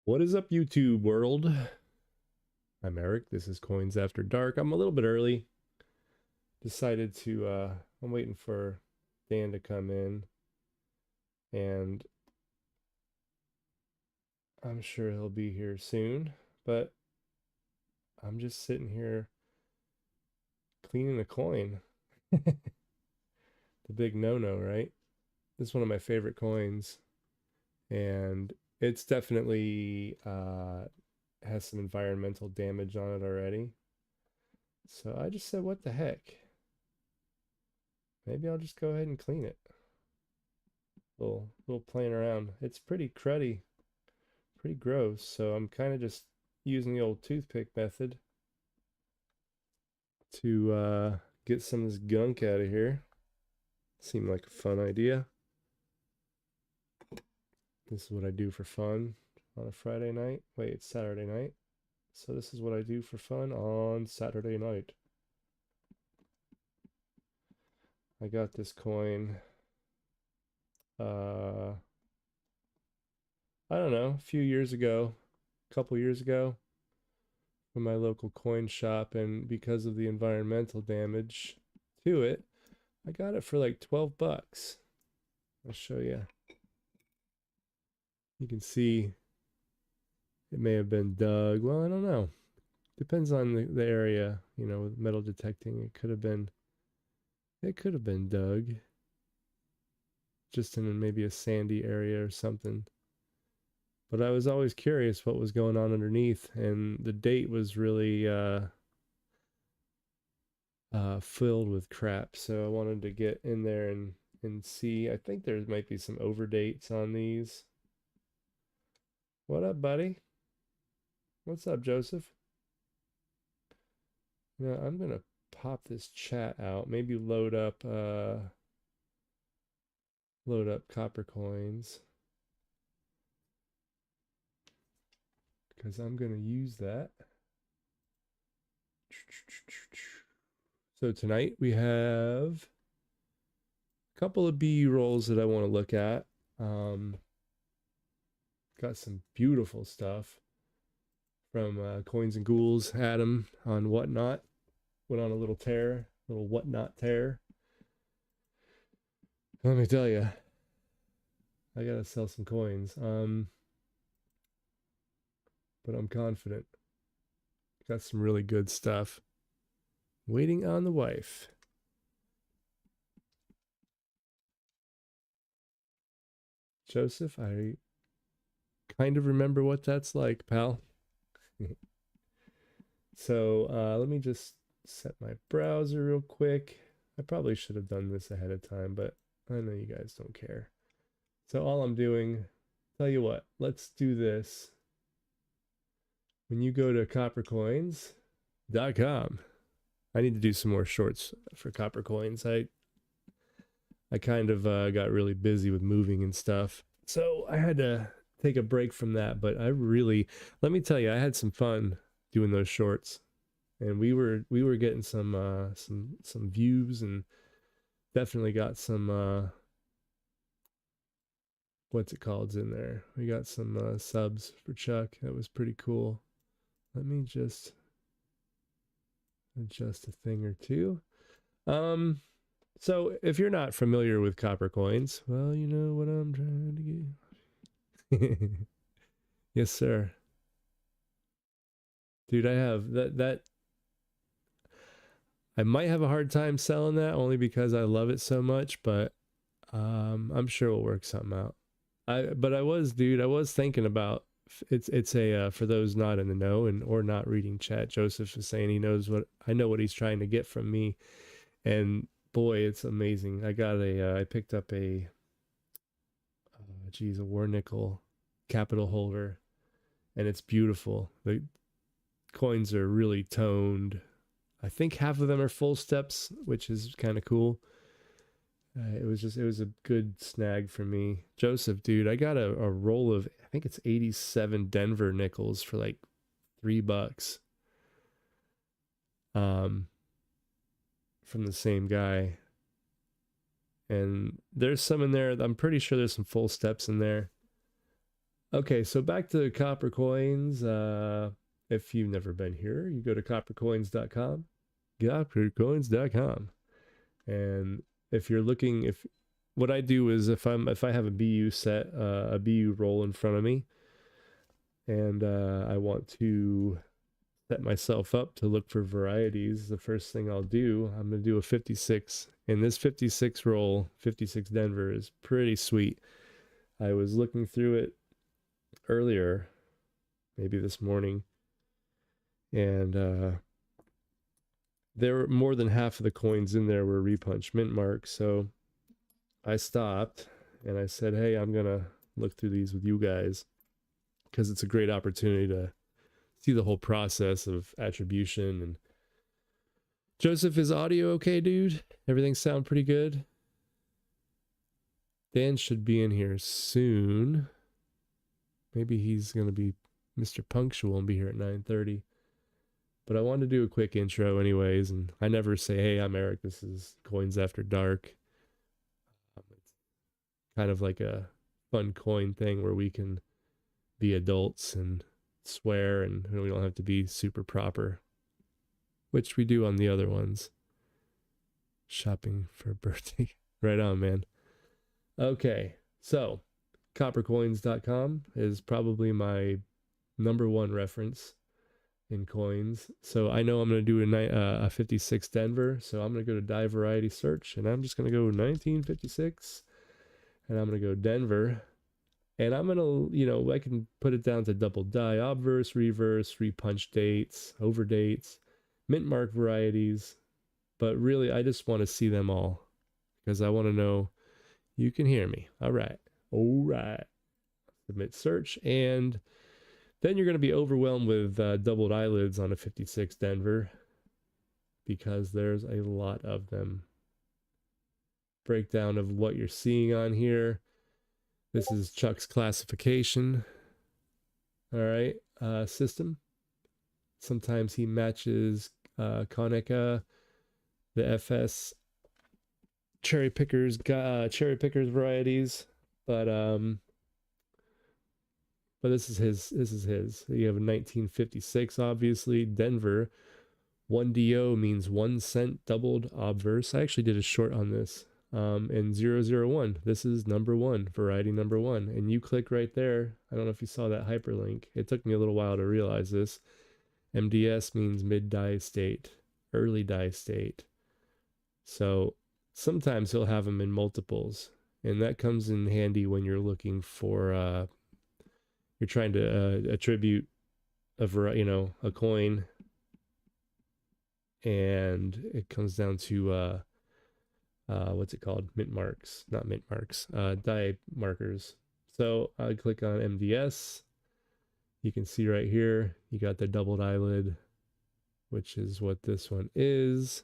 What is up, YouTube world? I'm Eric. This is Coins After Dark. I'm a little bit early. Decided to, I'm waiting for Dan to come in, and I'm sure he'll be here soon. But I'm just sitting here cleaning a coin. The big no-no, right? This is one of my favorite coins, and it's definitely has some environmental damage on it already. So I just said, what the heck? Maybe I'll just go ahead and clean it. Little playing around. It's pretty cruddy, pretty gross. So I'm kind of just using the old toothpick method to get some of this gunk out of here. Seemed like a fun idea. This is what I do for fun on a Friday night. Wait, it's Saturday night. So this is what I do for fun on Saturday night. I got this coin, uh, I don't know, a few years ago, a couple years ago, from my local coin shop, and because of the environmental damage to it, I got it for like 12 bucks. I'll show you. You can see it may have been dug. Well, I don't know. Depends on the area, you know, with metal detecting. It could have been dug just in maybe a sandy area or something. But I was always curious what was going on underneath, and the date was really filled with crap. So I wanted to get in there and see. I think there might be some overdates on these. What up, buddy? What's up, Joseph? Now I'm gonna pop this chat out. Maybe load up copper coins because I'm gonna use that. So tonight we have a couple of B rolls that I want to look at. Got some beautiful stuff from Coins and Ghouls. Adam on Whatnot went on a little tear, little Whatnot tear. Let me tell you, I gotta sell some coins. But I'm confident. Got some really good stuff. Waiting on the wife. Joseph, I kind of remember what that's like, pal. So let me just set my browser real quick. I probably should have done this ahead of time, but I know you guys don't care. So all I'm doing, tell you what, let's do this. When you go to coppercoins.com, I need to do some more shorts for copper coins. I kind of got really busy with moving and stuff. So I had to take a break from that, but let me tell you, I had some fun doing those shorts. And we were getting some views, and definitely got some what's it called in there. We got some subs for Chuck. That was pretty cool. Let me just adjust a thing or two. Um so if you're not familiar with copper coins, well, you know what I'm trying to get. Yes, sir. Dude, I have that I might have a hard time selling that only because I love it so much, but I'm sure we'll work something out. I was, dude, I was thinking about it's a for those not in the know and or not reading chat. Joseph is saying he knows what I know what he's trying to get from me, and boy, it's amazing. I picked up a war nickel capital holder, and it's beautiful. The coins are really toned. I think half of them are full steps, which is kind of cool. It was a good snag for me. Joseph, dude, I got a roll of, I think it's 87 Denver nickels for like $3 um, from the same guy. And there's some in there. I'm pretty sure there's some full steps in there. Okay, so back to copper coins. If you've never been here, you go to coppercoins.com, coppercoins.com. And if you're looking, if what I do is if I have a BU set, a BU roll in front of me, and I want to set myself up to look for varieties, the first thing I'll do, I'm going to do a 56. And this 56 roll, 56 Denver, is pretty sweet. I was looking through it earlier, maybe this morning, and there were more than half of the coins in there were repunch mint marks. So I stopped and I said, hey, I'm going to look through these with you guys because it's a great opportunity to see the whole process of attribution. And Joseph, is audio okay, dude? Everything sound pretty good? Dan should be in here soon. Maybe he's going to be Mr. Punctual and be here at 9:30. But I wanted to do a quick intro anyways, and I never say, hey, I'm Eric, this is Coins After Dark. It's kind of like a fun coin thing where we can be adults and swear, and we don't have to be super proper, which we do on the other ones. Shopping for a birthday. Right on, man. Okay, so coppercoins.com is probably my number one reference in coins. So I know I'm going to do a 56 Denver. So I'm going to go to die variety search, and I'm just going to go 1956, and I'm going to go Denver. And I'm going to, I can put it down to double die, obverse, reverse, repunch dates, over dates, mint mark varieties. But really, I just want to see them all because I want to know you can hear me. All right. All right. Submit search. And then you're going to be overwhelmed with doubled eyelids on a 56 Denver because there's a lot of them. Breakdown of what you're seeing on here. This is Chuck's classification. All right. System. Sometimes he matches Konica, the FS cherry pickers varieties, but this is his. You have a 1956, obviously. Denver. 1DO means 1 cent doubled obverse. I actually did a short on this. And 001. This is number one, variety number one. And you click right there. I don't know if you saw that hyperlink. It took me a little while to realize this. MDS means mid die state, early die state. So sometimes he'll have them in multiples. And that comes in handy when you're looking for, you're trying to attribute a coin, and it comes down to what's it called? Mint marks, not mint marks, die markers. So I click on MDS. You can see right here, you got the doubled eyelid, which is what this one is.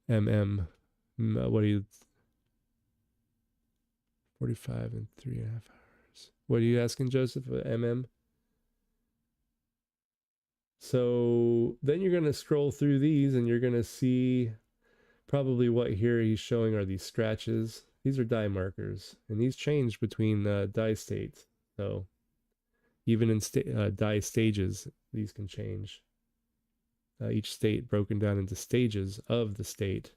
What do you? 45 and 3.5 hours. What are you asking, Joseph? So then you're going to scroll through these and you're going to see probably what here he's showing are these scratches. These are die markers, and these change between die states. So even in die stages, these can change. Each state broken down into stages of the state.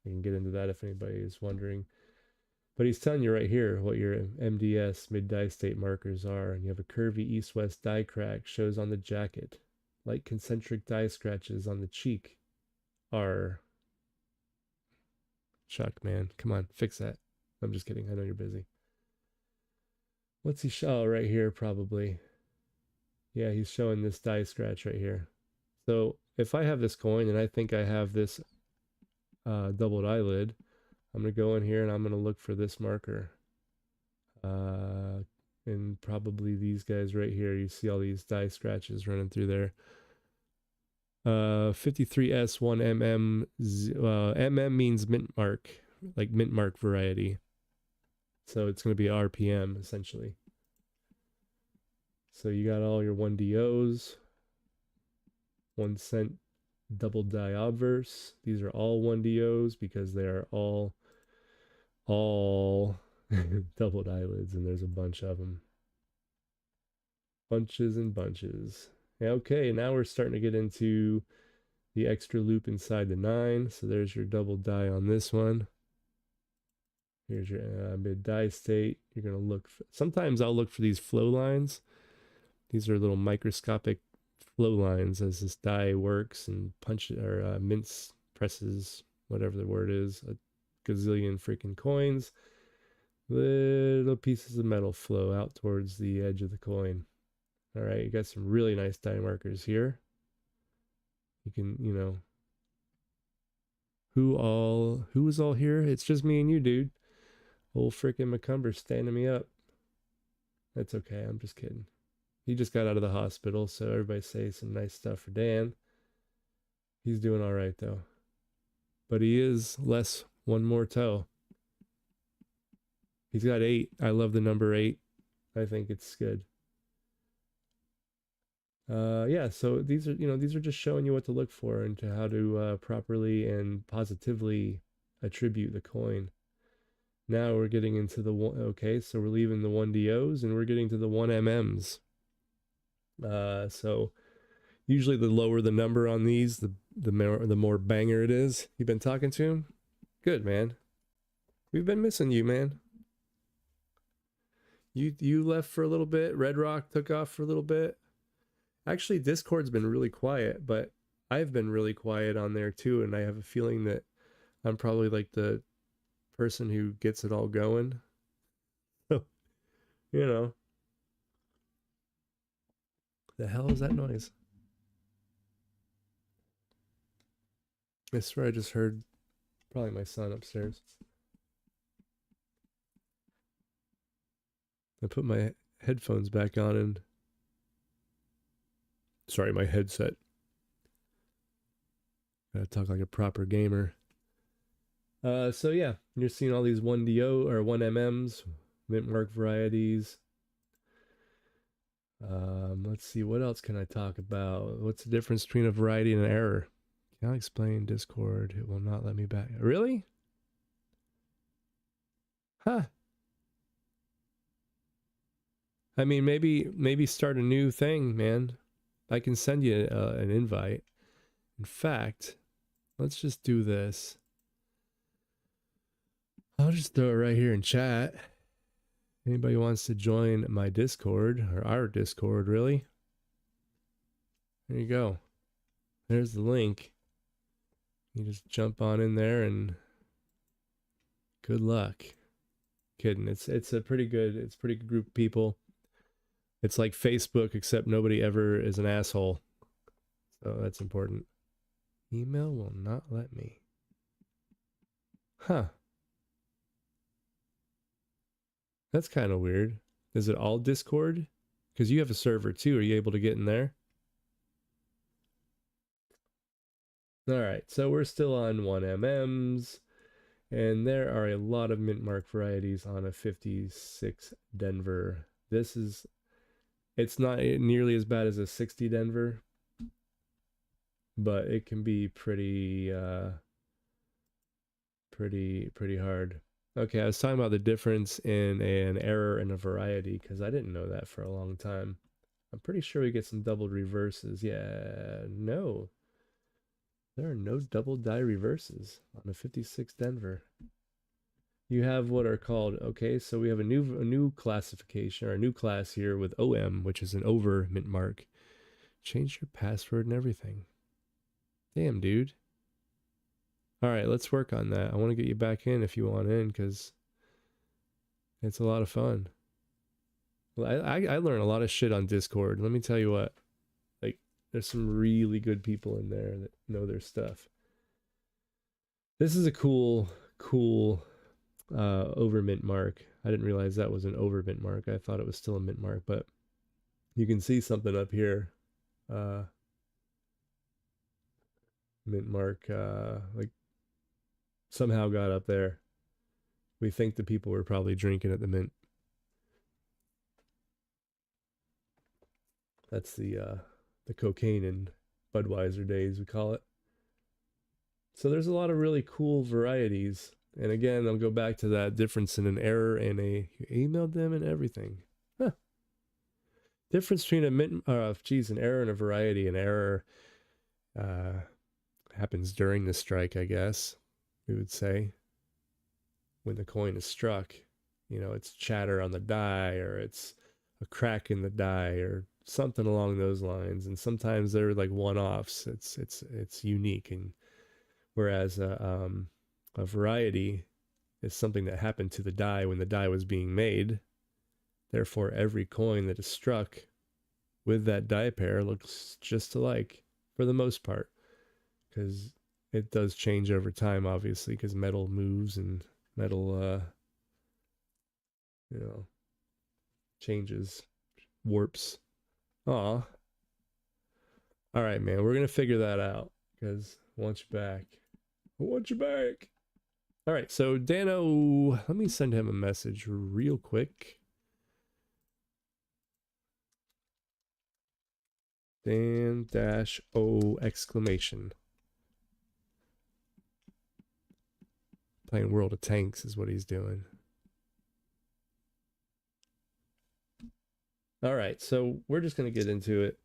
We can get into that if anybody is wondering. But he's telling you right here what your MDS mid-die state markers are. And you have a curvy east-west die crack shows on the jacket. Light concentric die scratches on the cheek are... Chuck, man. Come on, fix that. I'm just kidding. I know you're busy. What's he show? Oh, right here, probably. Yeah, he's showing this die scratch right here. So if I have this coin and I think I have this doubled eyelid, I'm going to go in here and I'm going to look for this marker. And probably these guys right here. You see all these die scratches running through there. 53S1MM. MM means mint mark, like mint mark variety. So it's going to be RPM essentially. So you got all your 1DOs, 1 cent double die obverse. These are all 1DOs because they are all Doubled eyelids, and there's a bunch of them. Bunches and bunches. Okay, now we're starting to get into the extra loop inside the 9. So there's your double die on this one. Here's your mid die state. You're going to look for, sometimes I'll look for these flow lines. These are little microscopic flow lines as this die works and punches or mince presses, whatever the word is, a gazillion freaking coins. Little pieces of metal flow out towards the edge of the coin. All right, you got some really nice die markers here. You can, you know, who is all here? It's just me and you, dude. Old freaking McCumber standing me up. That's okay, I'm just kidding. He just got out of the hospital, so everybody say some nice stuff for Dan. He's doing all right though. But he is less one more toe. He's got 8. I love the number 8. I think it's good. Yeah, so these are, you know, these are just showing you what to look for and to how to properly and positively attribute the coin. Now we're getting into the one, okay, so we're leaving the 1DOs and we're getting to the 1MMs. So usually the lower the number on these, the more banger it is. You've been talking to him? Good, man. We've been missing you, man. You left for a little bit. Red Rock took off for a little bit. Actually, Discord's been really quiet, but I've been really quiet on there too, and I have a feeling that I'm probably like the person who gets it all going. So, you know. The hell is that noise? I swear I just heard probably my son upstairs. I put my headphones back on and sorry, my headset. Gotta talk like a proper gamer. So yeah, you're seeing all these 1DO or 1MMs, mint mark varieties. Let's see, what else can I talk about? What's the difference between a variety and an error? Can I explain Discord? It will not let me back. Really? Huh. I mean, maybe start a new thing, man. I can send you an invite. In fact, let's just do this. I'll just throw it right here in chat. Anybody wants to join my Discord, or our Discord, really? There you go. There's the link. You just jump on in there and good luck. Kidding. It's a pretty good group of people. It's like Facebook, except nobody ever is an asshole. So that's important. Email will not let me. Huh. That's kind of weird. Is it all Discord? Because you have a server too. Are you able to get in there? All right, so we're still on 1MMs, and there are a lot of mint mark varieties on a 56 Denver. It's not nearly as bad as a 60 Denver, but it can be pretty hard. Okay, I was talking about the difference in an error and a variety because I didn't know that for a long time. I'm pretty sure we get some doubled reverses. Yeah, no. There are no double die reverses on a 56 Denver. You have what are called, okay, so we have a new classification or a new class here with OM, which is an over mint mark. Change your password and everything. Damn, dude. All right, let's work on that. I want to get you back in if you want in because it's a lot of fun. Well, I learn a lot of shit on Discord. Let me tell you what. Like, there's some really good people in there that know their stuff. This is a cool over mint mark. I didn't realize that was an over mint mark. I thought it was still a mint mark, but you can see something up here. Mint mark like somehow got up there. We think the people were probably drinking at the mint. That's the cocaine and Budweiser days, we call it. So there's a lot of really cool varieties And again, I'll go back to that difference in an error and a, you emailed them and everything. Huh. Difference between an error and a variety. An error happens during the strike, I guess we would say, when the coin is struck. You know, it's chatter on the die, or it's a crack in the die, or something along those lines. And sometimes they're like one-offs. It's unique. And whereas a variety is something that happened to the die when the die was being made. Therefore, every coin that is struck with that die pair looks just alike for the most part, because it does change over time, obviously, because metal moves and metal, you know, changes, warps. Aw. All right, man, we're gonna figure that out because I want you back. I want you back. All right, so Dano, let me send him a message real quick. Dan-O exclamation. Playing World of Tanks is what he's doing. All right, so we're just going to get into it.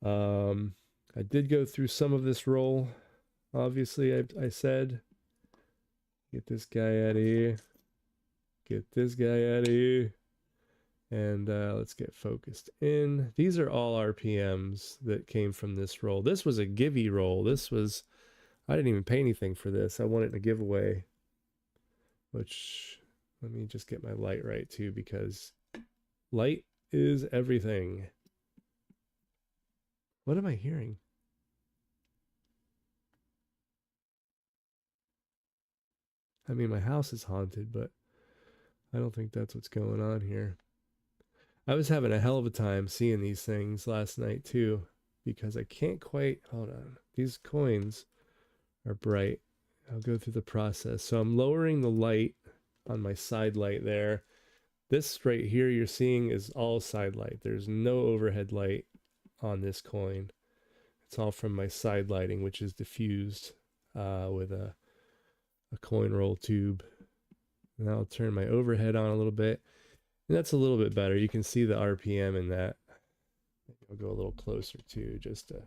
I did go through some of this roll. Obviously, I said, get this guy out of here. Get this guy out of here. And let's get focused in. These are all RPMs that came from this roll. This was a givey roll. This was, I didn't even pay anything for this. I wanted a giveaway, which, let me just get my light right too, because light is everything. What am I hearing? I mean, my house is haunted, but I don't think that's what's going on here. I was having a hell of a time seeing these things last night too, because I can't quite, hold on. These coins are bright. I'll go through the process. So I'm lowering the light on my side light there. This right here you're seeing is all side light. There's no overhead light on this coin. It's all from my side lighting, which is diffused with a coin roll tube. Now I'll turn my overhead on a little bit. And that's a little bit better. You can see the RPM in that. Maybe I'll go a little closer too, just to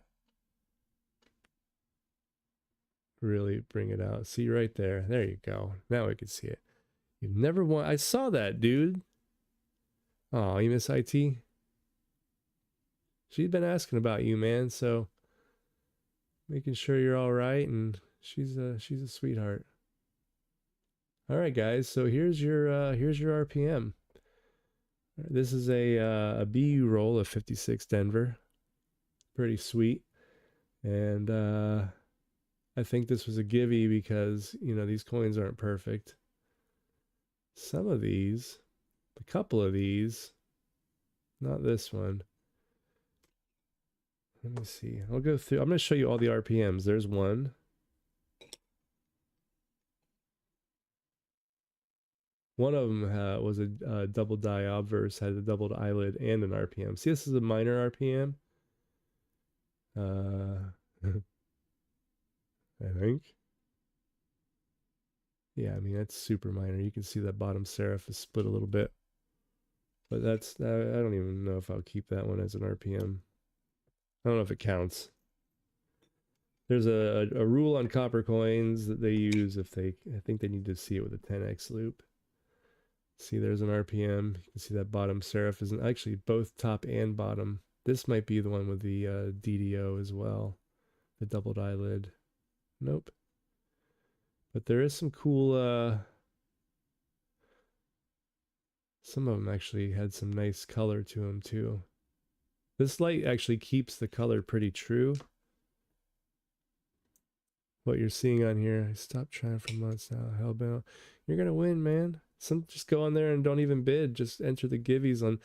really bring it out. See right there. There you go. Now we can see it. You've never won. I saw that, dude. Oh, you miss IT? She's been asking about you, man. So making sure you're all right, and she's a sweetheart. All right, guys. So here's your RPM. This is a BU roll of 56 Denver. Pretty sweet. And I think this was a givey because, you know, these coins aren't perfect. Some of these, a couple of these, not this one. Let me see. I'll go through. I'm going to show you all the RPMs. There's one. One of them was a double die obverse, had a doubled eyelid and an RPM. See, this is a minor RPM. I think. Yeah, I mean, that's super minor. You can see that bottom serif is split a little bit. But that's, I don't even know if I'll keep that one as an RPM. I don't know if it counts. There's a rule on copper coins that they use if they, I think they need to see it with a 10x loop. See, there's an RPM. You can see that bottom serif isn't actually both top and bottom. This might be the one with the DDO as well. The doubled eyelid. Nope. But there is some cool, some of them actually had some nice color to them too. This light actually keeps the color pretty true. What you're seeing on here, I stopped trying for months now. Hellbound, you're gonna win, man. Just go on there and don't even bid. Just enter the giveys on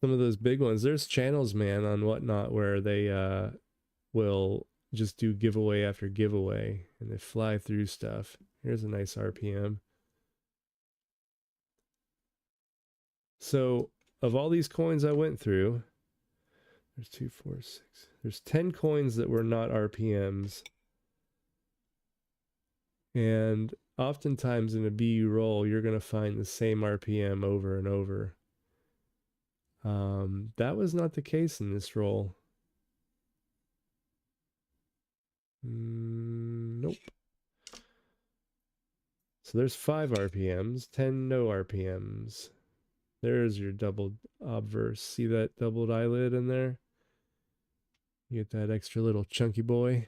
some of those big ones. There's channels, man, on Whatnot where they will just do giveaway after giveaway and they fly through stuff. Here's a nice RPM. So of all these coins I went through, there's 2, 4, 6. There's 10 coins that were not RPMs. And oftentimes in a BU roll, you're going to find the same RPM over and over. That was not the case in this roll. Nope. So there's 5 RPMs, 10 no RPMs. There's your double obverse. See that doubled eyelid in there? You get that extra little chunky boy.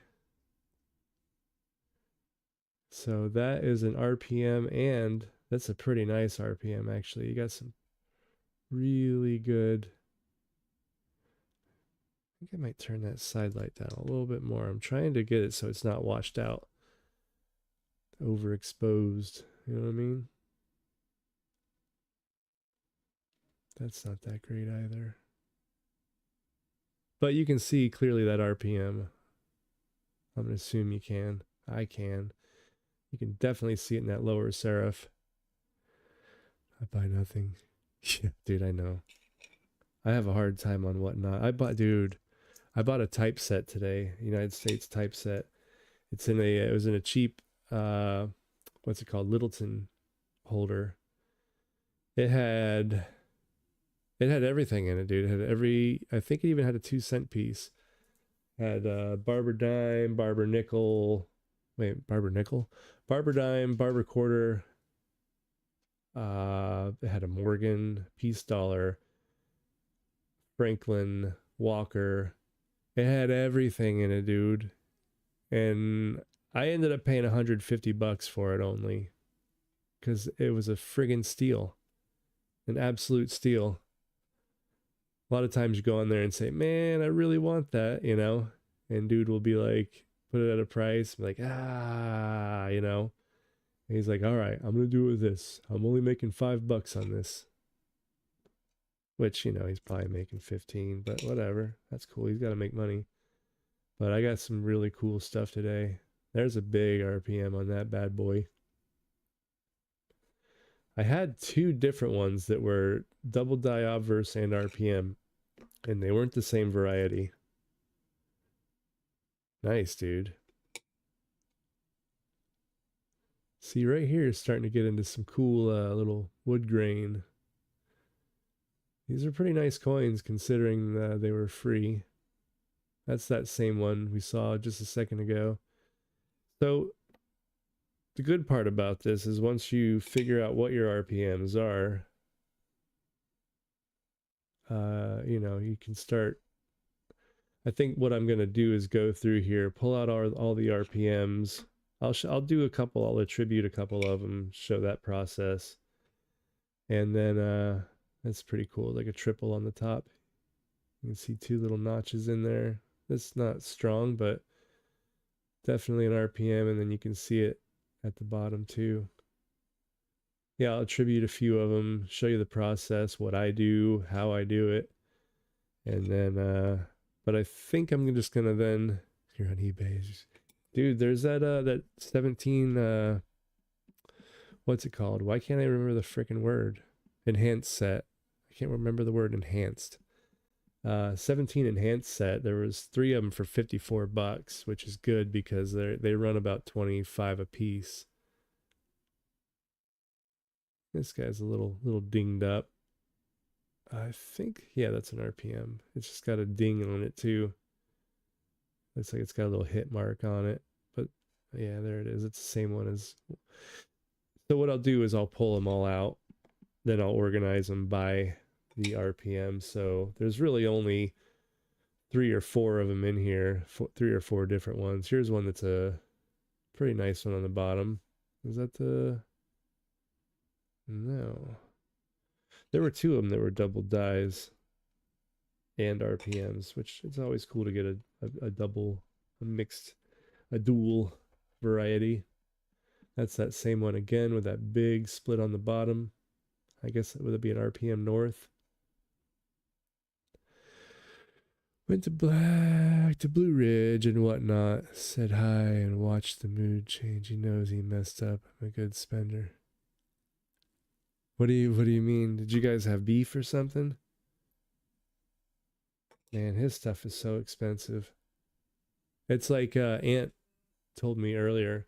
So that is an RPM, and that's a pretty nice RPM actually. You got some really good. I think I might turn that side light down a little bit more. I'm trying to get it so it's not washed out, overexposed. You know what I mean? That's not that great either. But you can see clearly that RPM. I'm going to assume you can. I can. You can definitely see it in that lower serif. I buy nothing. Yeah, dude, I know. I have a hard time on whatnot. I bought a typeset today, United States typeset. It was in a cheap, what's it called? Littleton holder. It had everything in it, dude. It had I think it even had a 2-cent piece. Had Barber dime, Barber nickel. Wait, Barber nickel? Barber dime, Barber quarter. It had a Morgan, Peace dollar, Franklin, Walker. It had everything in it, dude. And I ended up paying $150 for it only. Because it was a friggin' steal. An absolute steal. A lot of times you go in there and say, man, I really want that, you know? And dude will be like, put it at a price, be like, you know? And he's like, all right, I'm going to do it with this. I'm only making $5 on this. Which, you know, he's probably making 15, but whatever. That's cool. He's got to make money. But I got some really cool stuff today. There's a big RPM on that bad boy. I had 2 different ones that were double die obverse and RPM, and they weren't the same variety. Nice, dude. See, right here is starting to get into some cool little wood grain. These are pretty nice coins considering they were free. That's that same one we saw just a second ago. So the good part about this is once you figure out what your RPMs are, you know, you can start. I think what I'm going to do is go through here, pull out all the RPMs. I'll do a couple, I'll attribute a couple of them, show that process. And then that's pretty cool, like a triple on the top. You can see 2 little notches in there. That's not strong, but definitely an RPM, and then you can see it at the bottom too. Yeah, I'll attribute a few of them, show you the process, what I do, how I do it. And then, but I think I'm just gonna then, here on eBay, dude, there's that 17, what's it called? Why can't I remember the freaking word? Enhanced set. I can't remember the word enhanced. 17 enhanced set. There was 3 of them for $54, which is good because they run about 25 a piece. This guy's a little dinged up. I think, yeah, that's an RPM. It's just got a ding on it too. Looks like it's got a little hit mark on it, but yeah, there it is. It's the same one as. So what I'll do is I'll pull them all out, then I'll organize them by the RPM. So there's really only 3 or 4 of them in here, 3 or 4 different ones. Here's one that's a pretty nice one on the bottom. Is that the? No. There were 2 of them that were double dies and RPMs, which it's always cool to get a double, a dual variety. That's that same one again with that big split on the bottom. I guess would it be an RPM north? Went to Black to Blue Ridge and whatnot. Said hi and watched the mood change. He knows he messed up. I'm a good spender. What do you mean? Did you guys have beef or something? Man, his stuff is so expensive. It's like Ant told me earlier.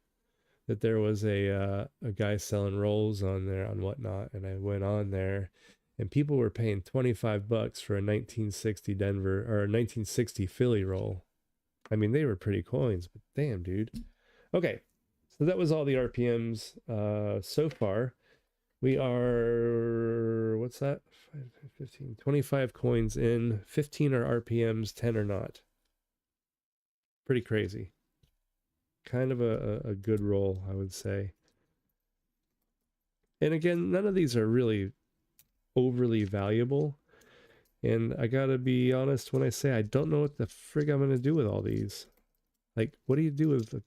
that there was a guy selling rolls on there on Whatnot, and I went on there, and people were paying $25 for a 1960 Denver or a 1960 Philly roll. I mean, they were pretty coins, but damn, dude. Okay, so that was all the RPMs so far. We are, what's that? 15, 25 coins in, 15 are RPMs, 10 are not. Pretty crazy. Kind of a good roll, I would say. And again, none of these are really overly valuable. And I gotta be honest when I say I don't know what the frig I'm gonna do with all these. Like, what do you do with the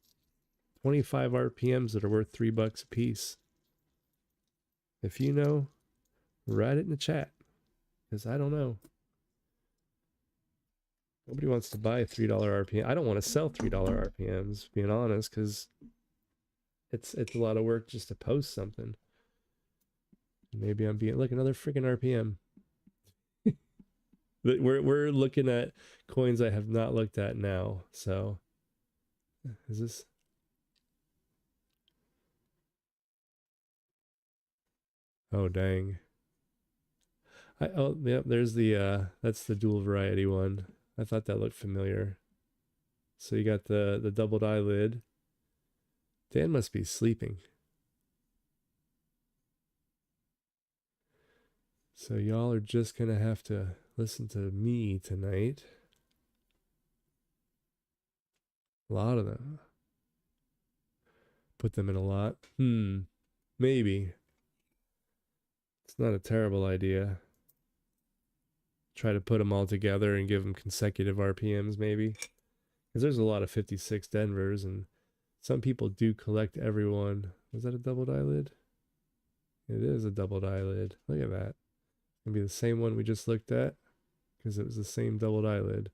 25 RPMs that are worth $3 a piece? If you know, write it in the chat, because I don't know. Nobody wants to buy $3 RPM. I don't want to sell $3 RPMs, being honest, because it's a lot of work just to post something. Maybe I'm being like another freaking RPM. We're looking at coins I have not looked at now. So is this? Oh dang. Oh yep, there's the that's the dual variety one. I thought that looked familiar. So you got the doubled eyelid. Dan must be sleeping. So y'all are just gonna have to listen to me tonight. A lot of them. Put them in a lot. Maybe. It's not a terrible idea. Try to put them all together and give them consecutive RPMs, maybe. Because there's a lot of 56 Denvers, and some people do collect everyone. Was that a doubled eyelid? It is a doubled eyelid. Look at that. It's gonna be the same one we just looked at, because it was the same doubled eyelid.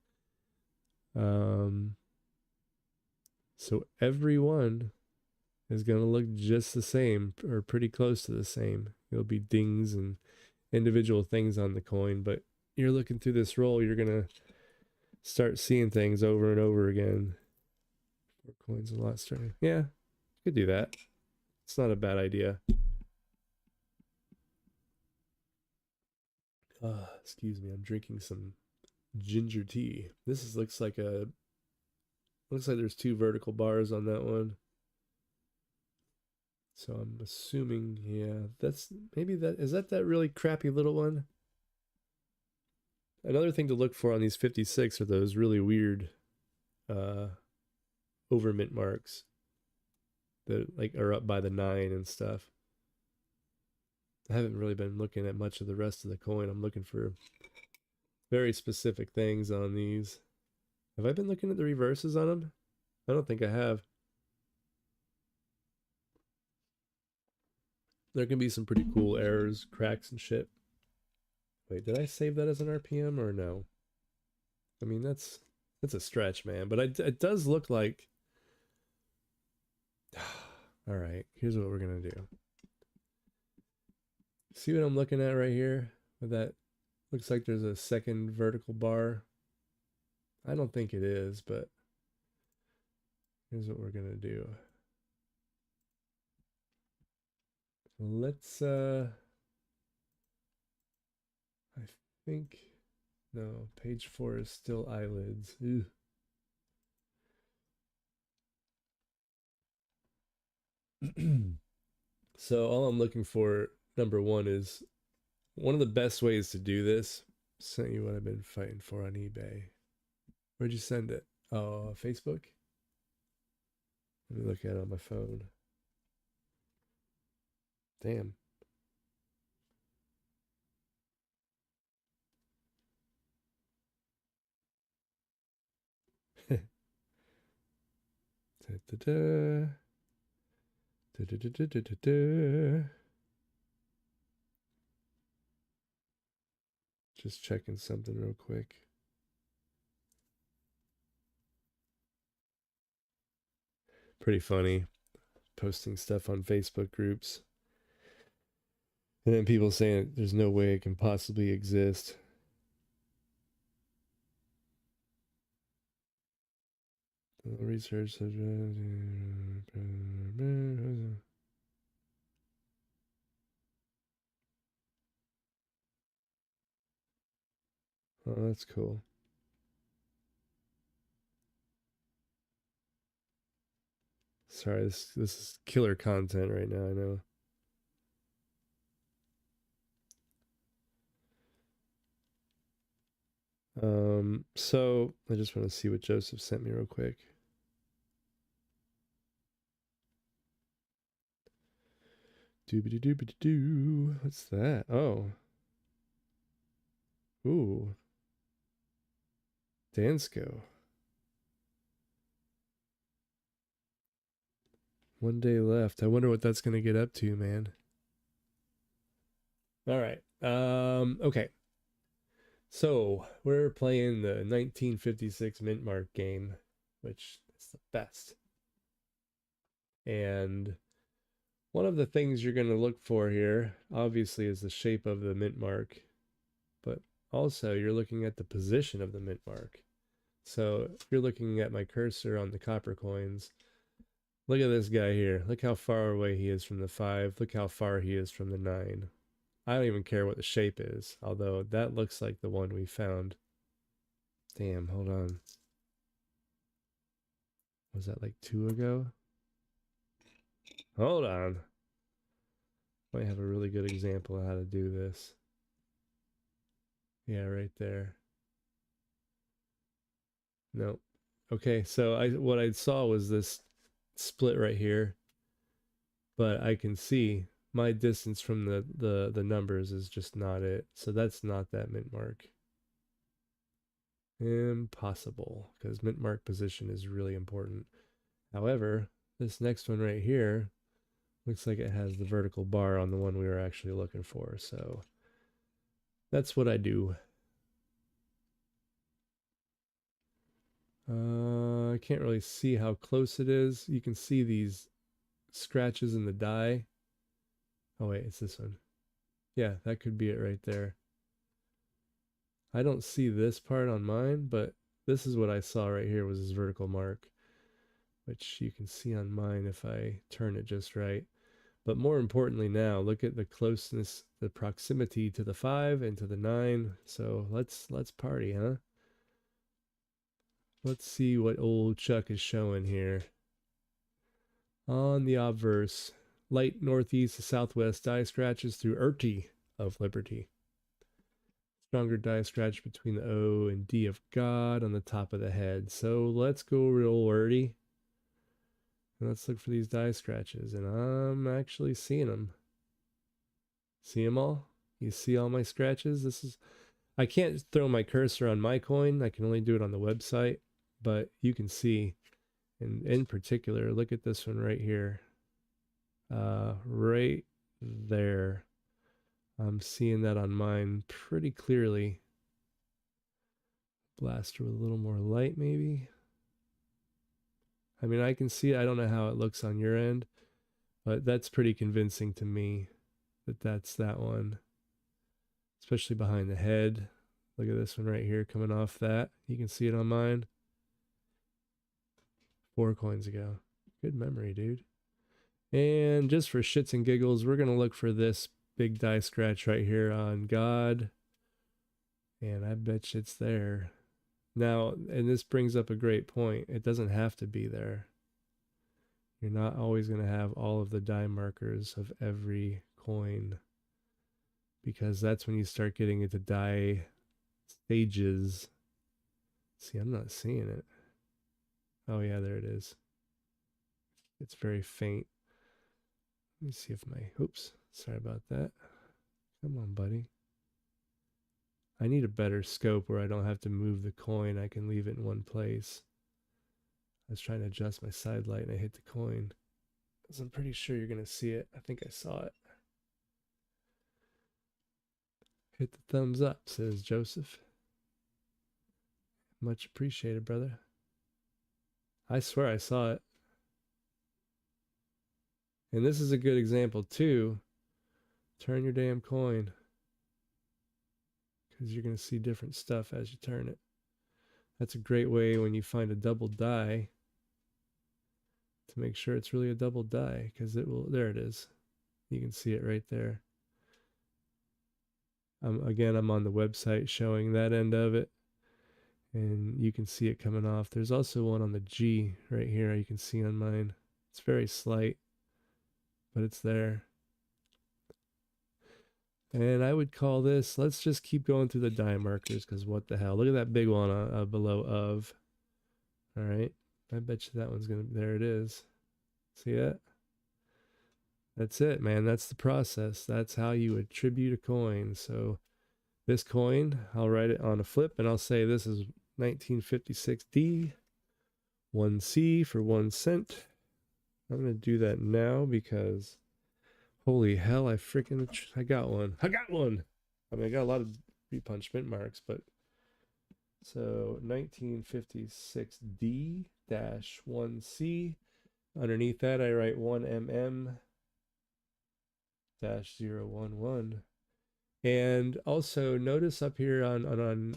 So every one is going to look just the same or pretty close to the same. It'll be dings and individual things on the coin, but you're looking through this roll, you're going to start seeing things over and over again. 4 coins a lot starting. Yeah, you could do that. It's not a bad idea. Excuse me, I'm drinking some ginger tea. This looks like there's 2 vertical bars on that one. So I'm assuming, yeah, that's maybe is that really crappy little one? Another thing to look for on these 56 are those really weird overmint marks that like are up by the 9 and stuff. I haven't really been looking at much of the rest of the coin. I'm looking for very specific things on these. Have I been looking at the reverses on them? I don't think I have. There can be some pretty cool errors, cracks, and shit. Wait, did I save that as an RPM or no? I mean, that's a stretch, man. But it does look like... All right, here's what we're going to do. See what I'm looking at right here? With that, looks like there's a second vertical bar. I don't think it is, but here's what we're going to do. Let's, I think, no, page 4 is still eyelids. Ew. So all I'm looking for, number 1, is one of the best ways to do this. Sent you what I've been fighting for on eBay. Where'd you send it? Oh, Facebook? Let me look at it on my phone. Damn. Da-da-da. Da-da-da-da-da-da. Just checking something real quick. Pretty funny. Posting stuff on Facebook groups. And then people saying there's no way it can possibly exist. Research. Oh, that's cool. Sorry, this is killer content right now, I know. So I just want to see what Joseph sent me real quick. Doobity doobity doo. What's that? Oh. Ooh. Dansko. 1 day left. I wonder what that's gonna get up to, man. All right. Okay. So we're playing the 1956 Mint Mark game, which is the best. And one of the things you're going to look for here, obviously, is the shape of the mint mark, but also you're looking at the position of the mint mark. So if you're looking at my cursor on the copper coins, look at this guy here. Look how far away he is from the 5. Look how far he is from the 9. I don't even care what the shape is, although that looks like the one we found. Damn, hold on. Was that like 2 ago? Hold on. Might have a really good example of how to do this. Yeah, right there. No. Okay, so what I saw was this split right here, but I can see my distance from the numbers is just not it. So that's not that mint mark. Impossible, because mint mark position is really important. However, this next one right here looks like it has the vertical bar on the one we were actually looking for. So that's what I do. I can't really see how close it is. You can see these scratches in the die. Oh wait, it's this one. Yeah, that could be it right there. I don't see this part on mine, but this is what I saw right here was this vertical mark, which you can see on mine if I turn it just right. But more importantly now, look at the closeness, the proximity to the 5 and to the 9. So let's party, huh? Let's see what old Chuck is showing here. On the obverse, light northeast to southwest die scratches through Urti of Liberty. Stronger die scratch between the O and D of God on the top of the head. So let's go real wordy. And let's look for these die scratches. And I'm actually seeing them. See them all? You see all my scratches? This is... I can't throw my cursor on my coin. I can only do it on the website. But you can see. And in particular, look at this one right here. Right there. I'm seeing that on mine pretty clearly. Blaster with a little more light, maybe. I mean, I can see it. I don't know how it looks on your end, but that's pretty convincing to me that that's that one. Especially behind the head. Look at this one right here coming off that. You can see it on mine. 4 coins ago. Good memory, dude. And just for shits and giggles, we're going to look for this big die scratch right here on God. And I bet you it's there. Now, and this brings up a great point. It doesn't have to be there. You're not always going to have all of the die markers of every coin, because that's when you start getting into die stages. See, I'm not seeing it. Oh yeah, there it is. It's very faint. Let me see if my... Oops, sorry about that. Come on, buddy. I need a better scope where I don't have to move the coin. I can leave it in one place. I was trying to adjust my side light and I hit the coin. Because I'm pretty sure you're going to see it. I think I saw it. Hit the thumbs up, says Joseph. Much appreciated, brother. I swear I saw it. And this is a good example, too. Turn your damn coin. Because you're going to see different stuff as you turn it. That's a great way when you find a double die to make sure it's really a double die, because it will. There it is. You can see it right there. Again, I'm on the website showing that end of it, and you can see it coming off. There's also one on the G right here. You can see on mine. It's very slight, but it's there. And I would call this, let's just keep going through the die markers, because what the hell. Look at that big one below of. All right. I bet you that one's going to, there it is. See that? That's it, man. That's the process. That's how you attribute a coin. So this coin, I'll write it on a flip, and I'll say this is 1956D, 1C for 1 cent. I'm going to do that now because holy hell, I got one. I got one. I mean, I got a lot of repunch mint marks, but so 1956D-1C. Underneath that, I write 1mm-011. And also notice up here on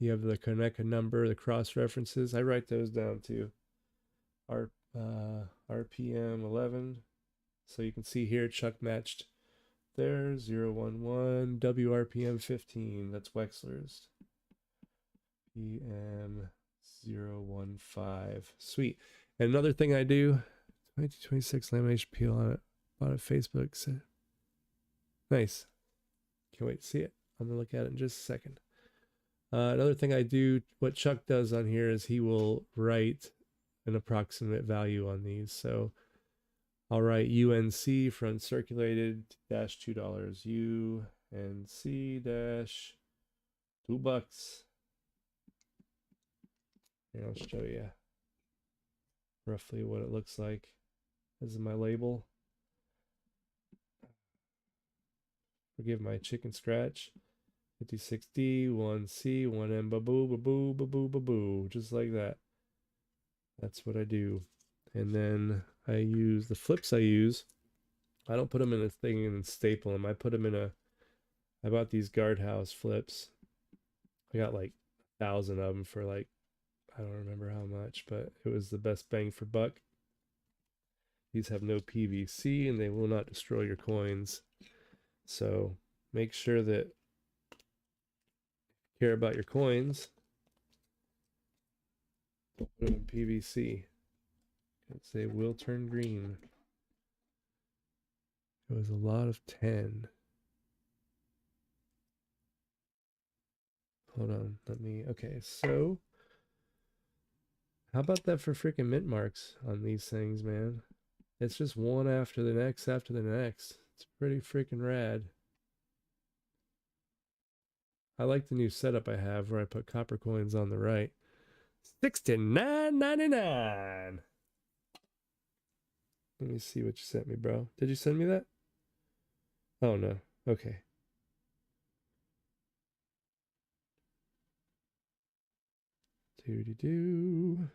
you have the Konica number, the cross references. I write those down too. RPM 11. So you can see here Chuck matched there, 011, WRPM 15, that's Wexler's. PM 015. Sweet. And another thing I do, 1926 lamination peel on it. Bought it Facebook. So nice. Can't wait to see it. I'm gonna look at it in just a second. Another thing I do, what Chuck does on here is he will write an approximate value on these. So I'll write UNC for uncirculated dash $2. UNC dash $2. And I'll show you roughly what it looks like. This is my label. Forgive my chicken scratch. 56D, 1C, 1M, baboo, baboo, baboo, baboo, just like that. That's what I do. And then I use the flips I use. I don't put them in a thing and staple them. I put them in a, I bought these guardhouse flips. I got like 1,000 of them for like, I don't remember how much, but it was the best bang for buck. These have no PVC and they will not destroy your coins. So make sure that you care about your coins. Don't put them in PVC. They will turn green. It was a lot of 10. Hold on, okay, so how about that for freaking mint marks on these things, man? It's just one after the next after the next. It's pretty freaking rad. I like the new setup I have where I put copper coins on the right. $69.99. Let me see what you sent me, bro. Did you send me that? Oh, no. Okay. Doo-doo-doo.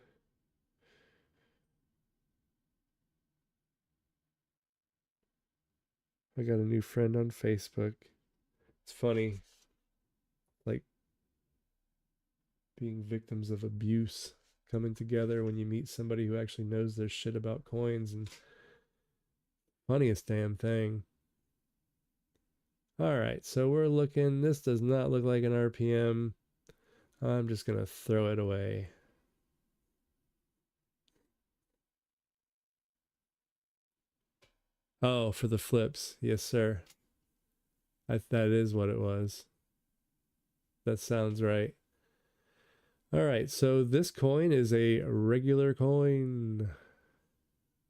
I got a new friend on Facebook. It's funny, like being victims of abuse coming together when you meet somebody who actually knows their shit about coins, and funniest damn thing. All right, so we're looking, this does not look like an RPM. I'm just gonna throw it away. Oh, for the flips. Yes, sir. That is what it was. That sounds right. All right, so this coin is a regular coin.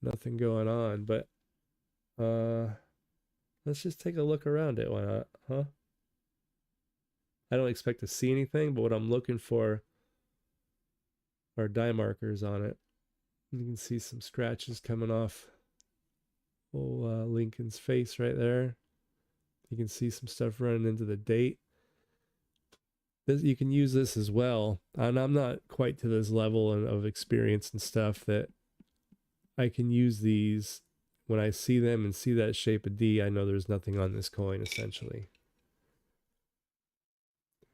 Nothing going on, but let's just take a look around it. Why not? Huh? I don't expect to see anything, but what I'm looking for are die markers on it. You can see some scratches coming off old Lincoln's face right there. You can see some stuff running into the date. You can use this as well, and I'm not quite to this level of experience and stuff that I can use these when I see them and see that shape of D. I know there's nothing on this coin essentially.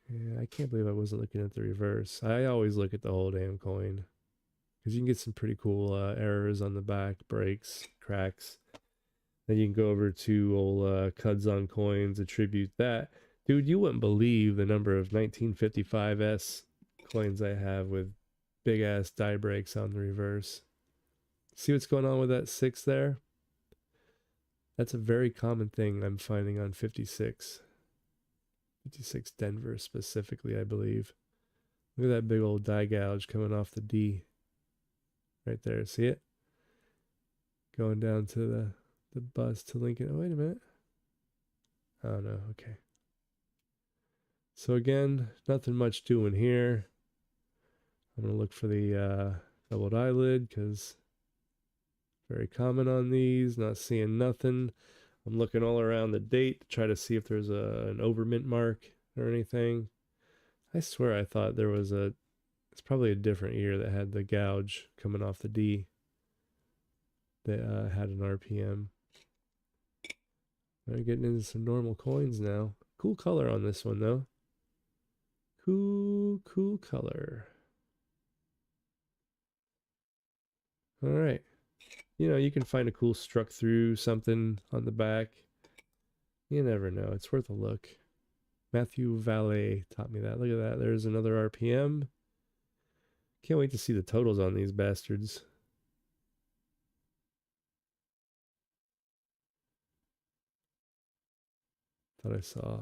Yeah, I can't believe I wasn't looking at the reverse. I always look at the whole damn coin. because you can get some pretty cool errors on the back, breaks, cracks. Then you can go over to old Cuds on Coins, attribute that. Dude, you wouldn't believe the number of 1955S coins I have with big ass die breaks on the reverse. See what's going on with that 6 there? That's a very common thing I'm finding on 56. 56 Denver specifically, I believe. Look at that big old die gouge coming off the D. Right there, see it? Going down to the bus to Lincoln. Oh, wait a minute. Oh, no, okay. So again, nothing much doing here. I'm going to look for the doubled eyelid because very common on these. Not seeing nothing. I'm looking all around the date to try to see if there's an overmint mark or anything. I swear I thought there was it's probably a different year that had the gouge coming off the D that had an RPM. We're getting into some normal coins now. Cool color on this one though. Cool color. All right. You know, you can find a cool struck through something on the back. You never know. It's worth a look. Matthew Valet taught me that. Look at that. There's another RPM. Can't wait to see the totals on these bastards. Thought I saw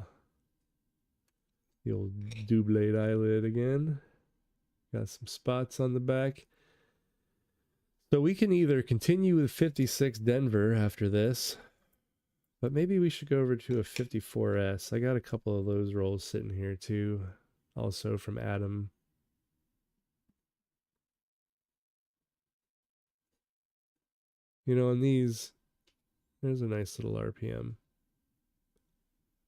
the old doubled eyelid again. Got some spots on the back. So we can either continue with 56 Denver after this, but maybe we should go over to a 54S. I got a couple of those rolls sitting here too, also from Adam. You know, on these, there's a nice little RPM.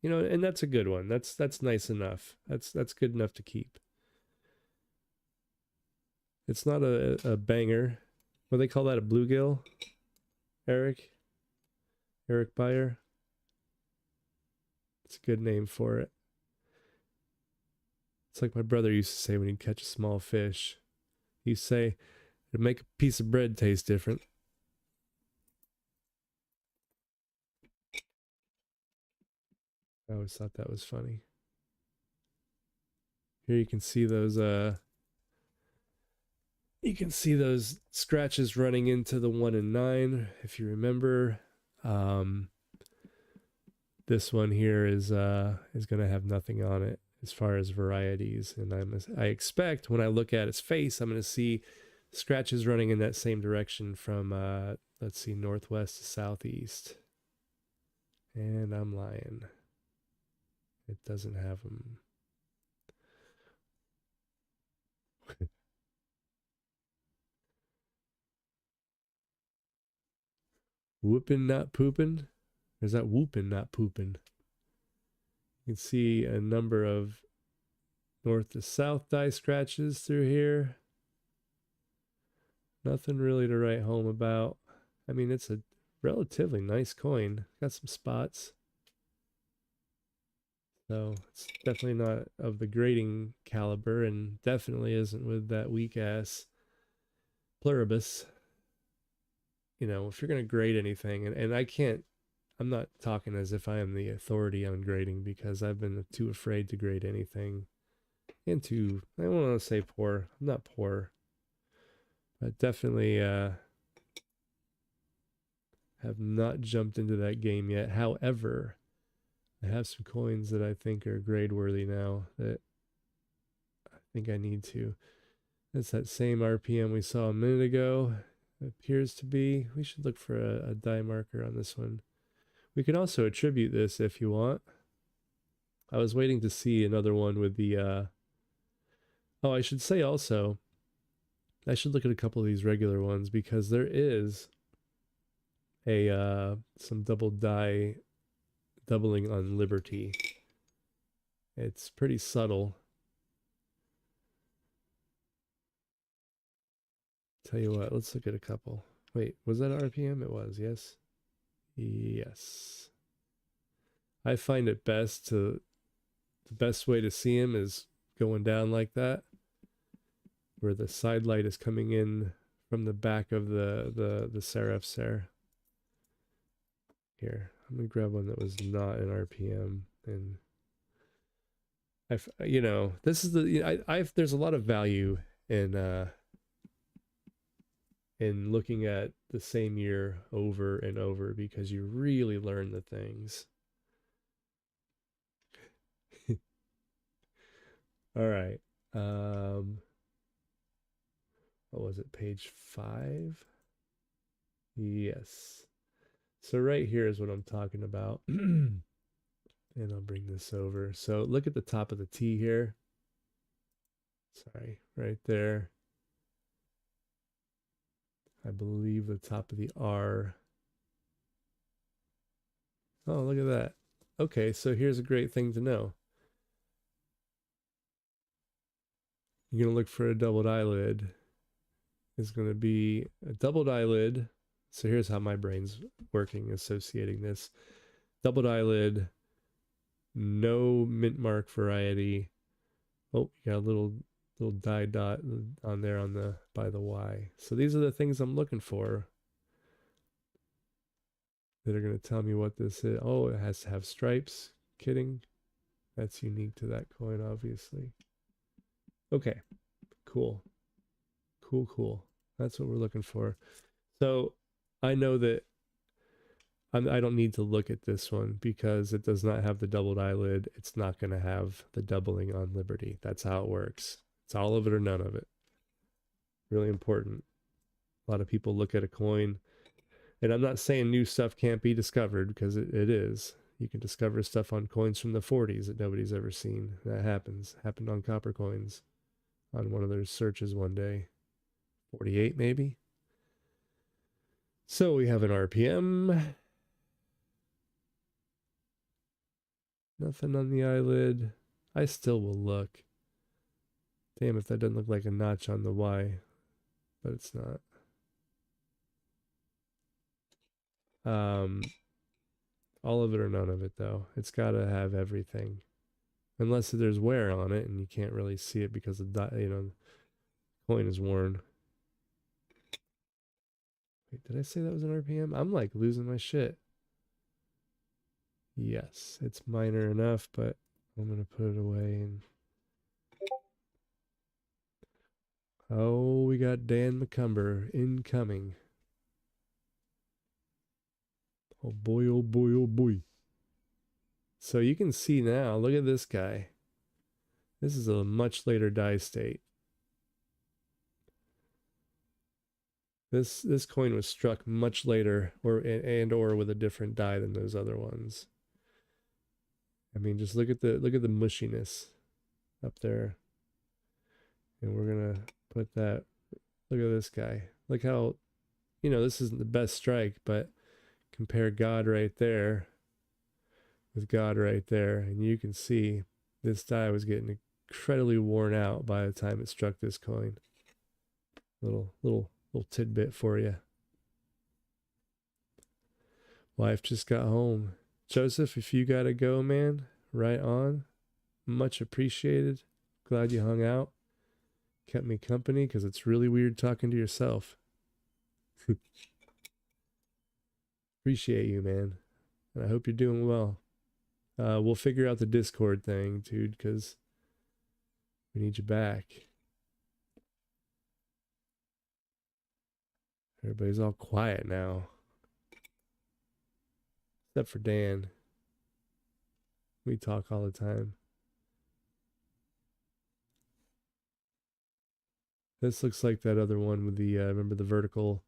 You know, and that's a good one. That's nice enough. That's good enough to keep. It's not a banger. What do they call that? A bluegill? Eric Beyer. It's a good name for it. It's like my brother used to say when he'd catch a small fish. He'd say, it'd make a piece of bread taste different. I always thought that was funny. Here you can see those scratches running into the 1 and 9, if you remember. This one here is going to have nothing on it as far as varieties, and I expect when I look at its face, I'm going to see scratches running in that same direction from let's see, northwest to southeast. And I'm lying. It doesn't have them. Whooping, not pooping? Or is that whooping, not pooping? You can see a number of north to south die scratches through here. Nothing really to write home about. I mean, it's a relatively nice coin. Got some spots. So it's definitely not of the grading caliber, and definitely isn't with that weak ass pluribus. You know, if you're going to grade anything, and I'm not talking as if I am the authority on grading, because I've been too afraid to grade anything. And too, I don't want to say poor. I'm not poor. But definitely have not jumped into that game yet. However, I have some coins that I think are grade worthy now that I think I need to. That's that same RPM we saw a minute ago. It appears to be. We should look for a die marker on this one. We can also attribute this if you want. I was waiting to see another one with the oh, I should say also, I should look at a couple of these regular ones, because there is a some double die doubling on Liberty. It's pretty subtle. Tell you what, let's look at a couple. Wait, was that RPM? It was, yes. Yes. I find it the best way to see him is going down like that, where the side light is coming in from the back of the serifs there. Here, I'm gonna grab one that was not an RPM, and you know, this is the I've there's a lot of value in looking at the same year over and over because you really learn the things. All right. What was it? Page 5? Yes. So right here is what I'm talking about. And I'll bring this over. So look at the top of the T here. Sorry, right there. I believe the top of the R. Oh, look at that. Okay, so here's a great thing to know. You're going to look for a doubled eyelid. Is going to be a doubled eyelid. So here's how my brain's working, associating this. Doubled eyelid, no mint mark variety. Oh, you got a little dye dot on there on the by the Y. So these are the things I'm looking for that are going to tell me what this is. Oh, it has to have stripes. Kidding. That's unique to that coin, obviously. Okay, cool. Cool. That's what we're looking for. So I know that I don't need to look at this one because it does not have the doubled eyelid. It's not going to have the doubling on Liberty. That's how it works. It's all of it or none of it. Really important. A lot of people look at a coin, and I'm not saying new stuff can't be discovered because it is. You can discover stuff on coins from the 40s that nobody's ever seen. That happens. Happened on copper coins on one of their searches one day. 48 maybe. So we have an RPM. Nothing on the eyelid. I still will look. Damn if that doesn't look like a notch on the Y, but it's not. All of it or none of it though. It's got to have everything. Unless there's wear on it and you can't really see it because the coin is worn. Wait, did I say that was an RPM? I'm like losing my shit. Yes, it's minor enough, but I'm gonna put it away and oh, we got Dan McCumber incoming. Oh boy, oh boy, oh boy. So you can see now, look at this guy. This is a much later die state. This coin was struck much later or with a different die than those other ones. I mean, just look at the mushiness up there. And we're going to put that, look at this guy. Look how, this isn't the best strike, but compare God right there with God right there. And you can see this die was getting incredibly worn out by the time it struck this coin. Little tidbit for you. Wife just got home. Joseph, if you gotta go, man, right on. Much appreciated. Glad you hung out. Kept me company because it's really weird talking to yourself. Appreciate you, man. And I hope you're doing well. We'll figure out the Discord thing, dude, because we need you back. Everybody's all quiet now. Except for Dan. We talk all the time. This looks like that other one with the, remember the vertical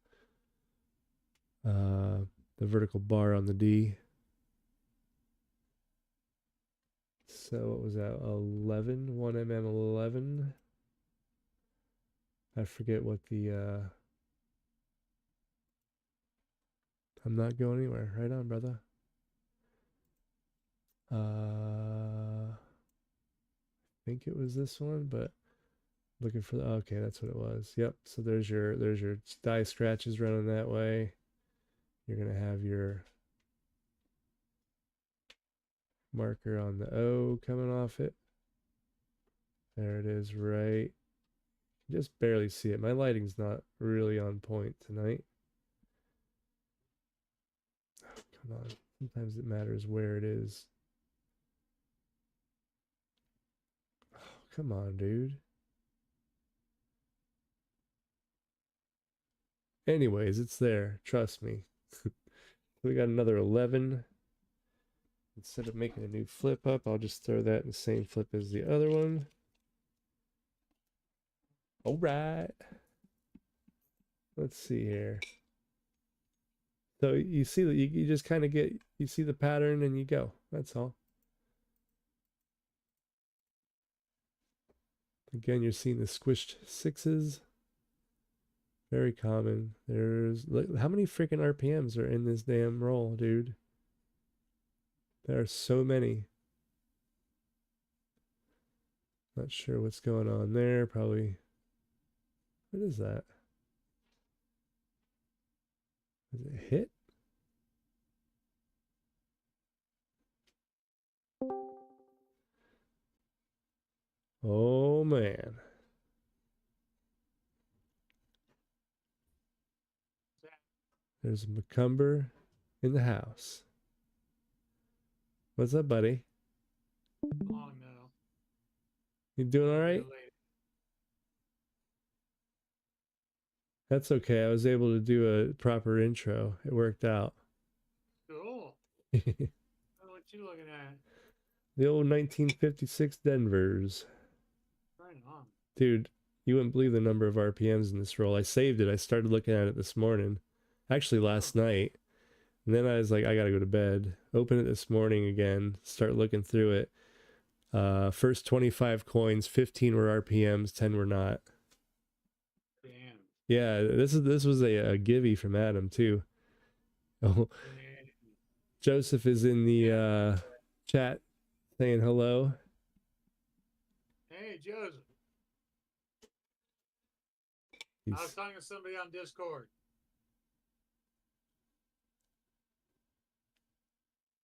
bar on the D. So what was that? 11, 1mm 11. I forget what the, I'm not going anywhere. Right on, brother. I think it was this one, but looking for the, okay, that's what it was. Yep. So there's your die scratches running that way. You're going to have your marker on the O coming off it. There it is, right. Just barely see it. My lighting's not really on point tonight. Oh, come on. Sometimes it matters where it is. Oh, come on, dude. Anyways, it's there. Trust me. We got another 11. Instead of making a new flip up, I'll just throw that in the same flip as the other one. All right. Let's see here. So you see that you just kind of you see the pattern and you go. That's all. Again, you're seeing the squished sixes. Very common. There's, how many freaking RPMs are in this damn roll, dude? There are so many. Not sure what's going on there. Probably. What is that? Is it hit? Oh man. There's a McCumber in the house. What's up, buddy? Oh no. You doing all right? That's okay. I was able to do a proper intro. It worked out. Cool. What you looking at? The old 1956 Denvers. Right on. Dude, you wouldn't believe the number of RPMs in this roll. I saved it. I started looking at it this morning. Actually, last night. And then I was like, I gotta go to bed. Open it this morning again. Start looking through it. First 25 coins, 15 were RPMs, 10 were not. Damn. Yeah, this was a givey from Adam too. Oh, Joseph is in the chat saying hello. Hey, Joseph. I was talking to somebody on Discord.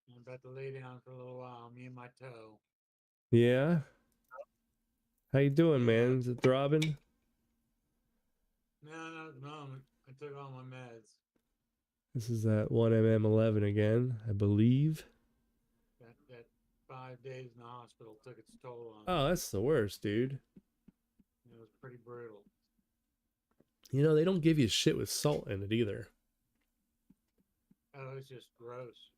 I'm about to lay down for a little while. Me and my toe. Yeah. How you doing, man? Is it throbbing? No, not at the moment. I took all my meds. This is that 1MM11 again, I believe. That 5 days in the hospital took its toll on me. Oh, that's the worst, dude. It was pretty brutal. You know, they don't give you shit with salt in it either. Oh, it's just gross.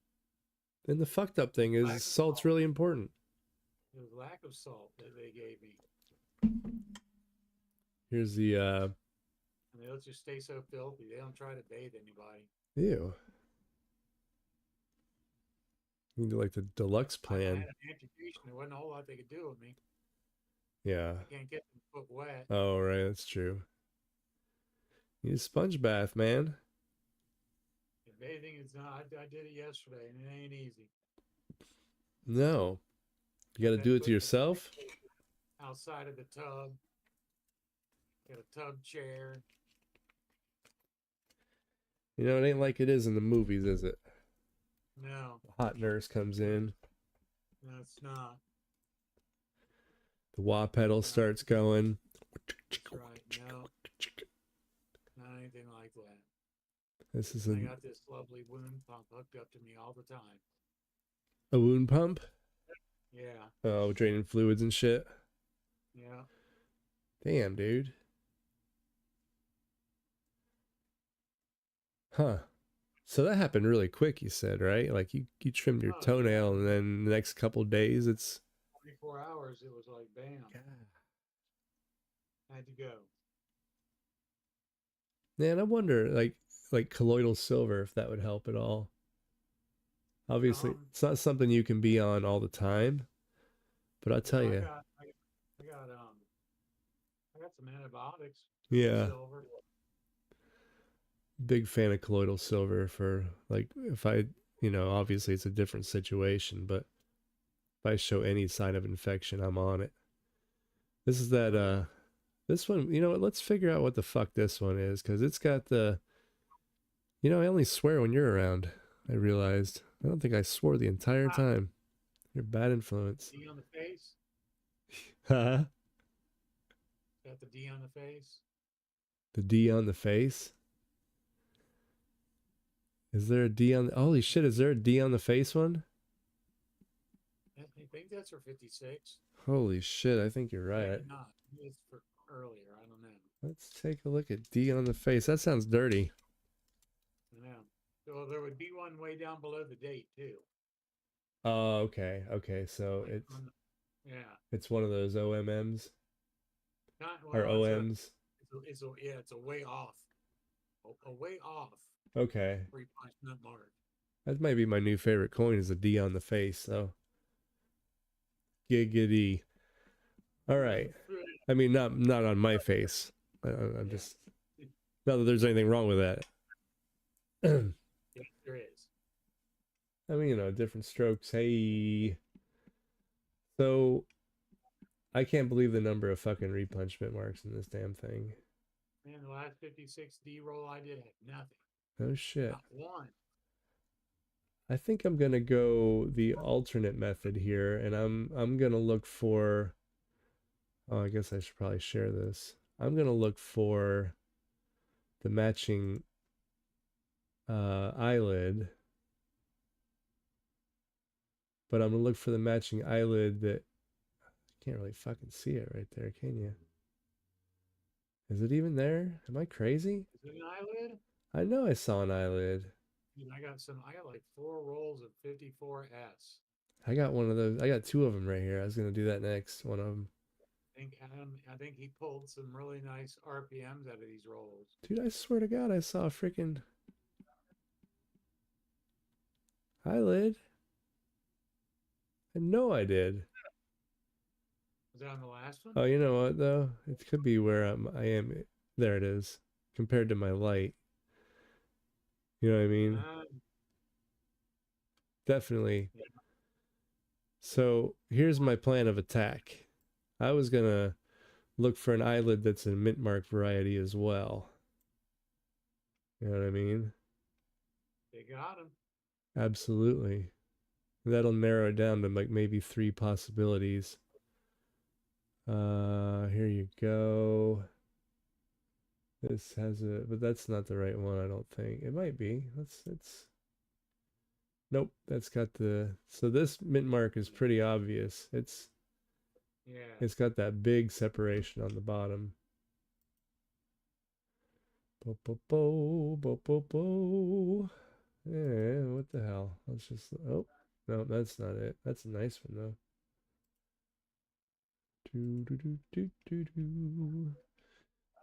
And the fucked up thing is salt's really important. It was lack of salt that they gave me. Here's the And they let you stay so filthy. They don't try to bathe anybody. Ew. You need like the deluxe plan. I had an amputation. There wasn't a whole lot they could do with me. Yeah. I can't get the foot wet. Oh, right, that's true. You need a sponge bath, man. The bathing is not. I did it yesterday, and it ain't easy. No. You got to do it to yourself? Outside of the tub. Got a tub chair. You know, it ain't like it is in the movies, is it? No. The hot nurse comes in. No, it's not. The wah pedal starts going. That's right. No. Not anything like that. This is I got this lovely wound pump hooked up to me all the time. A wound pump? Yeah. Oh, draining fluids and shit. Yeah. Damn, dude. Huh. So that happened really quick, you said, right? Like you trimmed your toenail and then the next couple days it's 24 hours, it was like bam. God. Had to go. Man, I wonder like colloidal silver if that would help at all. Obviously, it's not something you can be on all the time, but I'll tell you. I got some antibiotics. Yeah. Silver. Big fan of colloidal silver for like if I, obviously it's a different situation, but if I show any sign of infection, I'm on it. This is that this one, let's figure out what the fuck this one is, because it's got the I only swear when you're around, I realized. I don't think I swore the entire time. You're a bad influence. See on the face? Huh? Got the D on the face. The D on the face? Is there a D on holy shit, is there a D on the face one? I think that's for 56. Holy shit, I think you're right. Maybe not. Maybe it's for earlier. I don't know. Let's take a look at D on the face. That sounds dirty. I know. So there would be one way down below the date too. Oh, okay. Okay, so Like it's on the, yeah. it's one of those OMMs Not or well. OMs. Yeah. It's a way off. A way off Okay. replacement mark. That might be my new favorite coin is a D on the face, so giggity. All right. I mean, not on my face. I'm Yeah. just not that there's anything wrong with that. Yeah, there is. I mean, different strokes. Hey, so I can't believe the number of fucking repunchment marks in this damn thing. Man, the last 56 D roll I did had nothing. Oh shit. Not one. I think I'm gonna go the alternate method here, and I'm gonna look for. Oh, I guess I should probably share this. I'm gonna look for the matching eyelid, but I'm gonna look for the matching eyelid that can't really fucking see it right there, can you? Is it even there? Am I crazy? Is it an eyelid? I know I saw an eyelid. Dude, I got like 4 rolls of 54S. I got one of those. I got two of them right here. I was gonna do that next. One of them. I think he pulled some really nice RPMs out of these rolls. Dude, I swear to God, I saw a freaking eyelid. I know I did. Was that on the last one? Oh, you know what though? It could be where I am. There it is. Compared to my light. You know what I mean? Definitely. Yeah. So here's my plan of attack. I was gonna look for an eyelid that's a mint mark variety as well. You know what I mean? They got him. Absolutely. That'll narrow it down to like maybe 3 possibilities. Here you go. This has a, but that's not the right one, I don't think. It might be. Let's. Nope, that's got the. So this mint mark is pretty obvious. Yeah. It's got that big separation on the bottom. Bo bo bo bo bo bo. Yeah, what the hell? Let's just. Oh, no, that's not it. That's a nice one though. Do do do do do do.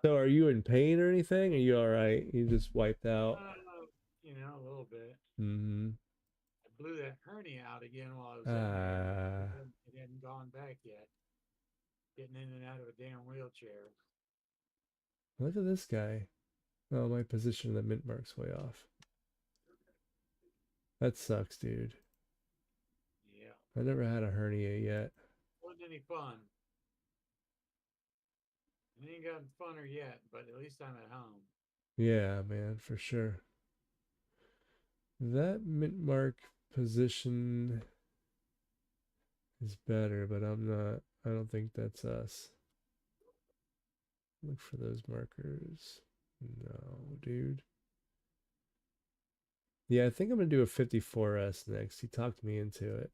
So are you in pain or anything? Are you all right? You just wiped out. A little bit. Mm-hmm. I blew that hernia out again while I was in Ah. there. It hadn't gone back yet. Getting in and out of a damn wheelchair. Look at this guy. Oh, my position of the mint mark's way off. That sucks, dude. Yeah. I never had a hernia yet. Wasn't any fun. It ain't gotten funner yet, but at least I'm at home. Yeah, man, for sure. That mint mark position is better, but I don't think that's us. Look for those markers. No, dude. Yeah, I think I'm gonna do a 54S next. He talked me into it.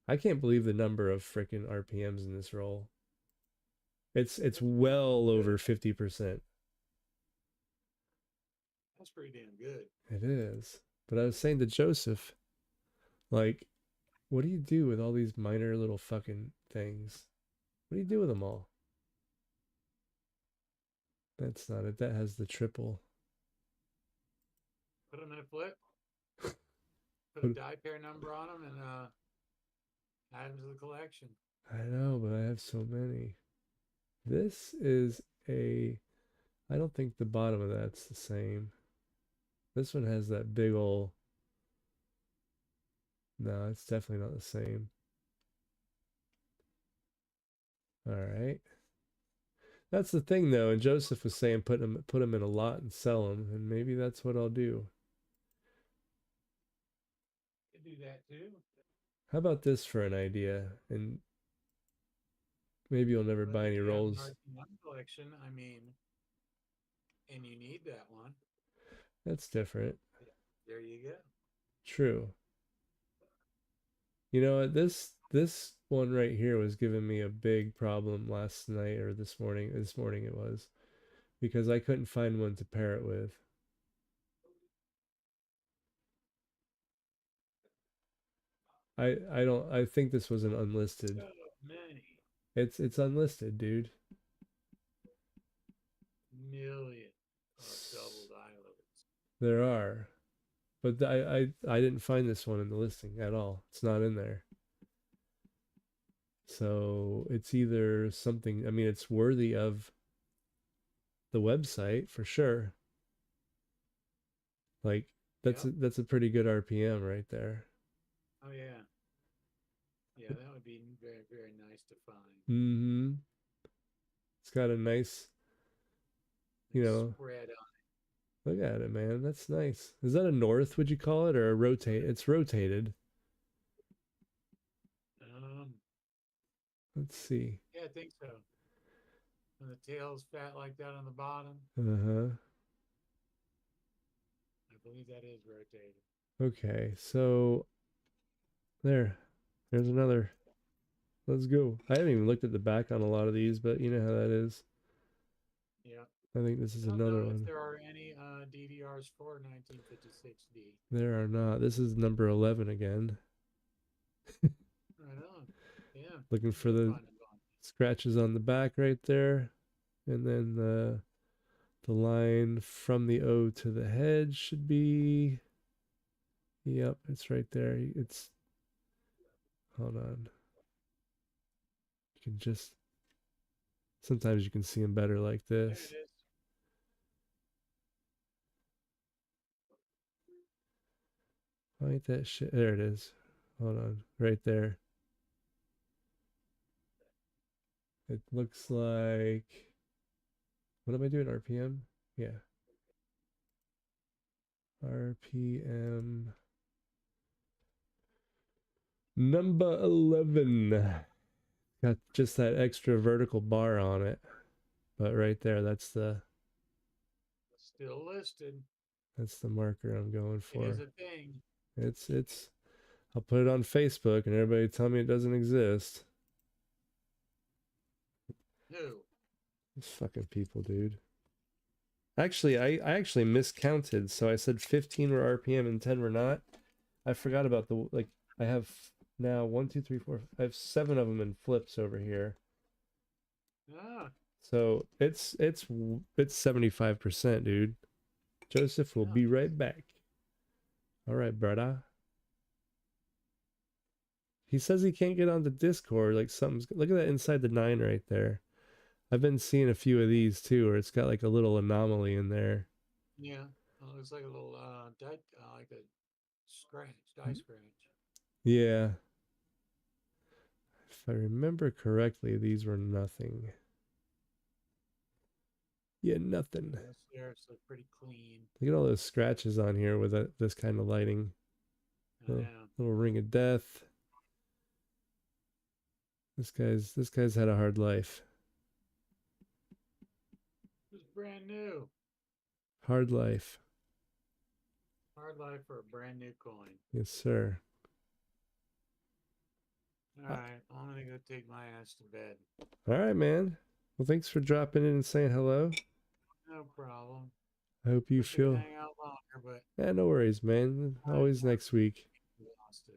I can't believe the number of freaking RPMs in this roll. It's well over 50%. That's pretty damn good. It is. But I was saying to Joseph, like, what do you do with all these minor little fucking things? What do you do with them all? That's not it. That has the triple. Put them in a flip. Put a die pair number on them and add them to the collection. I know, but I have so many. This is a. I don't think the bottom of that's the same. This one has that big ol'. No, it's definitely not the same. All right. That's the thing, though. And Joseph was saying put them in a lot and sell them, and maybe that's what I'll do. You can do that too. How about this for an idea? And Maybe you'll never But buy if any you have an rolls. RT1 collection, I mean, and you need that one, That's different. there you go. True. You know what? This one right here was giving me a big problem last night or this morning. This morning it was because I couldn't find one to pair it with. I think this was an unlisted. So many It's unlisted, dude. million of double eyelids. There are. But I didn't find this one in the listing at all. It's not in there. So it's either something, I mean, it's worthy of the website for sure. Like Yep. that's a pretty good RPM right there. Oh yeah. Yeah, that would be very, very nice to find. Mm-hmm. It's got a nice, you Nice know, spread on look at it, man. That's nice. Is that a north, would you call it, or a rotate? It's rotated. it. Let's see. Yeah, I think so. When the tail's fat like that on the bottom, Uh-huh. I believe that is rotated. Okay, so there. There's another. Let's go. I haven't even looked at the back on a lot of these, but you know how that is. Yeah. I think this is I don't another know if one. there are any DDRs for 1956D. There are not. This is number 11 again. Right on. Yeah. Looking You for should the find it on. scratches on the back right there. And then the line from the O to the head should be, yep, it's right there. It's, hold on. You can just, sometimes you can see them better like There it this. is. Why ain't that shit? There it is. Hold on. Right there. It looks like, what am I doing? RPM? Yeah. RPM. Number 11. Got just that extra vertical bar on it. But right there, that's the Still listed. marker I'm going It is for. a thing. It's I'll put it on Facebook and everybody tell me it doesn't exist. Who? These fucking people, dude. Actually, I actually miscounted, so I said 15 were RPM and 10 were not. I forgot about the, like, I have now 1, 2, 3, 4, I have 7 of them in flips over here. Ah, So it's 75%, dude. Joseph will yeah. be right back. All right, brother. He says he can't get onto Discord. Like something's. Look at that inside the 9 right there. I've been seeing a few of these too, where it's got like a little anomaly in there. Yeah. It looks like a little like a die scratch. Yeah. If I remember correctly, these were nothing. Yeah, nothing. Yes, theirs look pretty clean. Look at all those scratches on here with this kind of lighting. I Little, know. little ring of death. This guy's had a hard life. It's brand new. Hard life. Hard life for a brand new coin. Yes, sir. All right, I'm gonna go take my ass to bed. All right, man. Well, thanks for dropping in and saying hello. No problem. I hope you Wish I could feel. hang out longer, but Yeah, no worries, man. I'm Always next week. exhausted.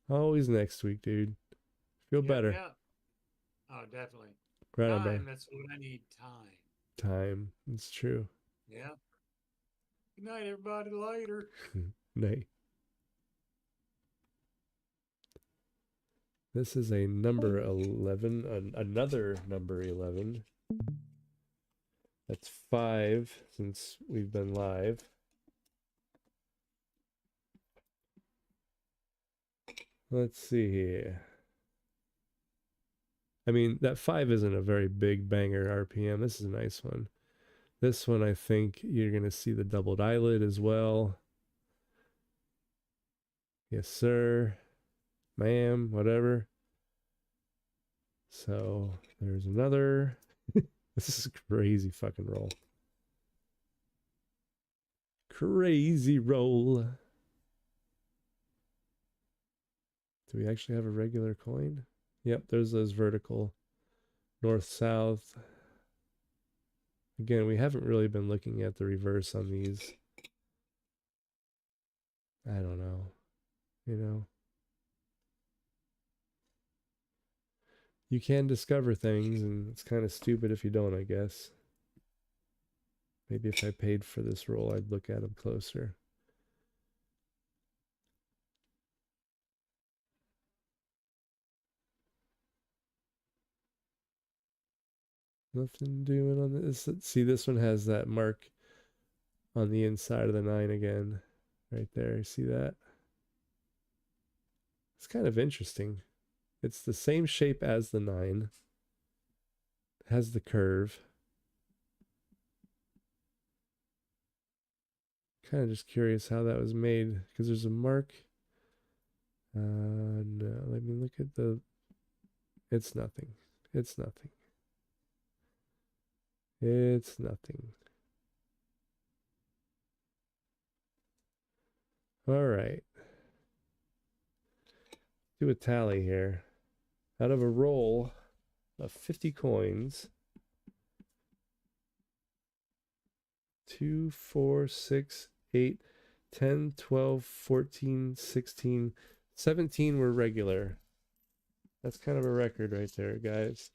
Always next week, dude. Feel Yep, better. yep. Oh, definitely. Right on, bro. Time. That's what I need. Time. Time. It's true. Yeah. Good night, everybody. Later. Night. This is a number 11, another number 11. That's 5 since we've been live. Let's see here. I mean, that 5 isn't a very big banger RPM. This is a nice one. This one, I think you're going to see the doubled eyelid as well. Yes, sir. Ma'am, whatever. So there's another. This is a crazy fucking roll. Crazy roll. Do we actually have a regular coin? Yep, there's those vertical north south. Again, we haven't really been looking at the reverse on these. I don't know. You know, you can discover things, and it's kind of stupid if you don't, I guess. Maybe if I paid for this roll, I'd look at them closer. Nothing doing on this. Let's see, this one has that mark on the inside of the 9 again. Right there. See that? It's kind of interesting. It's the same shape as the 9. It has the curve. Kind of just curious how that was made, because there's a mark. No, let me look at the. It's nothing. It's nothing. It's nothing. All right. Do a tally here. Out of a roll of 50 coins, 2, 4, 6, 8, 10, 12, 14, 16, 17 were regular. That's kind of a record right there, guys.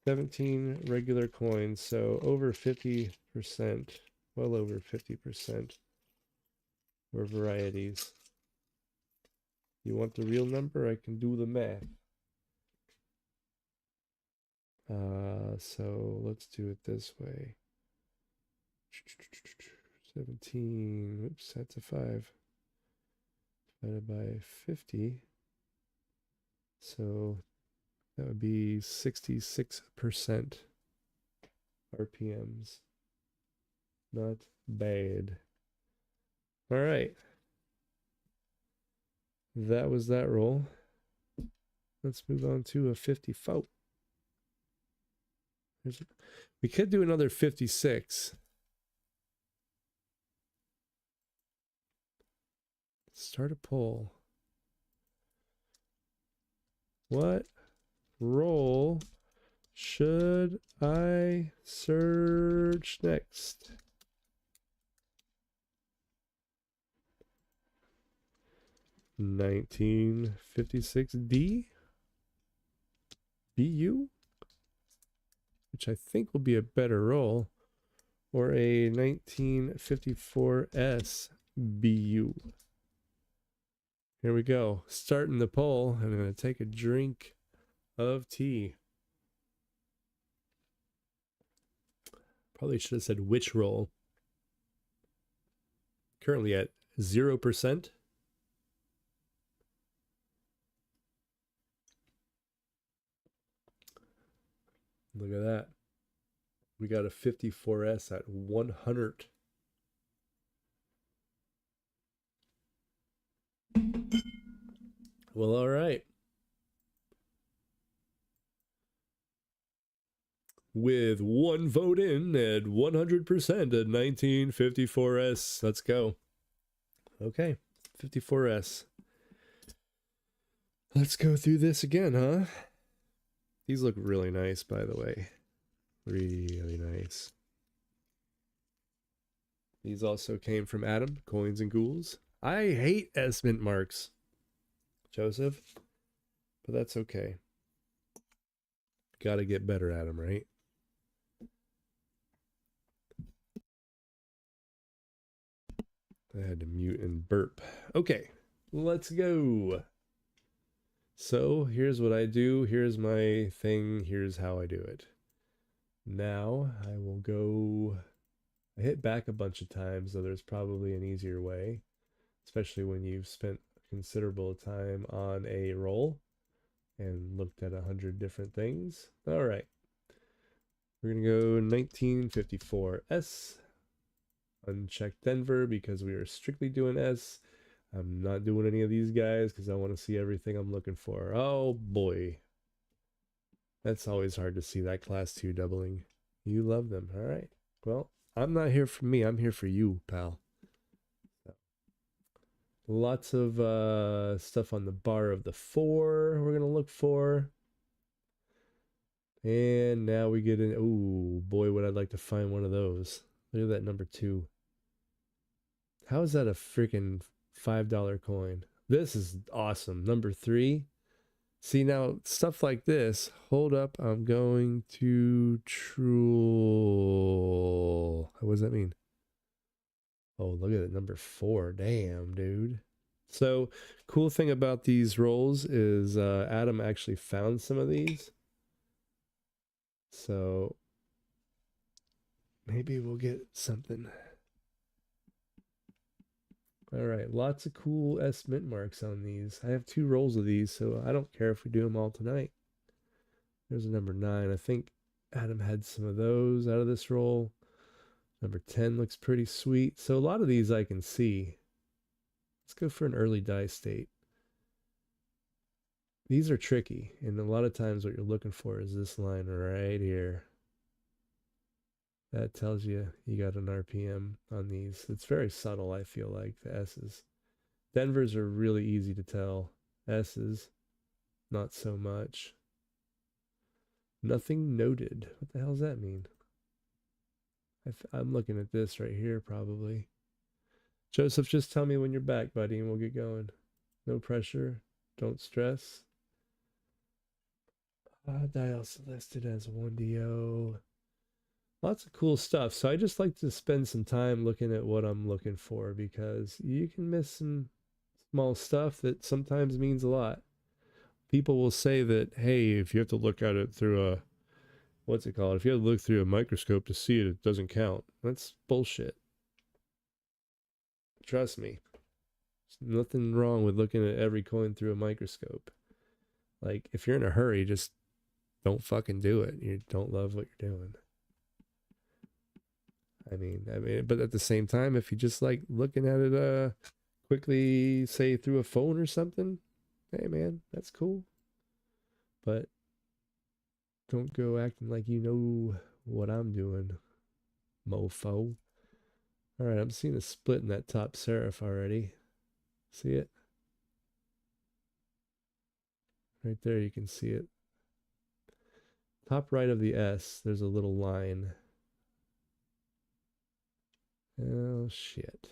17 regular coins, so over 50%, well over 50% were varieties. You want the real number? I can do the math. So let's do it this way. 17, oops, that's a 5. Divided by 50. So that would be 66% RPMs. Not bad. All right. That was that roll. Let's move on to a 54. We could do another 56. Start a poll. What roll should I search next? $1956D BU, which I think will be a better roll, or a 1954S BU. Here we go. Starting the poll. I'm going to take a drink of tea. Probably should have said which roll. Currently at 0%. Look at that. We got a 54S at 100. Well, all right. With one vote in at 100% at 1954S. Let's go. Okay, 54S. Let's go through this again, huh? These look really nice, by the way. Really nice. These also came from Adam, Coins and Ghouls. I hate S mint marks, Joseph, but that's okay. Gotta get better at them, right? I had to mute and burp. Okay, let's go. So here's what I do. Here's my thing. Here's how I do it. Now I will go. I hit back a bunch of times, so there's probably an easier way, especially when you've spent considerable time on a roll and looked at 100 different things. All right. We're going to go 1954S. Uncheck Denver because we are strictly doing S. I'm not doing any of these guys because I want to see everything I'm looking for. Oh boy. That's always hard to see that class 2 doubling. You love them. All right. Well, I'm not here for me. I'm here for you, pal. Lots of stuff on the bar of the 4 we're going to look for. And now we get in. Oh, boy, would I like to find one of those. Look at that number 2. How is that a freaking $5 coin? This is awesome. Number 3. See, now, stuff like this. Hold up. I'm going to Troll. What does that mean? Oh, look at it. Number 4. Damn, dude. So, cool thing about these rolls is Adam actually found some of these. So, maybe we'll get something. All right, lots of cool S mint marks on these. I have 2 rolls of these, so I don't care if we do them all tonight. There's a number 9. I think Adam had some of those out of this roll. Number 10 looks pretty sweet. So a lot of these I can see. Let's go for an early die state. These are tricky, and a lot of times what you're looking for is this line right here. That tells you you got an RPM on these. It's very subtle, I feel like, the S's. Denvers are really easy to tell. S's, not so much. Nothing noted. What the hell does that mean? I'm looking at this right here, probably. Joseph, just tell me when you're back, buddy, and we'll get going. No pressure. Don't stress. Dial selected as 1DO. Lots of cool stuff. So I just like to spend some time looking at what I'm looking for because you can miss some small stuff that sometimes means a lot. People will say that, hey, if you have to look at it through a, what's it called? If you have to look through a microscope to see it, it doesn't count. That's bullshit. Trust me. There's nothing wrong with looking at every coin through a microscope. Like, if you're in a hurry, just don't fucking do it. You don't love what you're doing. I mean, but at the same time, if you just like looking at it quickly, say through a phone or something, hey man, that's cool. But don't go acting like you know what I'm doing, mofo. All right, I'm seeing a split in that top serif already. See it? Right there, you can see it. Top right of the S, there's a little line. Oh, shit.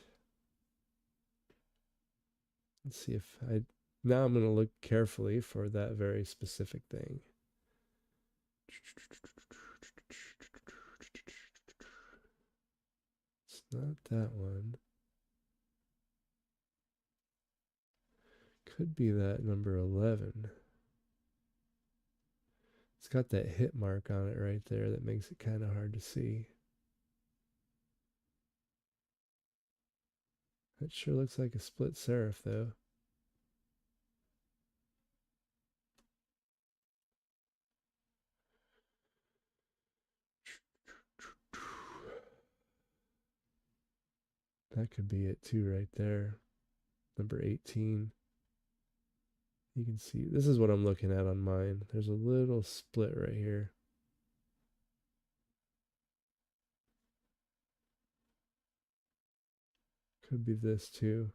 Let's see if I... Now I'm going to look carefully for that very specific thing. It's not that one. Could be that number 11. It's got that hit mark on it right there that makes it kind of hard to see. That sure looks like a split serif though. That could be it too right there. Number 18. You can see, this is what I'm looking at on mine. There's a little split right here. Could be this too.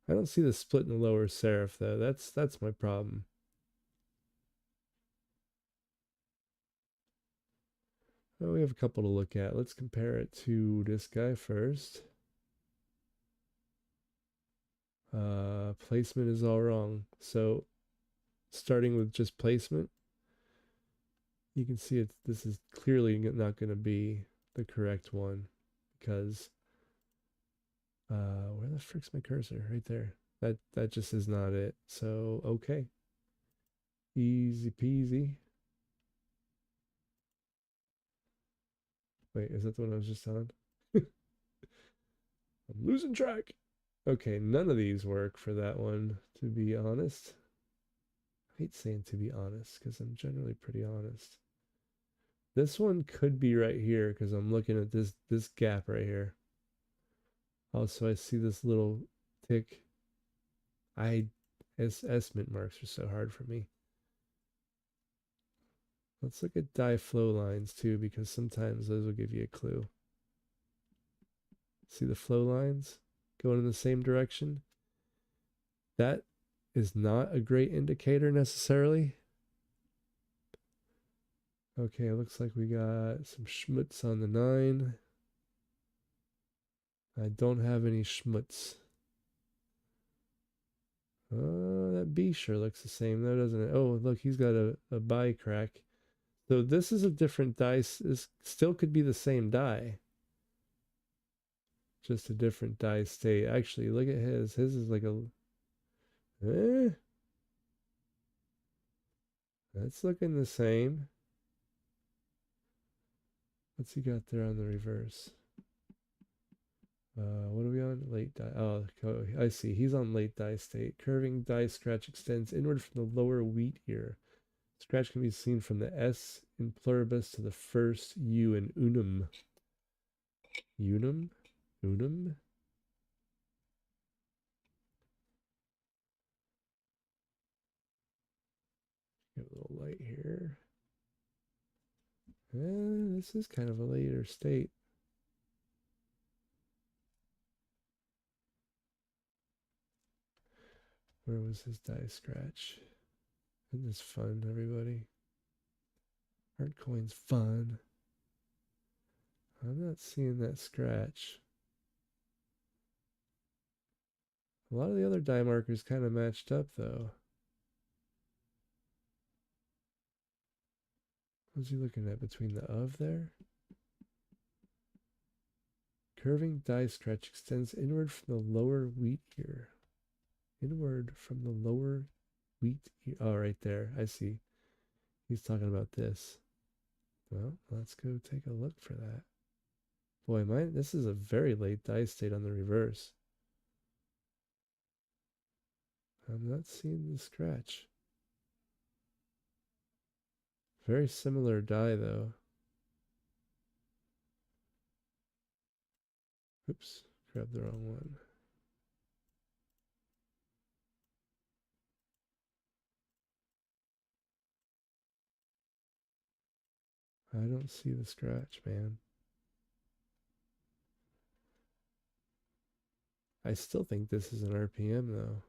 I don't see the split in the lower serif though. That's my problem. Well, we have a couple to look at. Let's compare it to this guy first. Placement is all wrong. So starting with just placement, you can see this is clearly not going to be the correct one because where the frick's my cursor? Right there. That just is not it. So okay. Easy peasy. Wait, is that the one I was just on? I'm losing track. Okay, none of these work for that one, to be honest. I hate saying to be honest, because I'm generally pretty honest. This one could be right here, because I'm looking at this gap right here. Also, I see this little tick. S mint marks are so hard for me. Let's look at die flow lines too, because sometimes those will give you a clue. See the flow lines going in the same direction? That is not a great indicator necessarily. Okay, it looks like we got some schmutz on the 9. I don't have any schmutz. That B sure looks the same though, doesn't it? Oh, look, he's got a bi crack. So this is a different dice. This still could be the same die. Just a different die state. Actually, look at his. His is like a... That's looking the same. What's he got there on the reverse? What are we on? Late die. Oh, I see. He's on late die state. Curving die scratch extends inward from the lower wheat ear. Scratch can be seen from the S in pluribus to the first U in unum. Unum? Unum? Get a little light here. This is kind of a later state. Where was his die scratch? Isn't this fun, everybody? Art coin's fun. I'm not seeing that scratch. A lot of the other die markers kind of matched up, though. What's he looking at between the of there? Curving die scratch extends inward from the lower wheat ear. Inward from the lower wheat ear. Oh, right there. I see. He's talking about this. Well, let's go take a look for that. Boy, this is a very late die state on the reverse. I'm not seeing the scratch. Very similar die, though. Oops, grabbed the wrong one. I don't see the scratch, man. I still think this is an RPM, though.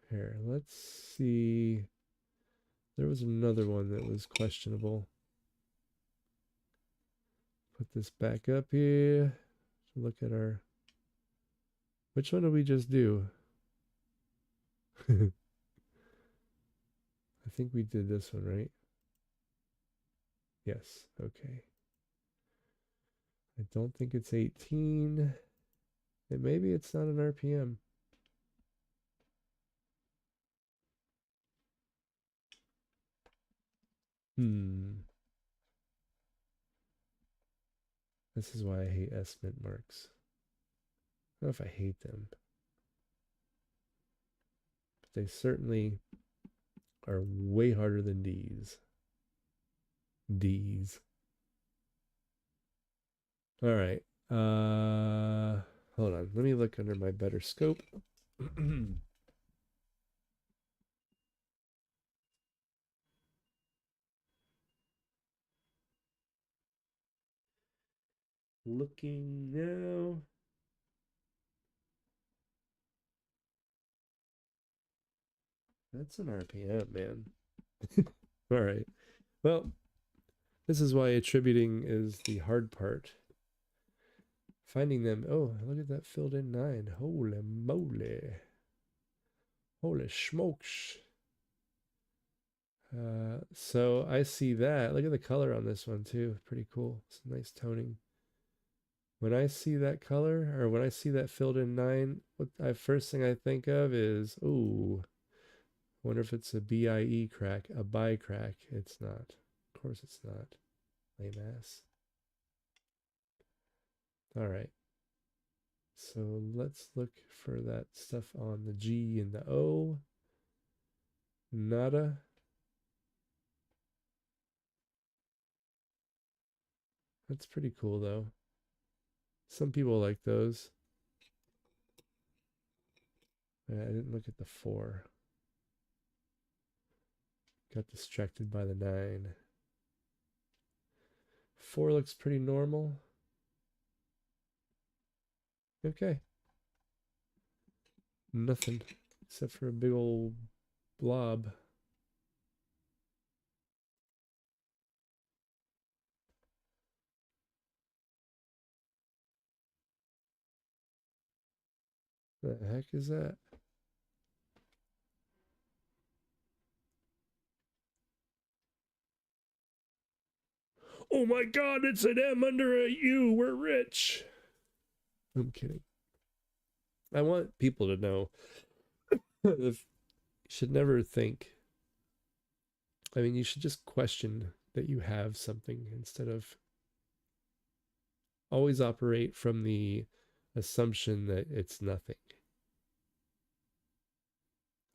Here, let's see. There was another one that was questionable. Put this back up here. Look at our... Which one did we just do? I think we did this one, right? Yes, okay. I don't think it's 18. And maybe it's not an RPM. This is why I hate S-mint marks. I don't know if I hate them. But they certainly are way harder than D's. D's. All right. Hold on. Let me look under my better scope. Looking now. That's an RPM, man. All right. Well, this is why attributing is the hard part. Finding them. Oh, look at that filled in 9. Holy moly. Holy smokes. So I see that. Look at the color on this one too. Pretty cool. It's nice toning. When I see that color, or when I see that filled in 9, first thing I think of is, ooh, wonder if it's a BIE crack, a bi crack. It's not. Of course it's not. Lame ass. All right. So let's look for that stuff on the G and the O. Nada. That's pretty cool though. Some people like those. I didn't look at the 4. Got distracted by the 9. 4 looks pretty normal. Okay. Nothing except for a big old blob. The heck is that? Oh my god, it's an M under a U. We're rich. I'm kidding. I want people to know you should never think. I mean, you should just question that you have something instead of always operate from the assumption that it's nothing.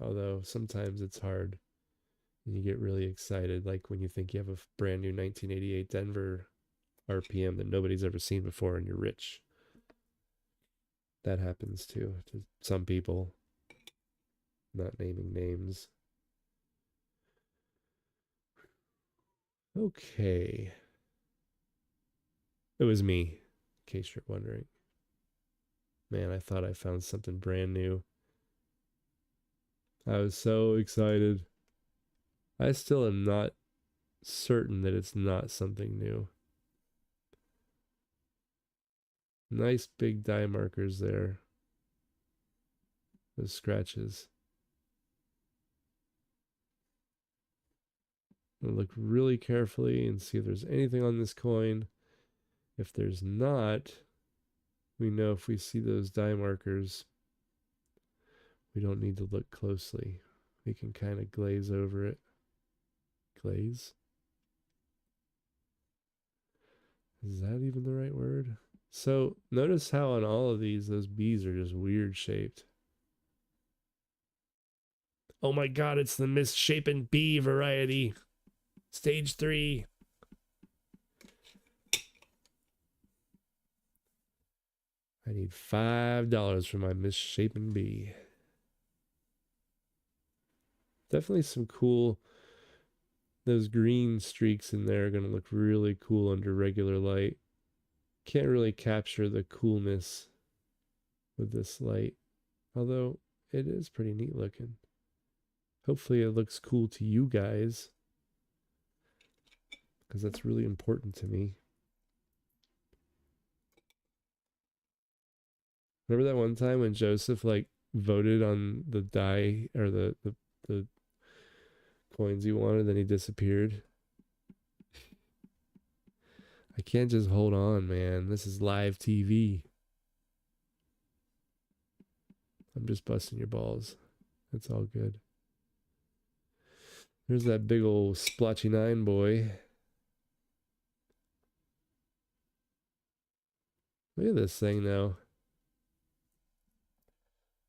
Although sometimes it's hard and you get really excited, like when you think you have a brand new 1988 Denver RPM that nobody's ever seen before and you're rich. That happens too to some people. Not naming names. Okay. It was me, in case you're wondering. Man, I thought I found something brand new. I was so excited. I still am not certain that it's not something new. Nice big die markers there. Those scratches. I'm gonna look really carefully and see if there's anything on this coin. If there's not, we know if we see those die markers, we don't need to look closely. We can kind of glaze over it. Glaze? Is that even the right word? So notice how on all of these, those B's are just weird shaped. Oh my god, it's the misshapen B variety. Stage 3. I need $5 for my misshapen B. Definitely some cool, those green streaks in there are going to look really cool under regular light. Can't really capture the coolness with this light, although it is pretty neat looking. Hopefully it looks cool to you guys, because that's really important to me. Remember that one time when Joseph like voted on the die or the coins he wanted, then he disappeared? I can't just hold on, man. This is live TV. I'm just busting your balls. It's all good. There's that big old splotchy 9 boy. Look at this thing now.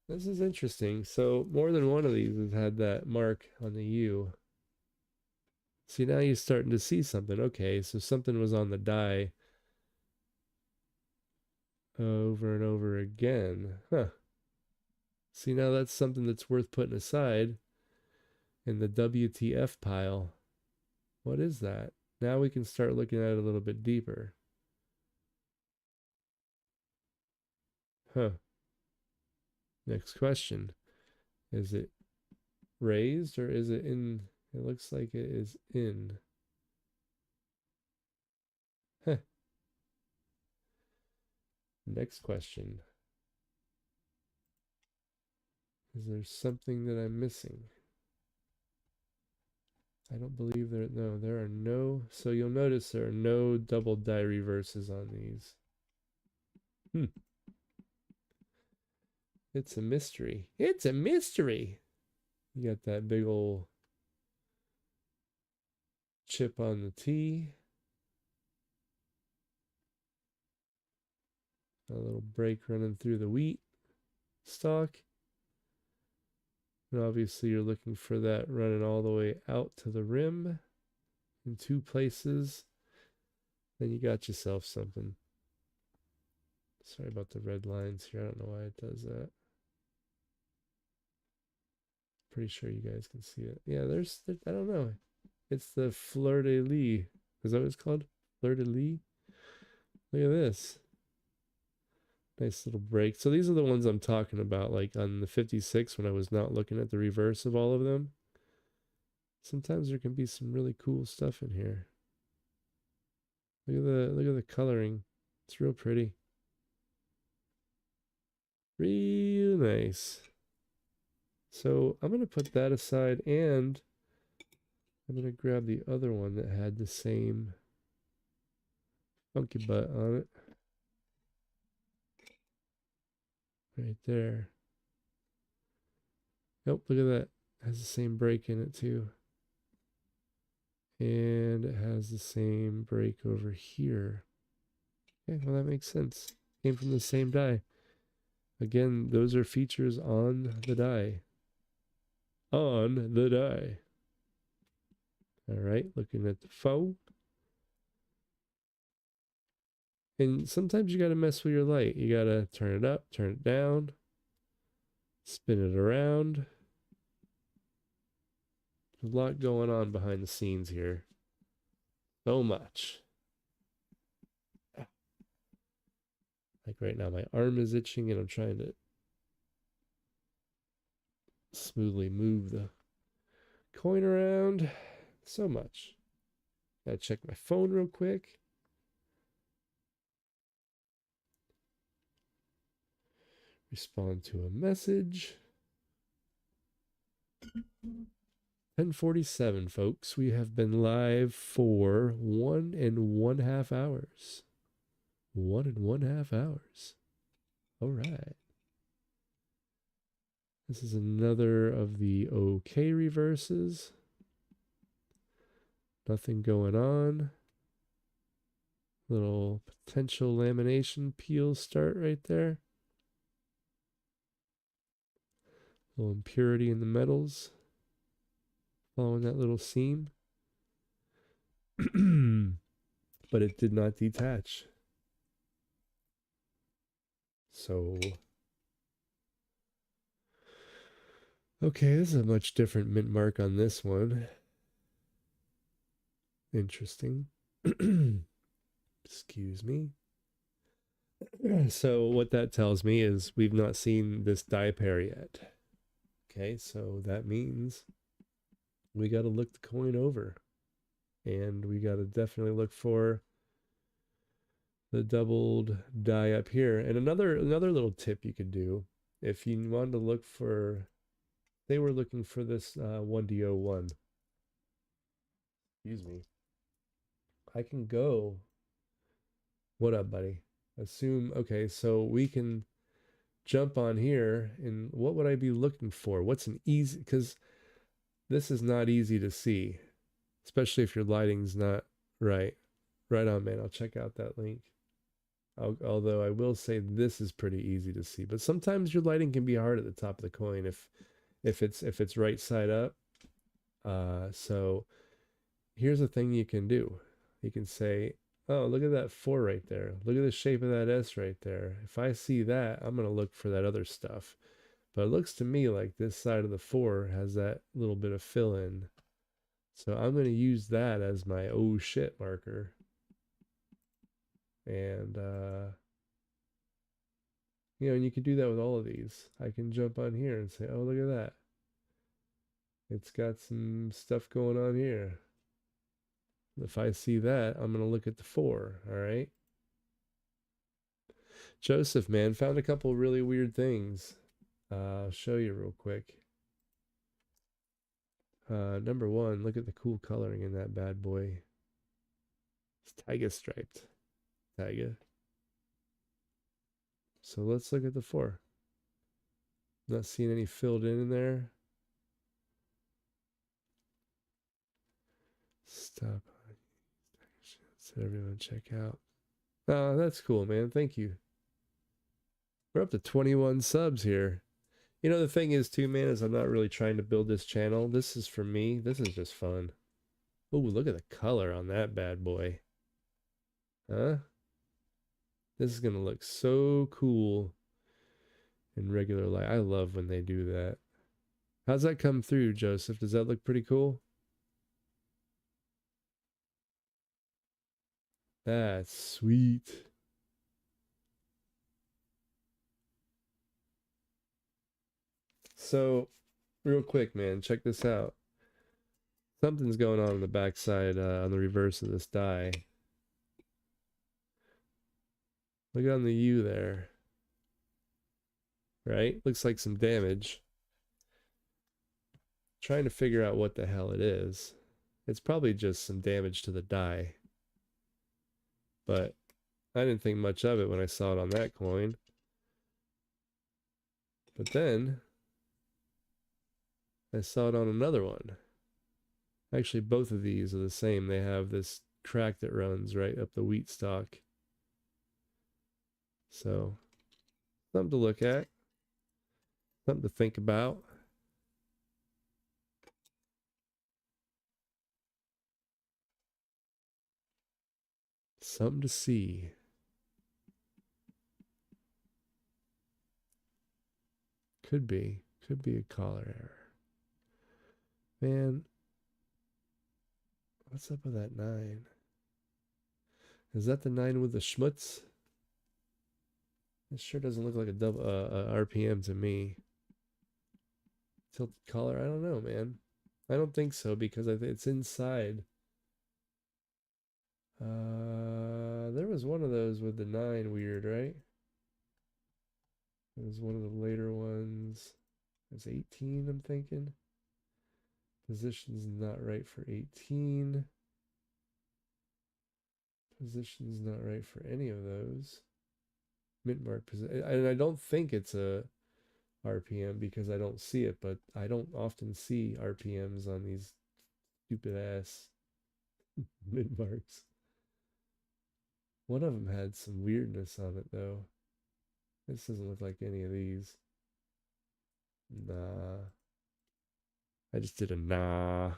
This is interesting. So more than one of these has had that mark on the U. See, now you're starting to see something. Okay, so something was on the die over and over again. Huh. See, now that's something that's worth putting aside in the WTF pile. What is that? Now we can start looking at it a little bit deeper. Huh. Next question. Is it raised or is it in? It looks like it is in. Huh. Next question. Is there something that I'm missing? I don't believe there, no, there are no, so you'll notice there are no double die reverses on these. It's a mystery. It's a mystery. You got that big old chip on the T. A little break running through the wheat stalk. And obviously you're looking for that running all the way out to the rim in 2 places. Then you got yourself something. Sorry about the red lines here. I don't know why it does that. pretty sure you guys can see it. Yeah, I don't know. It's the fleur de lis. Is that what it's called? Fleur de lis? Look at this. Nice little break. So these are the ones I'm talking about, like on the 56 when I was not looking at the reverse of all of them. Sometimes there can be some really cool stuff in here. Look at the coloring. It's real pretty. Real nice. So I'm going to put that aside, and I'm going to grab the other one that had the same funky butt on it. Right there. Nope, look at that. It has the same break in it too. And it has the same break over here. Okay, well that makes sense. Came from the same die. Again, those are features on the die. On the die. All right, looking at the foe. And sometimes you got to mess with your light. You got to turn it up, turn it down, spin it around. There's a lot going on behind the scenes here. So much. Like right now, my arm is itching and I'm trying to smoothly move the coin around. So much. Gotta check my phone real quick. Respond to a message. 10:47, folks. We have been live for 1.5 hours. 1.5 hours. All right. This is another of the OK reverses. Nothing going on. Little potential lamination peel start right there. Little impurity in the metals. Following that little seam. But it did not detach. So, okay, this is a much different mint mark on this one. Interesting. Excuse me. So what that tells me is we've not seen this die pair yet. Okay, so that means we got to look the coin over. And we got to definitely look for the doubled die up here. And another little tip you could do, if you wanted to look for, they were looking for this 1D01. Excuse me. I can go. What up, buddy? Assume, okay, so we can jump on here, and what would I be looking for? What's an easy, because this is not easy to see, especially if your lighting's not right. Right on, man. I'll check out that link. Although I will say this is pretty easy to see, but sometimes your lighting can be hard at the top of the coin if it's right side up. So here's a thing you can do. You can say, oh, look at that 4 right there. Look at the shape of that S right there. If I see that, I'm going to look for that other stuff. But it looks to me like this side of the 4 has that little bit of fill in. So I'm going to use that as my oh shit marker. And, you know, and you can do that with all of these. I can jump on here and say, oh, look at that. It's got some stuff going on here. If I see that, I'm going to look at the 4, all right? Joseph, man, found a couple really weird things. I'll show you real quick. Number 1, look at the cool coloring in that bad boy. It's taiga striped. Taiga. So let's look at the 4. Not seeing any filled in there. Stop. So everyone check out. Oh, that's cool, man. Thank you. We're up to 21 subs here. You know, the thing is too, man, is I'm not really trying to build this channel. This is for me. This is just fun. Oh, look at the color on that bad boy. Huh? This is going to look so cool in regular light. I love when they do that. How's that come through, Joseph? Does that look pretty cool? That's sweet. So, real quick, man, check this out. Something's going on the backside, on the reverse of this die. Look on the U there. Right? Looks like some damage. Trying to figure out what the hell it is. It's probably just some damage to the die. But I didn't think much of it when I saw it on that coin. But then I saw it on another one. Actually, both of these are the same. They have this crack that runs right up the wheat stalk. So, something to look at. Something to think about. Something to see. Could be a collar error. Man, what's up with that 9? Is that the 9 with the schmutz? It sure doesn't look like a double RPM to me. Tilted collar? I don't know, man. I don't think so because I think it's inside. There was one of those with the 9 weird, right? It was one of the later ones. It was 18, I'm thinking. Position's not right for 18. Position's not right for any of those. Mint mark position. And I don't think it's a RPM because I don't see it, but I don't often see RPMs on these stupid ass mint marks. One of them had some weirdness on it though. This doesn't look like any of these. Nah. I just did a nah.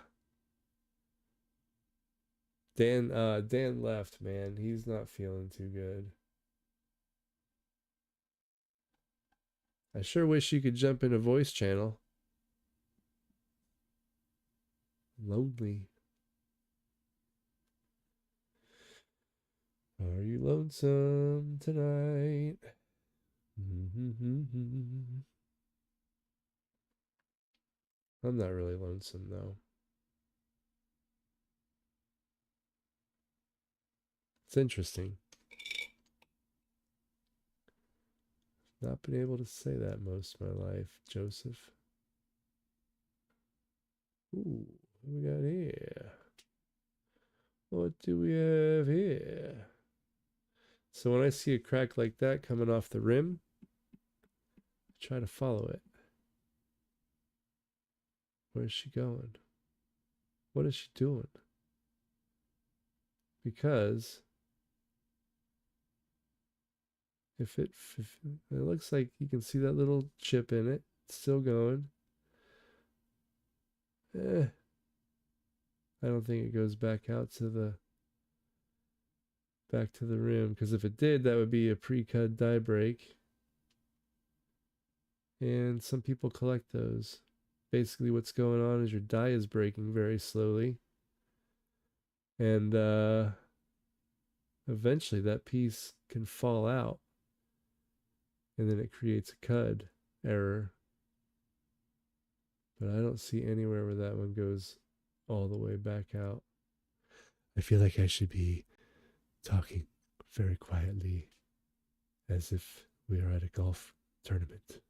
Dan left, man. He's not feeling too good. I sure wish you could jump in a voice channel. Lonely. Are you lonesome tonight? I'm not really lonesome though. It's interesting. Not been able to say that most of my life, Joseph. Ooh, what we got here? What do we have here? So when I see a crack like that coming off the rim, I try to follow it. Where's she going? What is she doing? Because if it looks like you can see that little chip in it, it's still going. I don't think it goes back out to the rim, because if it did, that would be a pre-cut die break. And some people collect those. Basically what's going on is your die is breaking very slowly. And eventually that piece can fall out. And then it creates a cud error. But I don't see anywhere where that one goes all the way back out. I feel like I should be talking very quietly as if we are at a golf tournament.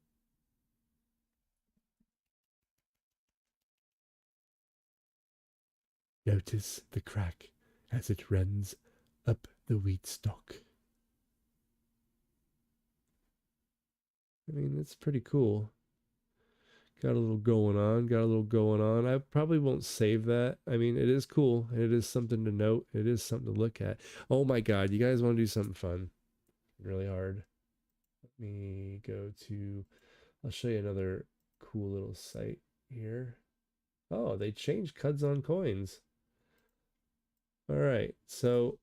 Notice the crack as it runs up the wheat stalk. I mean, it's pretty cool. Got a little going on. I probably won't save that. I mean, it is cool, and it is something to note. It is something to look at. Oh my God, you guys want to do something fun? Really hard. Let me go to, I'll show you another cool little site here. Oh, they changed cuds on coins. All right, so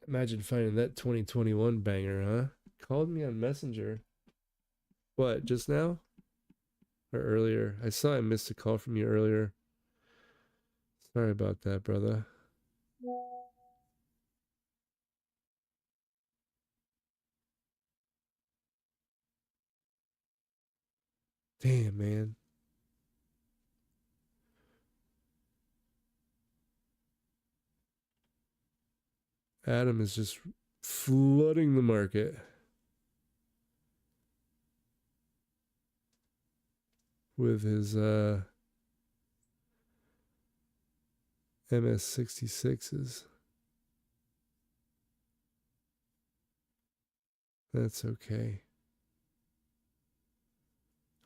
imagine finding that 2021 banger, huh? Called me on Messenger. What, just now? or earlier. I saw I missed a call from you earlier. Sorry about that, brother. Damn, man. Adam is just flooding the market with his MS66s. That's okay.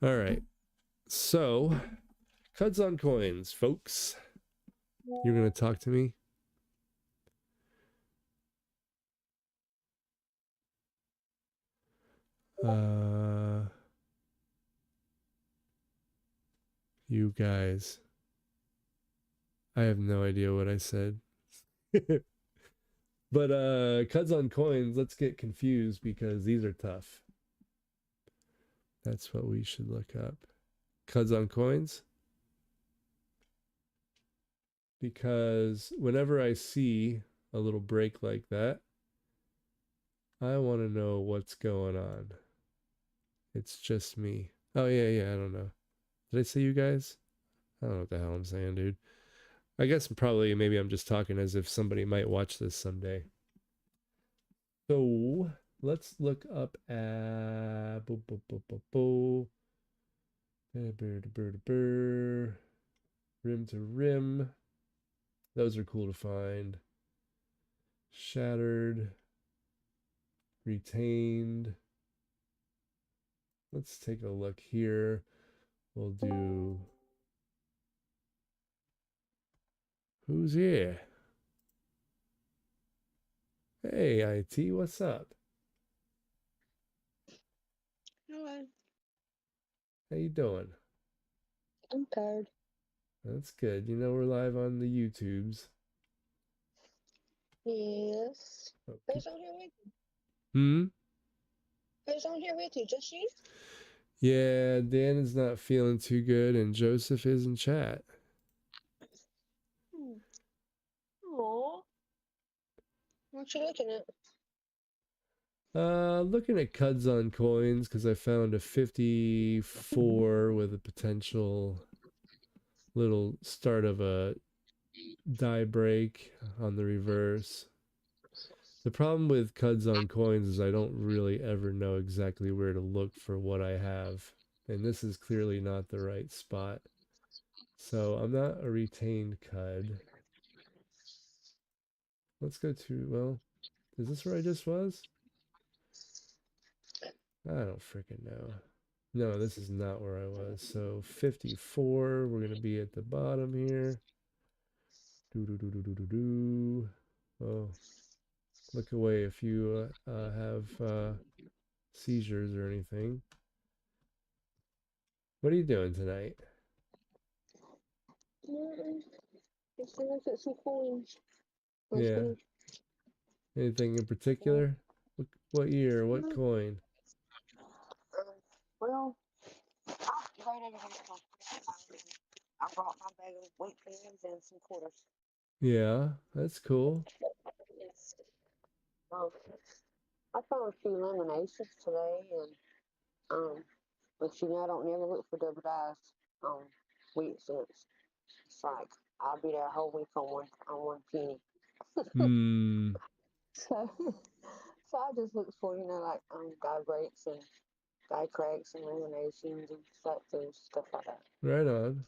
All right. So, Cuds on Coins, folks. You're going to talk to me? You guys. I have no idea what I said. But Cuds on Coins, let's get confused because these are tough. That's what we should look up. Cuds on Coins. Because whenever I see a little break like that, I want to know what's going on. It's just me. Oh, yeah, I don't know. Did I say you guys? I don't know what the hell I'm saying, dude. I guess maybe I'm just talking as if somebody might watch this someday. So let's look up at rim to rim. Those are cool to find. Shattered, retained. Let's take a look here. We'll do who's here? Hey, IT, what's up? Hello. How you doing? I'm tired. That's good. You know we're live on the YouTubes. Yes. Okay. Who's on here with you? Hmm? Who's on here with you? Just you? Yeah, Dan is not feeling too good, and Joseph is in chat. Aw. What you looking at? Looking at Cuds on Coins because I found a 54 with a potential little start of a die break on the reverse. The problem with Cuds on Coins is I don't really ever know exactly where to look for what I have. And this is clearly not the right spot. So I'm not a retained Cud. Let's go to, well, is this where I just was? I don't freaking know. No, this is not where I was. So 54, we're going to be at the bottom here. Oh, look away if you have seizures or anything. What are you doing tonight? Just look at some coins. Yeah. Anything in particular? What year? What coin? Well, I brought my bag of wheat beans and some quarters. Yeah, that's cool. I found a few laminations today, and but you know I don't never look for double dice on wheat cents. It's like I'll be there a whole week on one penny. Hmm. So, so I just look for like die breaks and die cracks and laminations and stuff like that. Right on.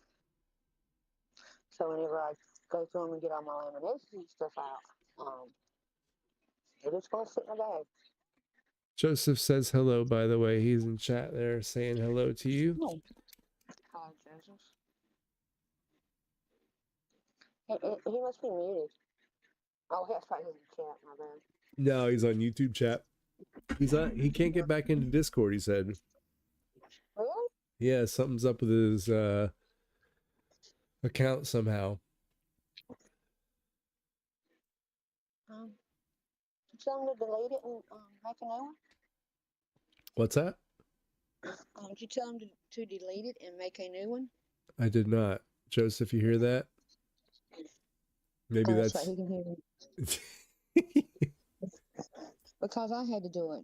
So whenever I go through them and get all my laminations and stuff out, they're just gonna sit in the bag. Joseph says hello, by the way. He's in chat there saying hello to you. No. Hi, Joseph. He must be muted. Oh, that's right. He's in chat. My bad. No, he's on YouTube chat. He can't get back into Discord, he said. Really? Yeah, something's up with his account somehow. Tell him to delete it and make a new one. What's that? Didn't you tell him to delete it and make a new one? I did not. Joseph, you hear that? Maybe Oh, that's right. that's. He can hear me. Because I had to do it.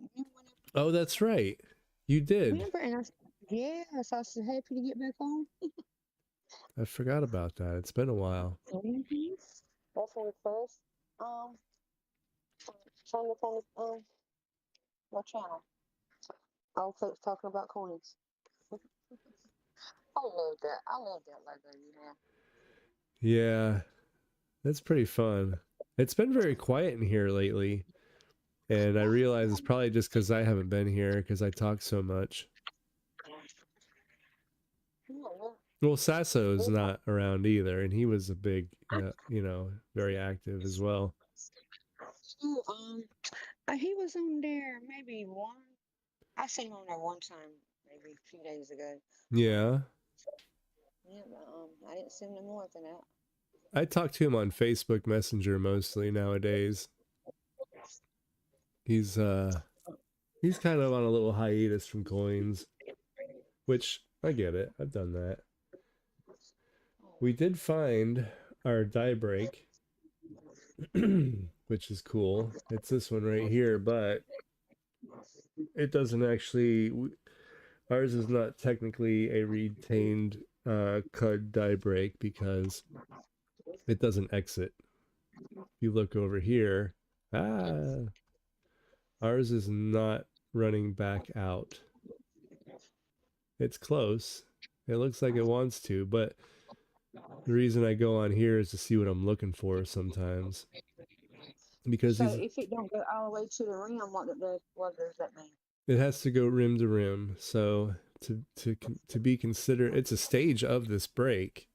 Oh, that's right. You did. Remember? And I said, yes, I was so happy to get back on. I forgot about that. It's been a while. Mm-hmm. That's when we first turned up on your channel. All folks talking about coins. I love that. I love that logo you have. Yeah, that's pretty fun. It's been very quiet in here lately. And I realize it's probably just because I haven't been here because I talk so much. Well, Sasso's not around either, and he was a big, very active as well. Oh, he was on there maybe one. I seen him on there one time, maybe a few days ago. Yeah. Yeah, but I didn't see him no more than that. I talk to him on Facebook Messenger mostly nowadays. He's kind of on a little hiatus from coins, which I get it. I've done that. We did find our die break, which is cool. It's this one right here, but it doesn't actually. Ours is not technically a retained CUD die break because it doesn't exit. If you look over here, ours is not running back out. It's close. It looks like it wants to, but the reason I go on here is to see what I'm looking for sometimes. Because so if it don't go all the way to the rim, what does that mean? It has to go rim to rim. So to be considered, it's a stage of this break,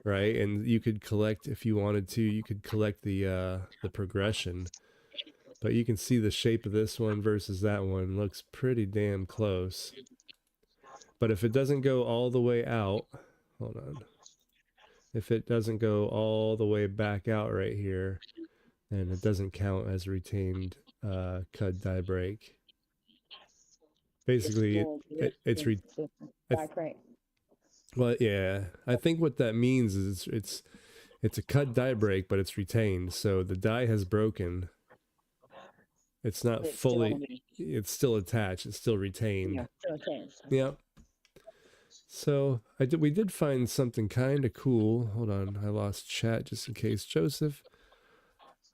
right? And you could collect if you wanted to. You could collect the progression, but you can see the shape of this one versus that one looks pretty damn close. But if it doesn't go all the way out, hold on. If it doesn't go all the way back out right here, then it doesn't count as retained CUD die break. Basically, it's well, yeah. I think what that means is it's a CUD die break, but it's retained. So the die has broken. It's not fully. It's still attached. It's still retained. Yeah, still attached. Yep. So we did find something kind of cool. Hold on, I lost chat just in case. Joseph,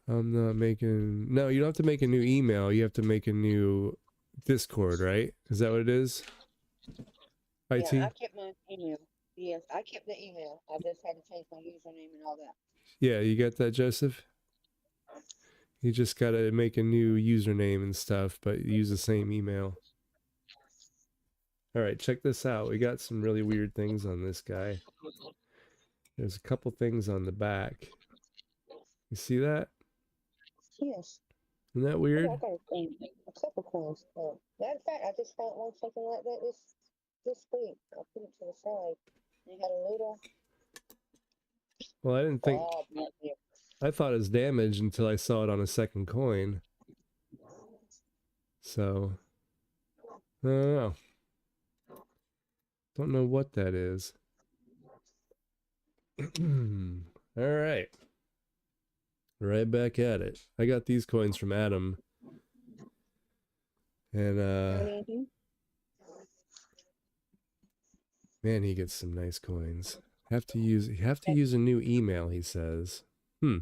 I'm not making. No, you don't have to make a new email. You have to make a new Discord, right? Is that what it is? IT? Yeah, I kept my email. Yes, I kept the email. I just had to change my username and all that. Yeah, you got that, Joseph? You just got to make a new username and stuff, but use the same email. All right, check this out. We got some really weird things on this guy. There's a couple things on the back. You see that? Yes. Isn't that weird? I got a couple coins. Matter of fact, I just found one something like that this week. I put it to the side. It had a little. Well, I didn't think. I thought it was damaged until I saw it on a second coin. So, I don't know. Don't know what that is. All right. Right back at it. I got these coins from Adam. And man, he gets some nice coins. You have to use a new email, he says. I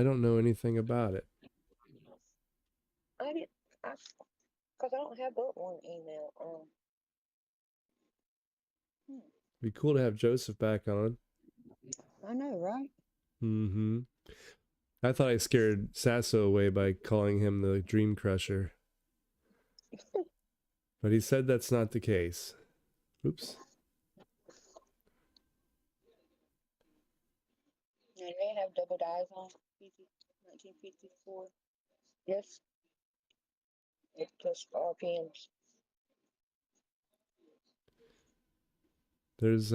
don't know anything about it. I didn't, because I don't have but one email. Be cool to have Joseph back on. I know, right? Mm-hmm. I thought I scared Sasso away by calling him the Dream Crusher. But he said that's not the case. Oops. And they have double dies on 1954. Yes. It's just RPMs. There's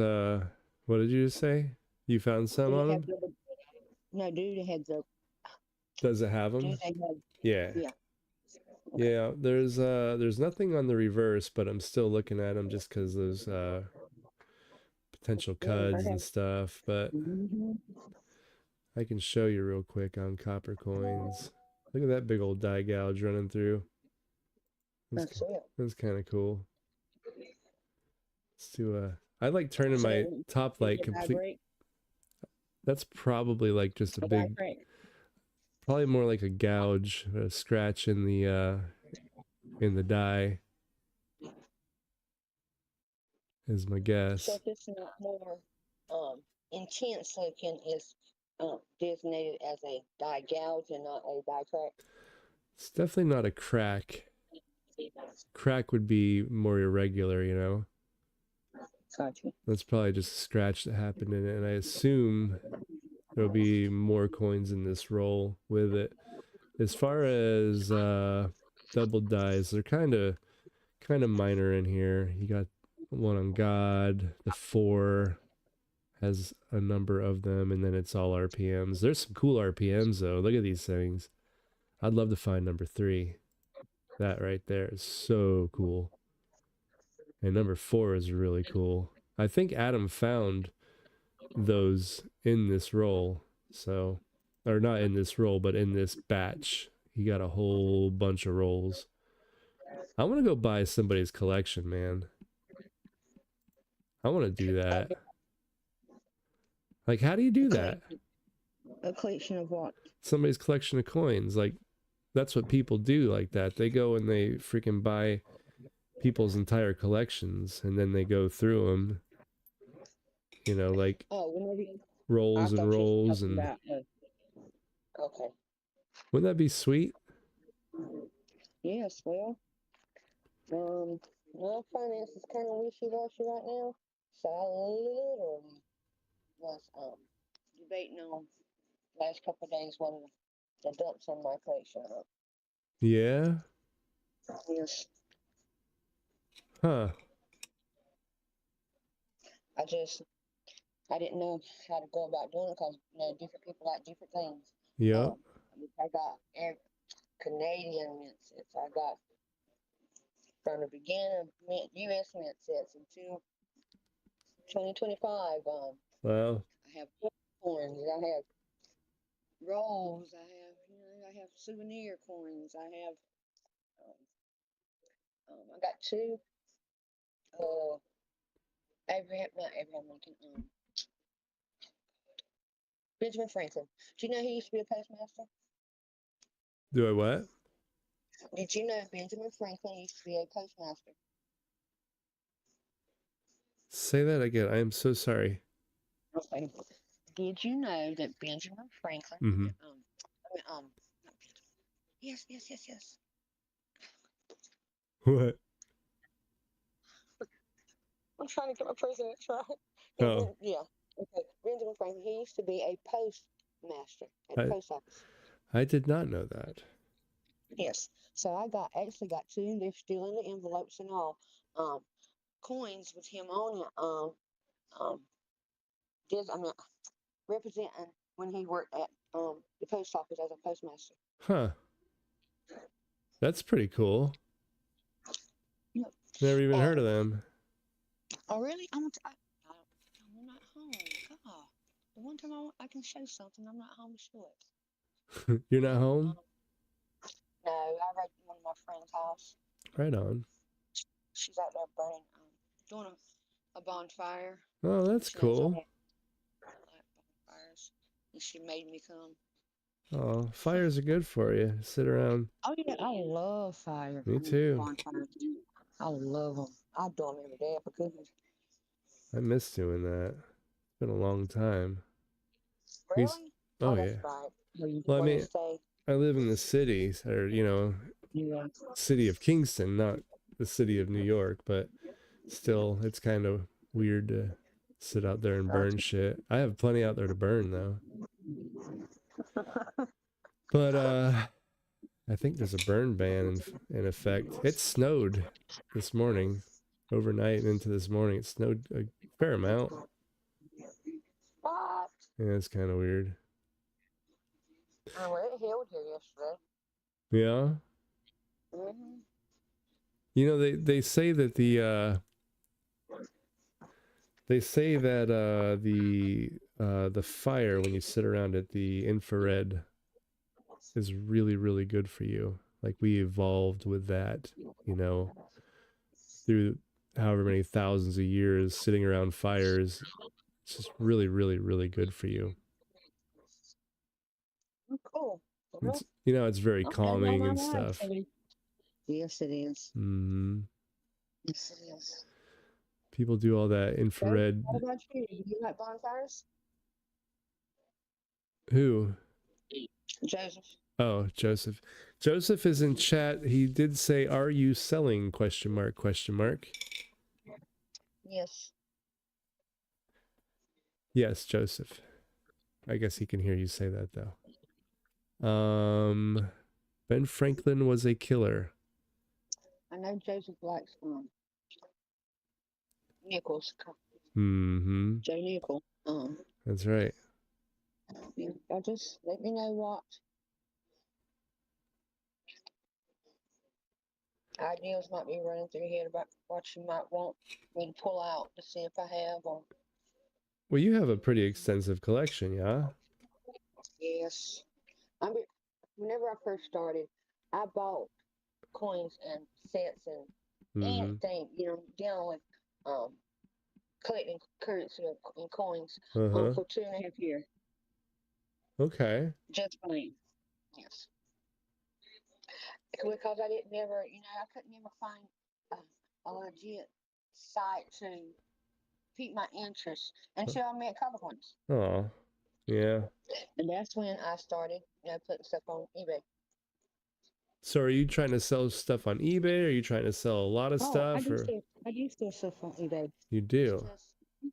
what did you just say? You found some on them? No, dude, it heads up. Does it have them? Yeah. Yeah. Yeah, there's nothing on the reverse, but I'm still looking at them just because there's potential Yeah, cuds I and have. stuff. But Mm-hmm. I can show you real quick on copper coins. Look at that big old die gouge running through. That's That's it. that's kind of cool. Let's do I like turning So my top did light the die complete. break? That's probably like just a The die big, break. probably more like a gouge, a scratch in the die is my So guess. if it's not more intense looking, is designated as a die gouge and not a die crack. It's definitely not a crack. Crack would be more irregular, you know. Gotcha. That's probably just a scratch that happened in it, and I assume there'll be more coins in this roll with it. As far as double dies, they're kind of minor in here. You got one on God, the 4 has a number of them, and then it's all RPMs. There's some cool RPMs though. Look at these things. I'd love to find number 3. That right there is so cool. And number 4 is really cool. I think Adam found those in this roll. So, or not in this roll, but in this batch. He got a whole bunch of rolls. I want to go buy somebody's collection, man. I want to do that. Like, how do you do that? A collection of what? Somebody's collection of coins. Like, that's what people do like that. They go and they freaking buy people's entire collections and then they go through them, you know, like Oh, whenever I rolls and thought you were rolls. talking And about. Okay. wouldn't that be sweet? Yes. Well, my finance is kind of wishy-washy right now, so I literally was debating on last couple of days whether to dump some of my collection out. Yeah. Yes. Huh. I didn't know how to go about doing it because different people like different things. Yep. I got Canadian mint sets. I got from the beginning U.S. mint sets until 2025. Wow. I have coins. I have rolls. I have souvenir coins. I got two. Not Abraham Lincoln. Benjamin Franklin. Do you know he used to be a postmaster? Do I what? Did you know Benjamin Franklin used to be a postmaster? Say that again. I am so sorry. Okay. Did you know that Benjamin Franklin? Mm-hmm. Not Benjamin. Yes. What? I'm trying to get my presidents right. Oh, Yeah. Okay. Benjamin Franklin. He used to be a postmaster at the I post office. I did not know that. Yes. So I actually got two. They're still in the envelopes and all. Coins with him on it. Representing when he worked at the post office as a postmaster. Huh. That's pretty cool. Yep. Never even heard of them. Oh really? I'm not home. God. The one time I can show something, I'm not home to show it. You're not home? No, I read one of my friend's house. Right on. She's out there burning, doing a bonfire. Oh, that's cool. Bonfires, and she made me come. Oh, fires are good for you. Sit around. Oh yeah, I love fire. Me too. Bonfires. I love them. I do them every day for cookies. I miss doing that. It's been a long time. Really? Oh That's yeah. right. You Well, I want mean, to stay? I live in the city, or Yeah. city of Kingston, not the city of New York, but still, it's kind of weird to sit out there and burn shit. I have plenty out there to burn though. But I think there's a burn ban in effect. It snowed this morning, overnight and into this morning. It snowed a fair amount. What? Yeah, it's kind of weird. Well, it healed here yesterday. Yeah. Mm-hmm. You know, they say that the fire when you sit around it, the infrared is really, really good for you. Like we evolved with that, you know, through however many thousands of years sitting around fires. It's just really, really, really good for you. Oh, cool. It's, you know, it's very Okay, well, calming my and wife stuff. said, yes, it is. Hmm. Yes, it is. People do all that So, infrared. what about you? Do you like bonfires? Who? Joseph. Oh, Joseph. Joseph is in chat. He did say, "Are you selling?" Question mark, question mark. Yes. Yes, Joseph. I guess he can hear you say that though. Ben Franklin was a killer. I know Joseph likes Nichols. Mm-hmm. Joe Nickel. That's right. Yeah, I just let me know what ideas might be running through your head about what you might want me to pull out to see if I have or Well, you have a pretty extensive collection, yeah? yes. Whenever I first started, I bought coins and sets and Mm-hmm. anything, dealing with um collecting currency and coins Uh-huh. for 2.5 years. Okay. Just plain. Yes. Because I didn't never, I couldn't never find a legit site to pique my interest until I met Cover Coins. Oh, yeah. And that's when I started, putting stuff on eBay. So are you trying to sell stuff on eBay? Or are you trying to sell a lot of Oh, stuff or I do still stuff on eBay. you It's do? just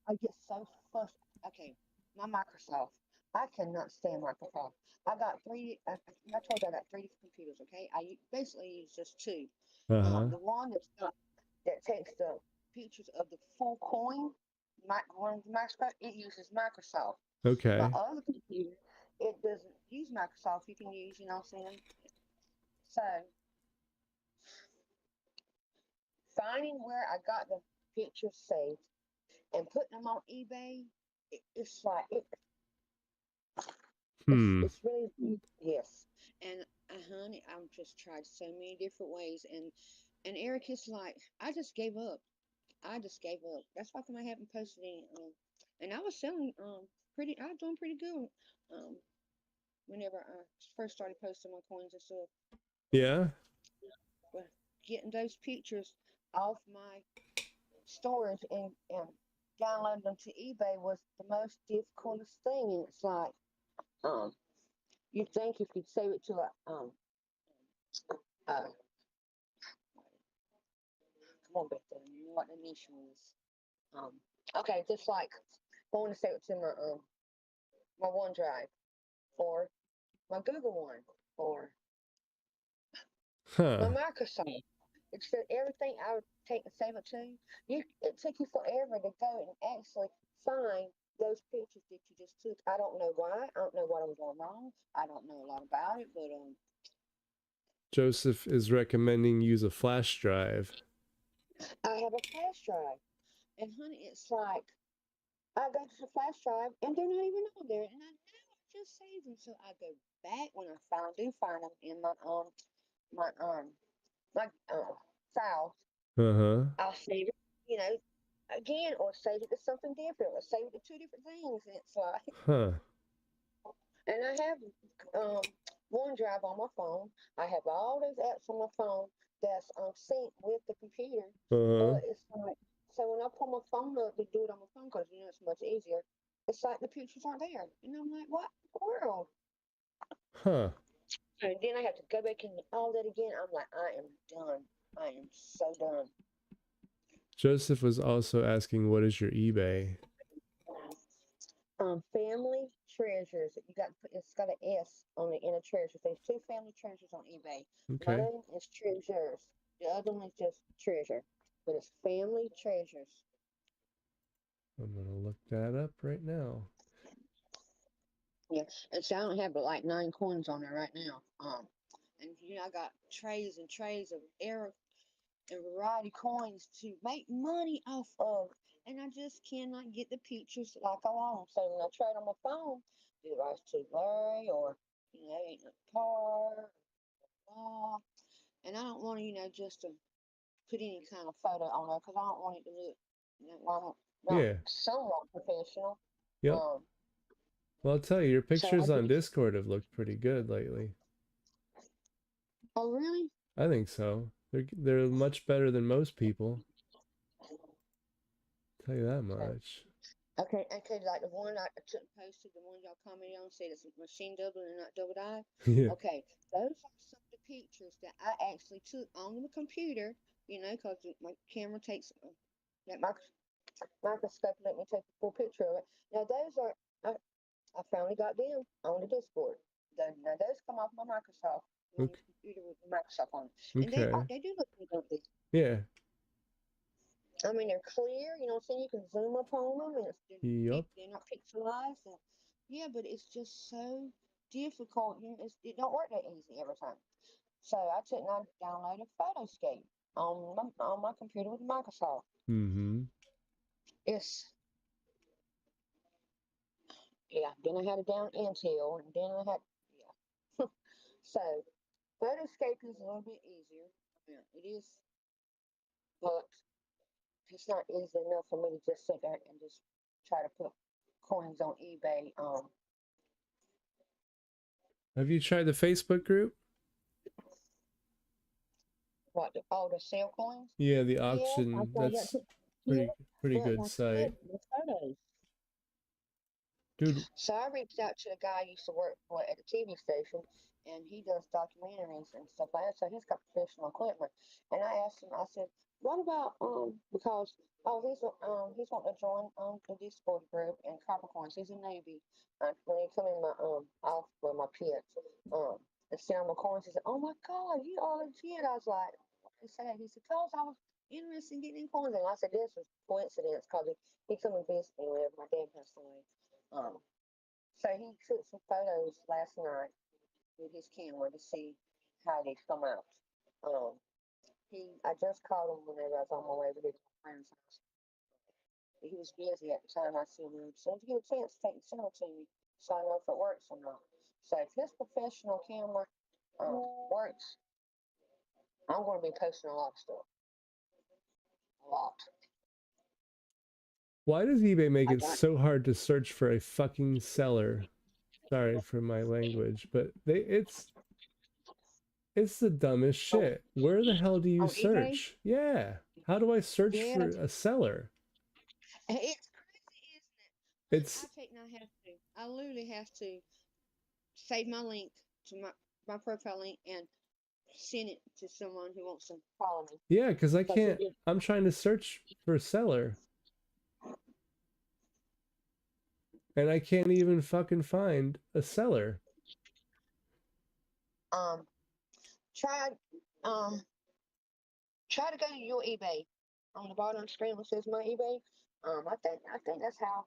I get so frustrated. Okay, my Microsoft. I cannot stand Microsoft. I got three. I told you I got three different computers. Okay, I basically use just two. Uh-huh. The one that takes the pictures of the full coin, runs Microsoft. It uses Microsoft. My Okay. other computer, it doesn't use Microsoft. You can use, what I'm saying. So finding where I got the pictures saved and putting them on eBay, it's like Hmm. it's really yes. And honey, I've just tried so many different ways, and Eric is like, I just gave up. I just gave up. That's why come I haven't posted any. And I was selling pretty. I was doing pretty good. Um, whenever I first started posting my coins and stuff. Um, Yeah. but getting those pictures off my storage and downloading them to eBay was the most difficultest thing. And it's like, um, you think if you save it to uh, come on, Beth, you know what the niche is. Um, okay, just like I want to save it to my OneDrive or my Google one or my Huh. Microsoft. It's that everything I would take and save it to, it took you forever to go and actually find those pictures that you just took. I don't know why. I don't know what I was doing wrong. I don't know a lot about it, but Joseph is recommending use a flash drive. I have a flash drive, and honey, it's like I go to the flash drive and they're not even on there, and I know I just saved them, so I go back when I do find them in my my files. Uh-huh. I'll save it, again, or save it to something different, or save it to two different things. And it's like, Huh. and I have OneDrive on my phone. I have all those apps on my phone that's synced with the computer. Uh-huh. But it's like, so when I pull my phone up to do it on my phone, because it's much easier, it's like the pictures aren't there. And I'm like, what in the world? Huh. And then I have to go back and all that again. I'm like, I am done. I am so done. Joseph was also asking what is your eBay? Family treasures. You got it's got an S on the end of treasures. There's two family treasures on eBay. One Okay. of them is treasures. The other one is just treasure, but it's family treasures. I'm gonna look that up right now. Yes, and so I don't have but like 9 coins on there right now. and I got trays and trays of error and variety coins to make money off of, and I just cannot get the pictures like I want 'em. So when I trade on my phone, do I too blurry or ain't no par, blah, and I don't want to just to put any kind of photo on there because I don't want it to look not Yeah. somewhat professional. Yep. Well, I'll tell you, your So I pictures on just, Discord have looked pretty good lately. oh really? I think so. They're much better than most people. Tell you that much. Okay, like the one I took and posted, the one y'all commented on, said it's machine double and not double die. Yeah. Okay, those are some of the pictures that I actually took on the computer, because my camera takes that microscope let me take a full picture of it. Now those are, I finally got them on the Discord. Now those come off my Microsoft, on the Okay. computer with Microsoft on it. And Okay. they do look good, don't they? Yeah. I mean, they're clear, so you can zoom up on them, and Yep. they're not pixelized. And, yeah, but it's just so difficult. It don't work that easy every time. So I took and I downloaded Photoscape on my computer with Microsoft. Mm-hmm. Then I had it down Intel, and then I had, So Photoscape is a little bit easier. Yeah, it is, but it's not easy enough for me to just sit there and just try to put coins on eBay. Have you tried the Facebook group? What? The sale coins? Yeah, the Yeah, I auction. tried that That's too. Yeah, pretty but good like I site. said, the photos. Dude, So I reached out to a guy I used to work for at the TV station, and he does documentaries and stuff like that. So he's got professional equipment. And I asked him, I said, "What about because he's wanting to join the Discord group and Capricorns. He's a Navy. When he come in my off with my pits and see on my coins, he said, 'Oh my God, you are legit.' I was like, 'What is that?' He said, 'Cause I was interested in getting in coins.' And I said, 'This was coincidence because he come and visit me whenever my dad passed away.' So he took some photos last night with his camera to see how they come out. I just called him whenever I was on my way over to my friend's house. He was busy at the time I seen him. So if you get a chance, take the channel to me so I know if it works or not. So if his professional camera works, I'm going to be posting a lot of stuff. A lot. why does eBay make it so hard to search for a fucking seller? Sorry for my language, but it's the dumbest shit. Where the hell do you on eBay? search? Yeah. How do I search Yeah. for a seller? It's crazy, isn't it? It's I literally have to save my link to my profile link and send it to someone who wants to follow me. yeah, because I can't. I'm trying to search for a seller, and I can't even fucking find a seller. Try to go to your eBay. On the bottom of the screen it says my eBay. I think that's how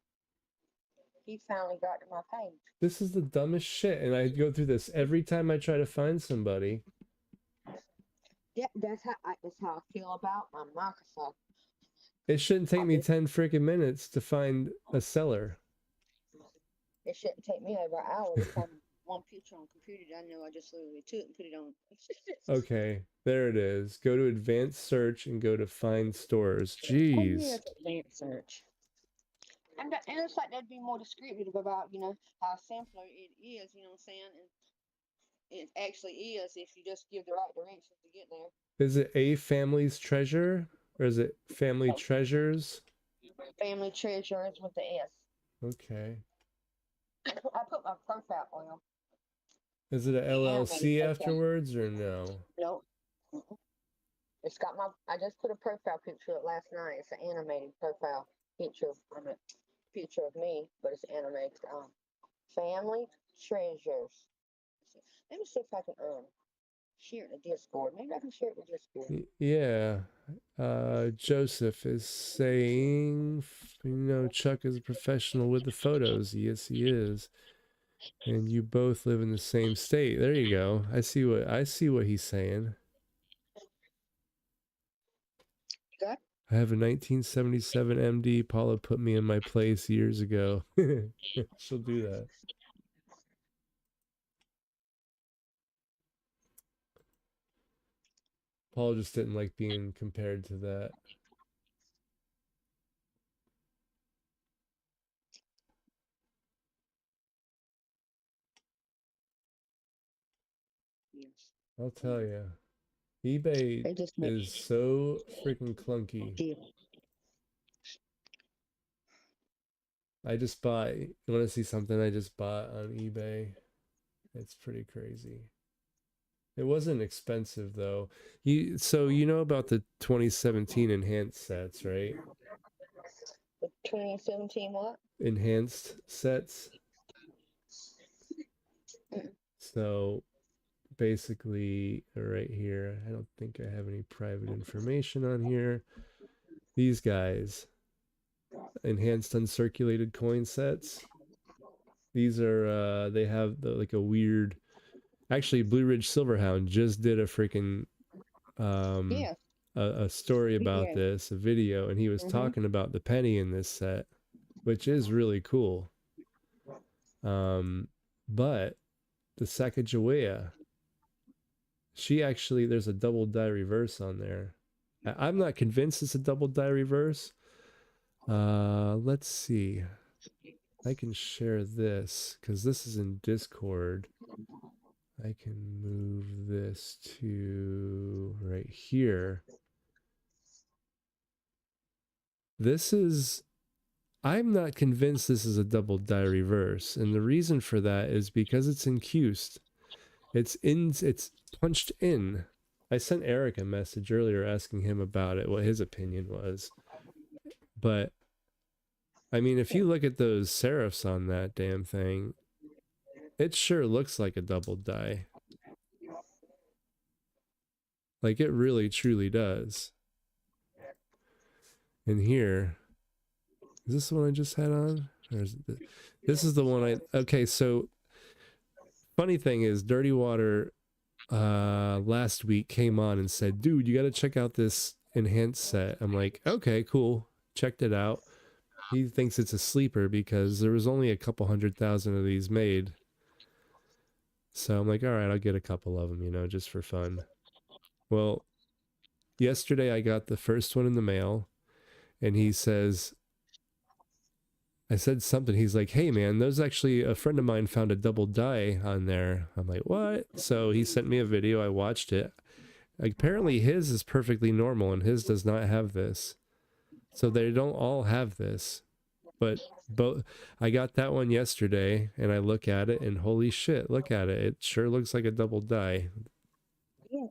he finally got to my page. This is the dumbest shit, and I go through this every time I try to find somebody. Yeah, that's how I feel about my Microsoft. It shouldn't take me 10 freaking minutes to find a seller. It shouldn't take me over an hour to find one picture on computer that I know I just literally took and put it on. Okay, there it is. Go to advanced search and go to find stores. Jeez. Oh, yeah, advanced search. And it's like that'd be more descriptive about, how simpler it is, you know what I'm saying? And it actually is if you just give the right directions to get there. Is it A Family's Treasure? Or is it Family Treasures? Family Treasures with the S. Okay. I put my profile on. Is it a LLC afterwards or no? Nope. It's got I just put a profile picture up last night. It's an animated profile picture of me, but it's animated. Family Treasures. Let me see if I can share it in the Discord. Maybe I can share it in the Discord. Yeah. Joseph is saying, Chuck is a professional with the photos. Yes, he is. And you both live in the same state. There you go. I see what he's saying. Okay. I have a 1977 MD. Paula put me in my place years ago. She'll do that. Paul just didn't like being compared to that. Yes. I'll tell you. eBay They just make is so freaking clunky. deal. I just bought, you want to see something I just bought on eBay? It's pretty crazy. It wasn't expensive though. So you know about the 2017 enhanced sets, right? The 2017 what? Enhanced sets. So basically right here, I don't think I have any private information on here. These guys, enhanced uncirculated coin sets. These are they have like a weird, actually Blue Ridge Silverhound just did a freaking Yeah. a story about Yeah. this, a video, and he was talking about the penny in this set, which is really cool. But the Sacagawea, she actually, there's a double die reverse on there. I'm not convinced it's a double die reverse. Let's see. I can share this because this is in Discord. I can move this to right here. This is, I'm not convinced this is a double die reverse. And the reason for that is because it's incused. It's punched in. I sent Eric a message earlier asking him about it, what his opinion was. But I mean, if you look at those serifs on that damn thing, it sure looks like a double die. Like it really truly does. And here, is this the one I just had on? Or is it this is the one okay, so funny thing is Dirty Water last week came on and said, dude, you got to check out this enhanced set. I'm like, okay, cool. Checked it out. He thinks it's a sleeper because there was only a couple 100,000 of these made. So I'm like, all right, I'll get a couple of them, you know, just for fun. Well, yesterday I got the first one in the mail, and he says, I said something. He's like, hey man, there's actually a friend of mine found a double die on there. I'm like, what? So he sent me a video. I watched it. Apparently his is perfectly normal and his does not have this. So they don't all have this. But both, I got that one yesterday and I look at it and holy shit, look at it. It sure looks like a double die. Yeah.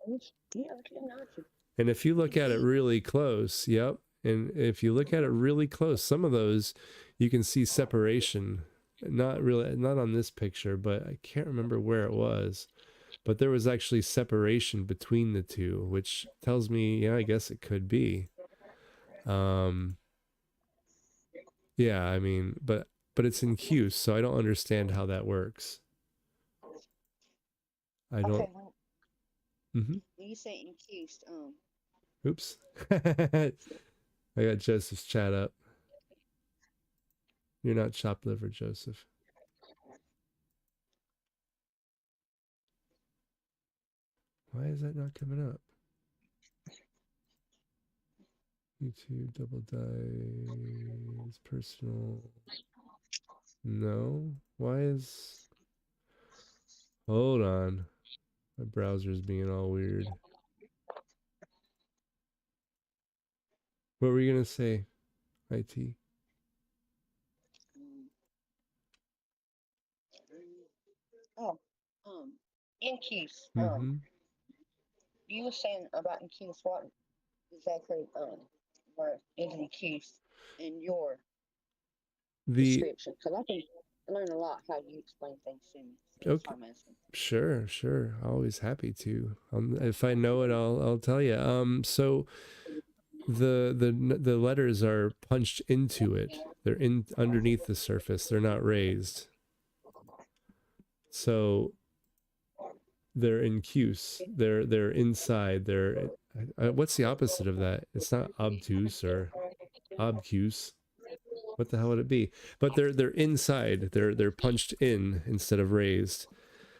And if you look at it really close, yep. And if you look at it really close, some of those you can see separation. Not on this picture, but I can't remember where it was. But there was actually separation between the two, which tells me, yeah, I guess it could be. Yeah, I mean, but it's in Qs, so I don't understand how that works. I don't. Okay, when you say incused, Oops. I got Joseph's chat up. You're not chopped liver, Joseph. Why is that not coming up? YouTube double dies personal. No. Why is? Hold on. My browser's being all weird. What were you gonna say? IT. incuse. Mm-hmm. You were saying about incuse. What exactly? Where is incuse in your description? Because I can learn a lot how you explain things to me. So Okay. Sure. Always happy to. If I know it, I'll tell you. So the letters are punched into it. They're in underneath the surface. They're not raised. So they're incuse. They're inside. They're what's the opposite of that? It's not obtuse or obtuse. What the hell would it be? But they're inside. They're punched in instead of raised.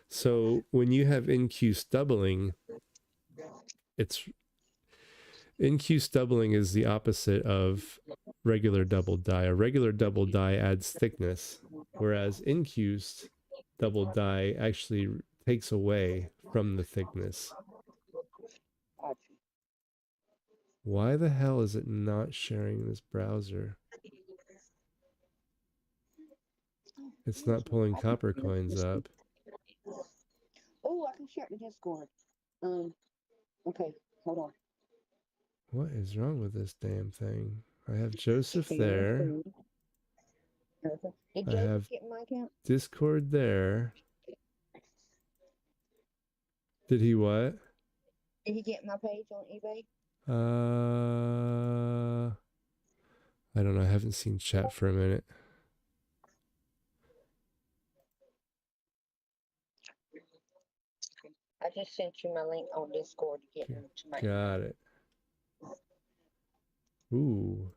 So when you have incuse doubling, it's incuse doubling is the opposite of regular double die. A regular double die adds thickness, whereas incused double die actually takes away from the thickness. Gotcha. Why the hell is it not sharing this browser? It's not pulling copper coins up. Oh, I can share it in Discord. Okay, hold on. What is wrong with this damn thing? I have Joseph Share there. screen. Okay. Did I Joseph have get my account? Discord there. Did he what? Did he get my page on eBay? I don't know. I haven't seen chat for a minute. I just sent you my link on Discord to get him to my Got it. Ooh.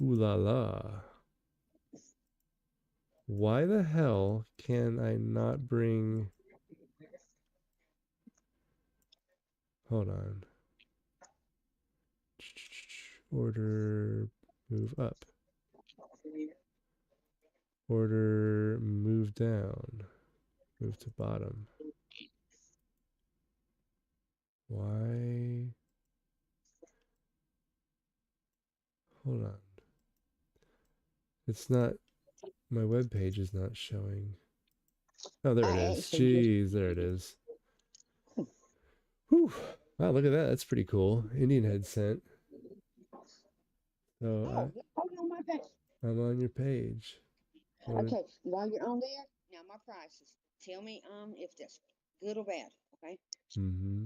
Ooh la la. Why the hell can I not bring... Hold on. Order move up. Order move down. Move to bottom. Why? Hold on. It's not... My web page is not showing. Oh, there it is. Jeez, there it is. Whew. Wow, look at that. That's pretty cool. Indian head scent. So hold on my page. I'm on your page. Okay, while you're on there, now my prices. Tell me if that's good or bad, okay? Mm-hmm.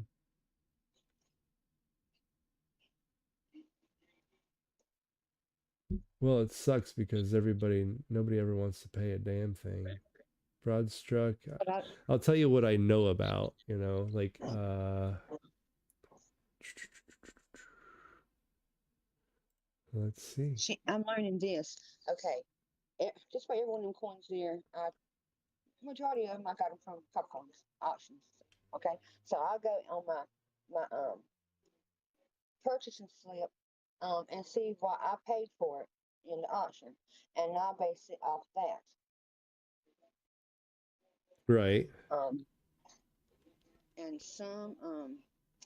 Well, it sucks because nobody ever wants to pay a damn thing. Broadstruck. I'll tell you what I know about, like, let's see. I'm learning this. Okay, just about every one of them coins there, majority of them I got them from Copcoins auctions. Okay, so I'll go on my purchasing slip and see what I paid for it in the auction, and I'll base it off that. Right. And some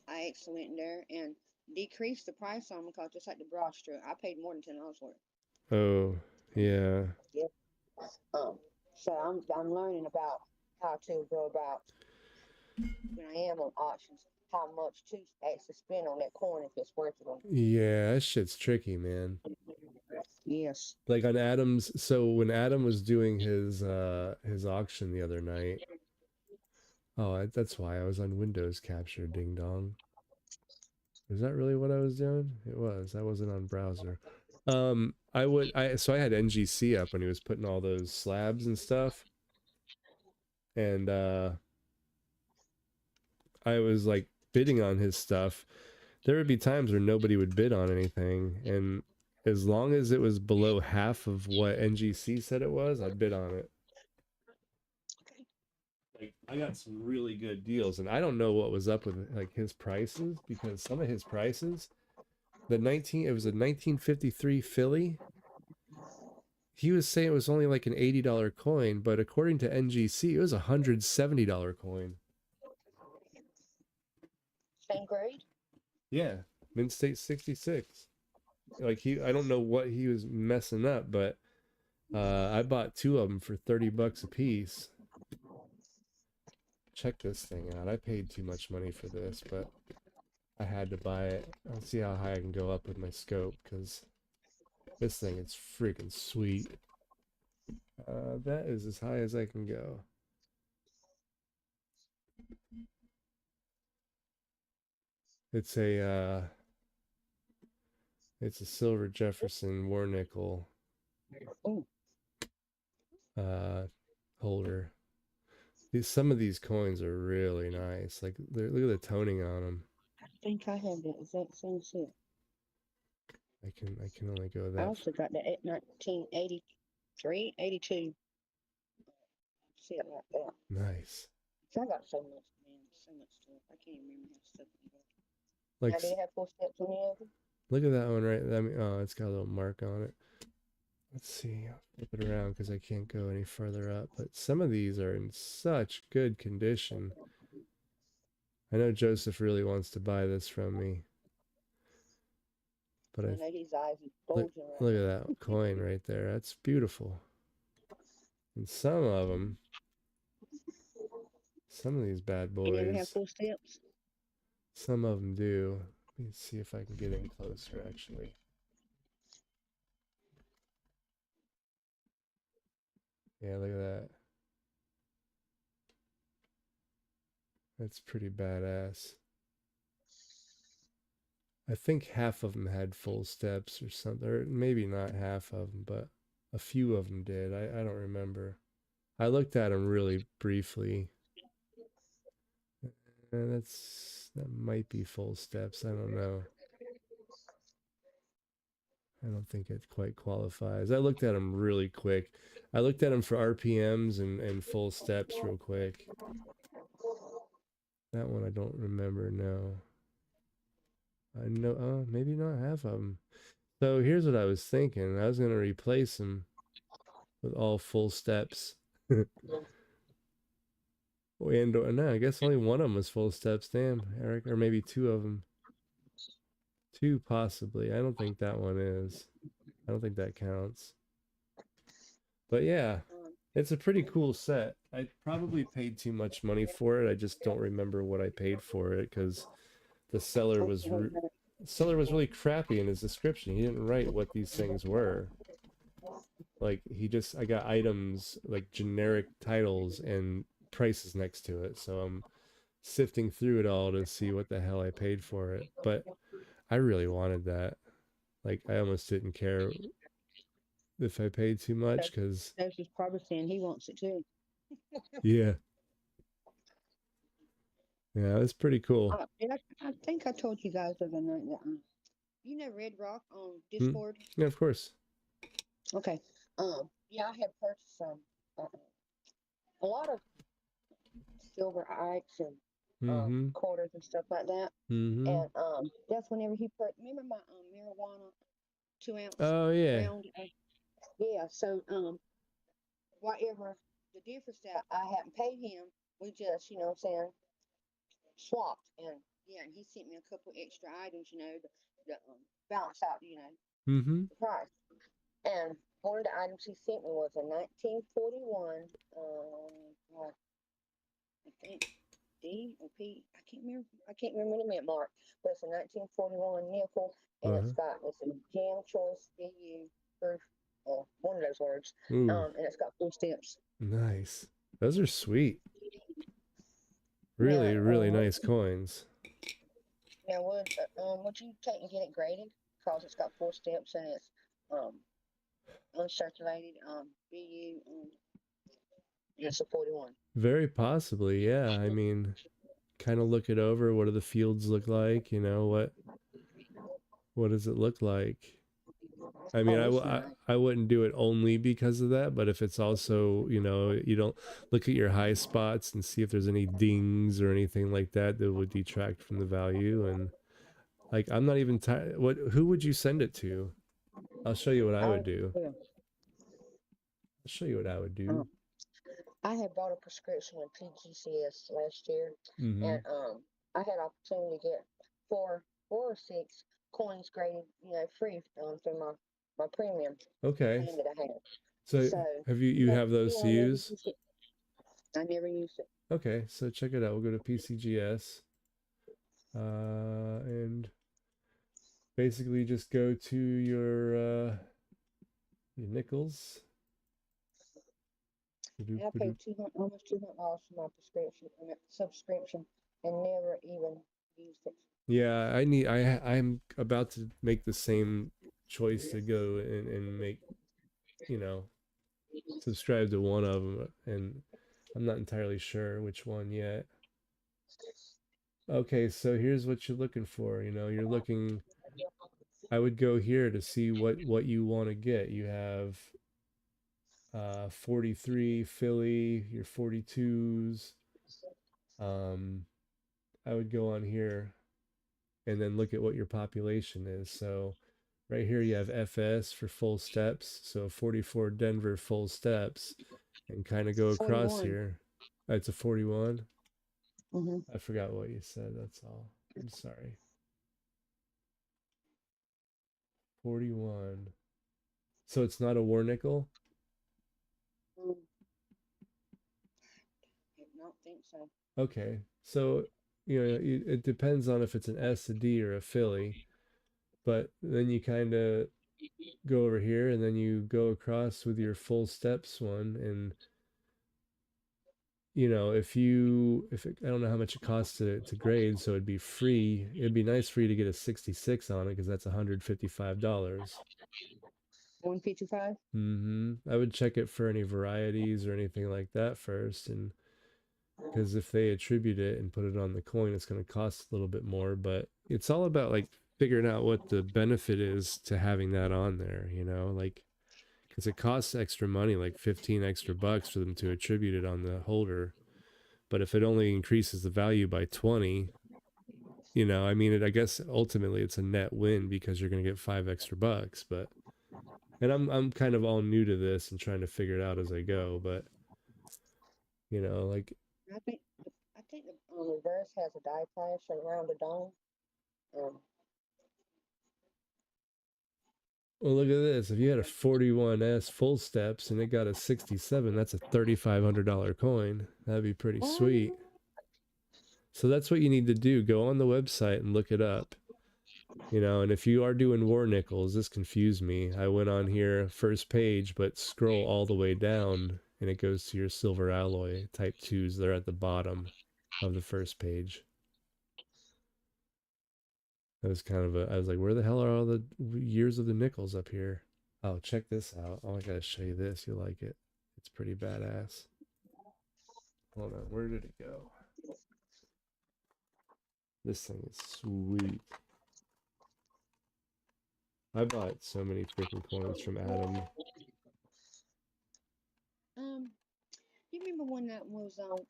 I actually went in there and decreased the price on them because just like the broadstruck, I paid more than $10 for it. Oh, yeah. Yeah. So I'm learning about how to go about when I am on auctions, how much to actually spend on that coin if it's worth it. Yeah, that shit's tricky, man. Yes. Like on Adam's, so when Adam was doing his auction the other night, that's why I was on Windows Capture, ding dong. Is that really what I was doing? It was. I wasn't on browser. So I had NGC up when he was putting all those slabs and stuff. And I was like bidding on his stuff. There would be times where nobody would bid on anything, and as long as it was below half of what NGC said it was, I'd bid on it. Like, I got some really good deals, and I don't know what was up with like his prices, because some of his prices, it was a 1953 Philly. He was saying it was only like an $80 coin, but according to NGC, it was a $170 coin. Same grade? Yeah, Mint State 66. Like I don't know what he was messing up, but I bought 2 of them for $30 a piece. Check this thing out. I paid too much money for this, but I had to buy it. I'll see how high I can go up with my scope, because this thing is freaking sweet. That is as high as I can go. It's a Silver Jefferson war nickel. Ooh. holder. Some of these coins are really nice. Like look at the toning on them. I think I have the exact same set. I can only go I that. also got the 1983, 82 set like that. Nice. So I got so much, man, so much stuff. I can't even remember how stuff I got. Like Now, do you have 4 steps on the other? look at that one right. I mean, oh, it's got a little mark on it. Let's see. I'll flip it around because I can't go any further up. But some of these are in such good condition. I know Joseph really wants to buy this from me. But I know his eyes are look, bulging right look now. at that coin right there. That's beautiful. And some of these bad You never have boys, 4 steps? some of them do. Let me see if I can get in closer, actually. Yeah, look at that. That's pretty badass. I think half of them had full steps or something, or maybe not half of them, but a few of them did. I don't remember. I looked at them really briefly. That might be full steps. I don't know. I don't think it quite qualifies. I looked at them really quick. I looked at them for RPMs and full steps real quick. That one I don't remember, no. I know, maybe not half of them. So here's what I was thinking. I was going to replace them with all full steps. And no, I guess only one of them was full steps. Damn, Eric, or maybe 2 of them. 2 possibly. I don't think that one is. I don't think that counts. But yeah, it's a pretty cool set. I probably paid too much money for it. I just don't remember what I paid for it because the seller was really crappy in his description. He didn't write what these things were. Like I got items like generic titles and prices next to it. So I'm sifting through it all to see what the hell I paid for it. But I really wanted that. Like I almost didn't care if I paid too much because Joseph's probably saying he wants it too. yeah. Yeah, it's pretty cool. And I think I told you guys the other night that you know Red Rock on Discord. Yeah, of course. Okay. Yeah, I had purchased some a lot of silver ikes and quarters and stuff like that. And that's whenever he put. Remember my marijuana 2-ounce Oh yeah. round? Yeah. So whatever the difference that I hadn't paid him, we just swapped. And yeah, and he sent me a couple extra items, to balance out, the price. And one of the items he sent me was a 1941, I think D or P. I can't remember the mint mark, but it's a 1941 nickel, and it's a Jam Choice BU proof, one of those words. And it's got 4 steps. Nice. Those are sweet. Really, really nice coins. Now, would you take and get it graded because it's got 4 steps and it's uncirculated BU it's a 41. Very possibly, yeah. I mean, kind of look it over. What do the fields look like? What does it look like? I mean, I wouldn't do it only because of that, but if it's also, you don't look at your high spots and see if there's any dings or anything like that would detract from the value. And like, I'm not even who would you send it to? I'll show you what I would do. I'll show you what I would do. I had bought a prescription in PGCS last year, and I had opportunity to get 4 or 6 coins graded, free through my premium. Okay. That I had. So have you have those to use? I never used it. Okay, so check it out. We'll go to PCGS, and basically just go to your nickels. I paid almost $200 for my subscription and never even used it. Yeah, I'm about to make the same choice to go and make, subscribed to one of them, and I'm not entirely sure which one yet. Okay, so here's what you're looking for. You know, you're looking. I would go here to see what you want to get. You have 43 Philly, your 42s. I would go on here and then look at what your population is. So right here you have FS for full steps. So 44 Denver full steps, and kind of go across 41. here. It's a 41. Mm-hmm. I forgot what you said. That's all. I'm sorry. 41. So it's not a war nickel? I don't think so. Okay. So, you know, it depends on if it's an S, a D, or a Philly. But then you kind of go over here and then you go across with your full steps one. And, you know, I don't know how much it costs to grade, so it'd be free. It'd be nice for you to get a 66 on it because that's $155. 155. I would check it for any varieties or anything like that first, and because if they attribute it and put it on the coin, it's going to cost a little bit more. But it's all about like figuring out what the benefit is to having that on there, you know, like because it costs extra money, like 15 extra bucks for them to attribute it on the holder. But if it only increases the value by 20, you know, I mean, I guess ultimately it's a net win because you're going to get 5 extra bucks. But and I'm kind of all new to this and trying to figure it out as I go. But you know, like I think the reverse has a die flash around the dome. well, look at this. If you had a 41S full steps and it got a 67, that's a $3,500 coin. That'd be pretty sweet. So that's what you need to do. Go on the website and look it up. You know, and if you are doing war nickels, this confused me. I went on here, first page, but scroll all the way down and it goes to your silver alloy type 2s. They're at the bottom of the first page. That was kind of I was like, where the hell are all the years of the nickels up here? Oh, check this out. Oh, I gotta show you this. You'll like it. It's pretty badass. Hold on, where did it go? This thing is sweet. I bought so many freaking coins from Adam. You remember when that was on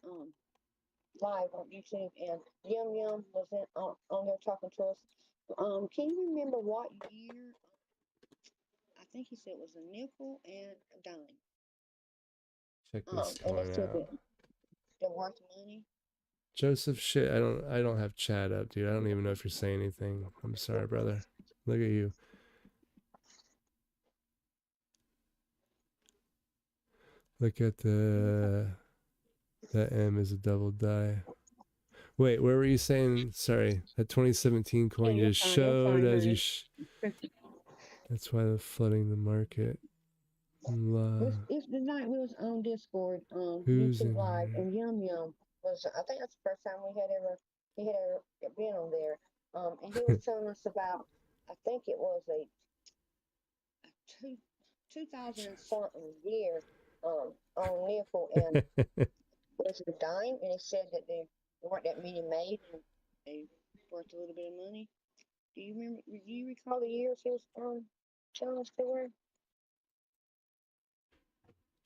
live on YouTube and Yum Yum was on there talking to us? Can you remember what year? I think he said it was a nickel and a dime. Check this And coin they said out. they're worth money. Joseph, shit, I don't have chat up, dude. I don't even know if you're saying anything. I'm sorry, brother. Look at you. Look at the M is a double die. Wait, where were you saying? Sorry, that 2017 coin Yeah, just you're showed fine, as you. honey. That's why they're flooding the market. It's the night we was on Discord, Who's YouTube in Live, here? and Yum Yum was. I think that's the first time he had ever been on there. And he was telling us about. I think it was a 2000 and something year on nickel and was a dime, and he said that they weren't that many made and they worth a little bit of money. Do you remember? Do you recall the years he was telling us they were?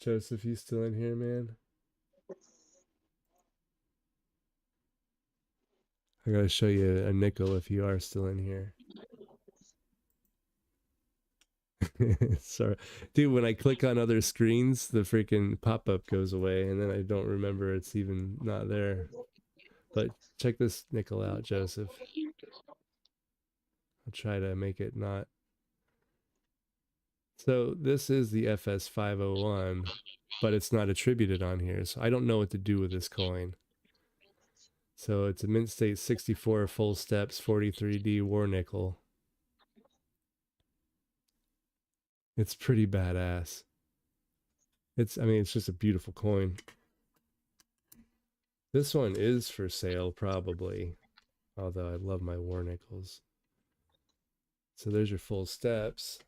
Joseph, you still in here, man? I gotta show you a nickel if you are still in here. Sorry. Dude, when I click on other screens, the freaking pop-up goes away and then I don't remember it's even not there. But check this nickel out, Joseph. I'll try to make it not. So this is the FS501, but it's not attributed on here. So I don't know what to do with this coin. So it's a mint state 64 full steps 43D war nickel. It's pretty badass. I mean, it's just a beautiful coin. This one is for sale, probably. Although I love my war nickels. So there's your full steps.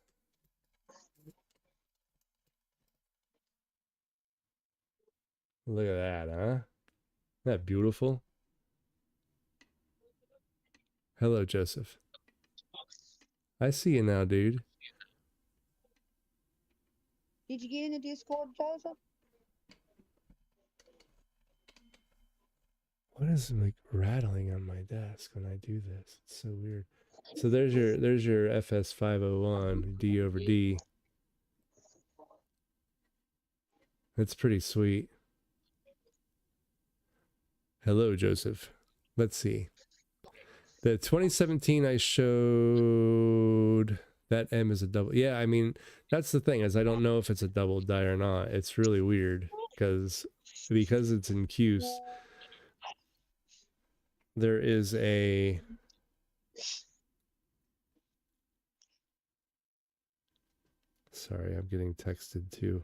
Look at that, huh? Isn't that beautiful? Hello, Joseph. I see you now, dude. Did you get in the Discord, Joseph? What is like rattling on my desk when I do this? It's so weird. So there's your FS501 D over D. That's pretty sweet. Hello, Joseph. Let's see. The 2017 I showed that M is a double. Yeah, I mean, that's the thing, is I don't know if it's a double die or not. It's really weird because it's in Cuse. There is a sorry, I'm getting texted too.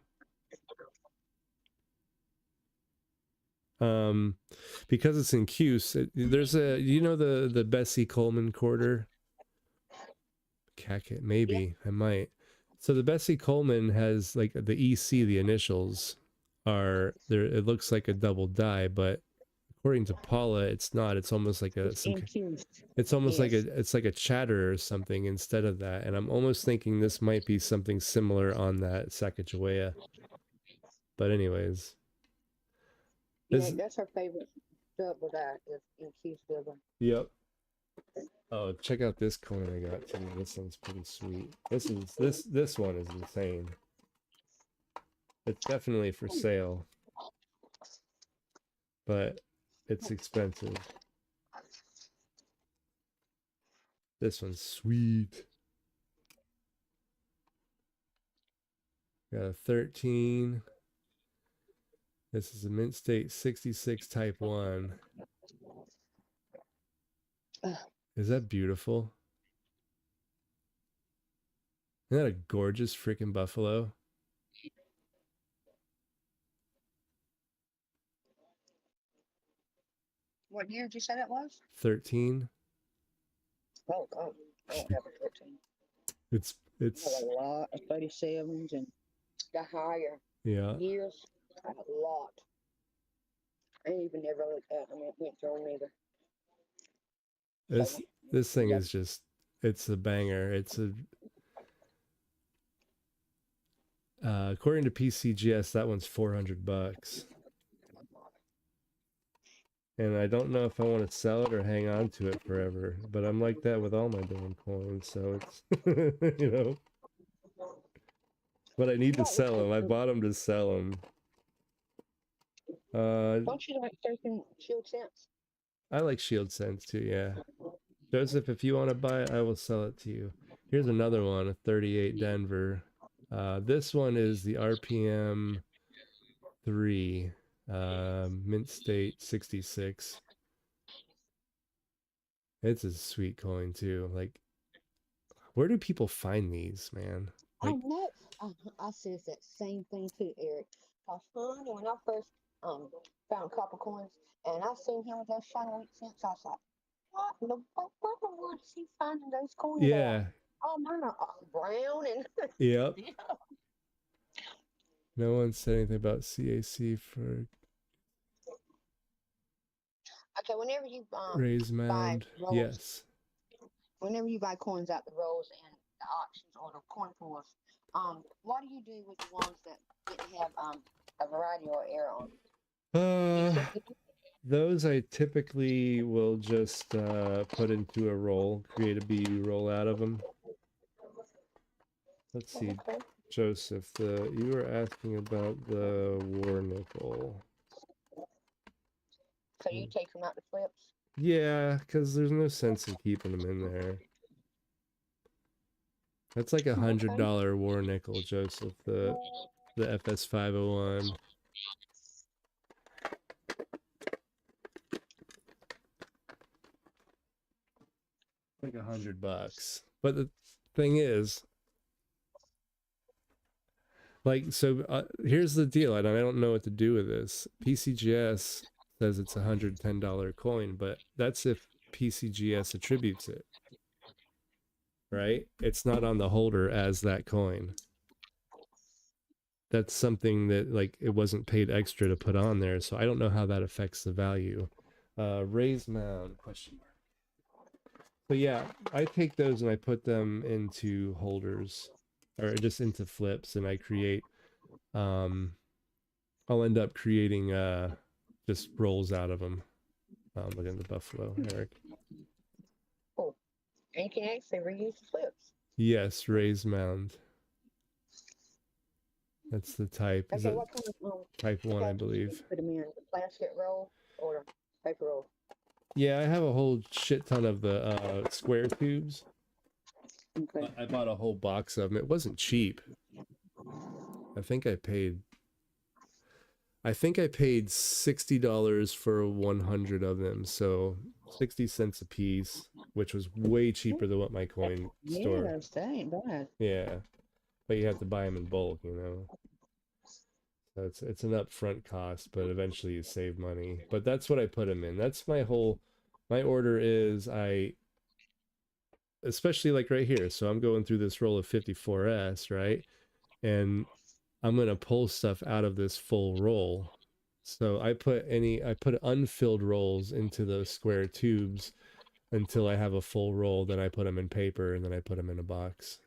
Because it's in Cuse, there's a, you know, the Bessie Coleman quarter. Cacket, maybe I might. So the Bessie Coleman has like the EC, the initials are there. It looks like a double die, but according to Paula, it's not. It's almost like a it's almost like a chatter or something instead of that. And I'm almost thinking this might be something similar on that Sacagawea. But anyways, Yeah, that's her favorite double die is in double. Yep. Oh, check out this coin I got too. This one's pretty sweet. This one is insane. It's definitely for sale, but it's expensive. This one's sweet. Got a 13. This is a Mint State 66 Type 1. Is that beautiful? Isn't that a gorgeous freaking buffalo? What year did you say that was? 13. Oh, God. I don't have a 13. It's I have a lot of 37s and the higher years. I have a lot. I ain't even never looked at them. It went through them either. This thing is just, it's a banger. It's a according to PCGS, that one's $400. And I don't know if I want to sell it or hang on to it forever, but I'm like that with all my damn coins, so it's you know. But I need to sell them. I bought them to sell them. Don't you like taking Shield Sense? I like Shield Sense too, yeah. Joseph, if you want to buy it, I will sell it to you. Here's another one, a 38 Denver. This one is the RPM 3, Mint State 66. It's a sweet coin too. Like, where do people find these, man? Like, I know. I said that same thing too, Eric. Cause honey, when I first found copper coins and I seen him with those shiny wheat cents, I was like, what in the world is he finding those coins yeah. at? Oh, mine are brown and Yep. Yeah. No one said anything about CAC for okay, whenever you raise mound. rolls, yes. Whenever you buy coins out the rolls and the auctions or the coin pools, what do you do with the ones that didn't have a variety or error on them? Those I typically will just put into a roll, create a BU roll out of them. Let's see, okay. Joseph, you were asking about the war nickel. So you take them out the flips? Yeah, because there's no sense in keeping them in there. That's like $100 war nickel, Joseph, the FS501. Like $100. But the thing is, like, so here's the deal. I don't know what to do with this. PCGS says it's $110 coin, but that's if PCGS attributes it, right? It's not on the holder as that coin. that's something that like it wasn't paid extra to put on there, so I don't know how that affects the value. Raised mound question mark. But yeah, I take those and I put them into holders or just into flips, and I create I'll end up creating just rolls out of them. Look at the buffalo, Eric. Oh, and you can actually reuse the flips. Yes, raised mound. That's the type. Is Okay, it what kind of type 1, I package do you believe? put them in? The plastic roll or the paper roll? Yeah, I have a whole shit ton of the square tubes. Okay. I bought a whole box of them. It wasn't cheap. I think I paid $60 for 100 of them, so 60 cents a piece, which was way cheaper than what my coin store. Yes, that ain't bad. Yeah, but you have to buy them in bulk, you know. So it's an upfront cost, but eventually you save money. But that's what I put them in. That's my order is especially like right here. So I'm going through this roll of 54S, right? And I'm going to pull stuff out of this full roll. So I put unfilled rolls into those square tubes until I have a full roll. Then I put them in paper, and then I put them in a box.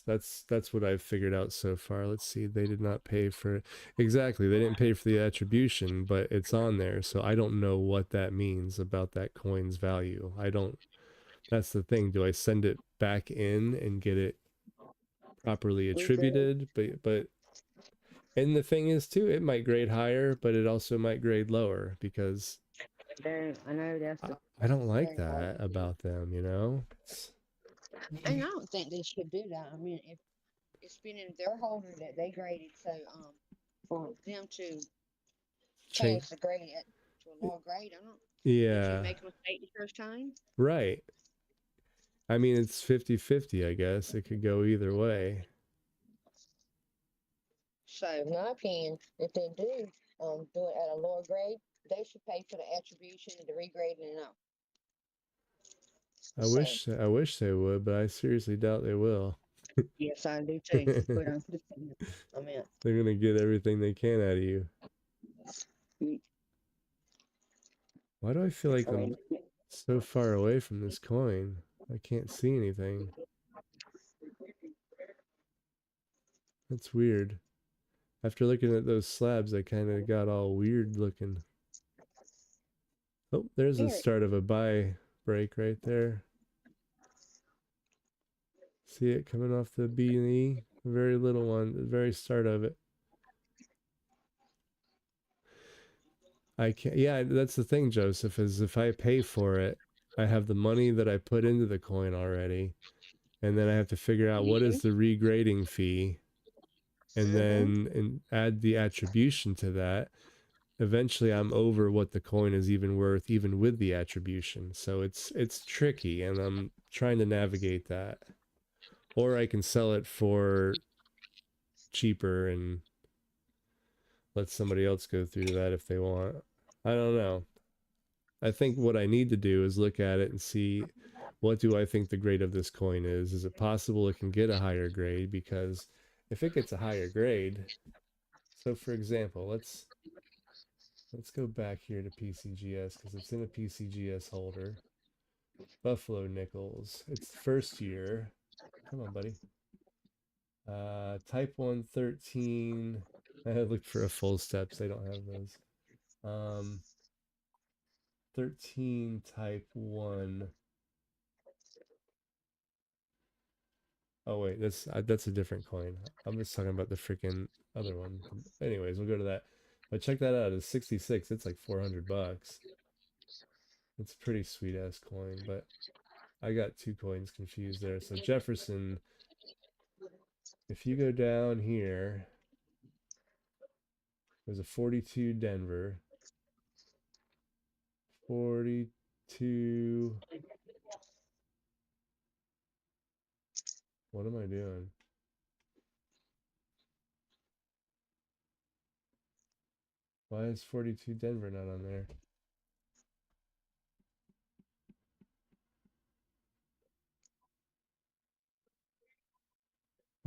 That's what I've figured out so far. Let's see. They did not pay for exactly. They didn't pay for the attribution, but it's on there. So I don't know what that means about that coin's value. I don't. That's the thing. Do I send it back in and get it properly attributed? But and the thing is too, it might grade higher, but it also might grade lower because I know that's the I don't like very hard that to do. about them, you know? And I don't think they should do that. I mean, if it's been in their holder that they graded, so for them to Change. change the grade to a lower grade, I don't. Did you Yeah, make a mistake the first time? right. I mean, it's 50-50, I guess. It could go either way. So, in my opinion, if they do do it at a lower grade, they should pay for the attribution, the regrading, and all. I So, wish they would, but I seriously doubt they will. yes, I do too. But I mean, They're gonna get everything they can out of you. mm, Why do I feel like I I'm mean, so far away from this coin? I can't see anything. That's weird. After looking at those slabs, I kind of got all weird looking. Oh, there's the Eric, start of a buy break right there. See it coming off the B and E? A very little one, the very start of it. I can't, yeah, that's the thing, Joseph, is if I pay for it, I have the money that I put into the coin already, and then I have to figure out what is the regrading fee, and then add the attribution to that. Eventually I'm over what the coin is even worth, even with the attribution. So it's tricky, and I'm trying to navigate that. Or I can sell it for cheaper and let somebody else go through that if they want. I don't know. I think what I need to do is look at it and see, what do I think the grade of this coin is? Is it possible it can get a higher grade? Because if it gets a higher grade, so for example, let's go back here to PCGS because it's in a PCGS holder. Buffalo Nickels. It's the first year. Come on, buddy. Type 113. I looked for a full steps. They don't have those. 13 type 1. Oh wait, that's a different coin. I'm just talking about the freaking other one. Anyways, we'll go to that. But check that out. It's 66. It's like $400. It's a pretty sweet ass coin, but I got two coins confused there. So Jefferson, if you go down here, there's a 42 Denver. 42. What am I doing? Why is 42 Denver not on there?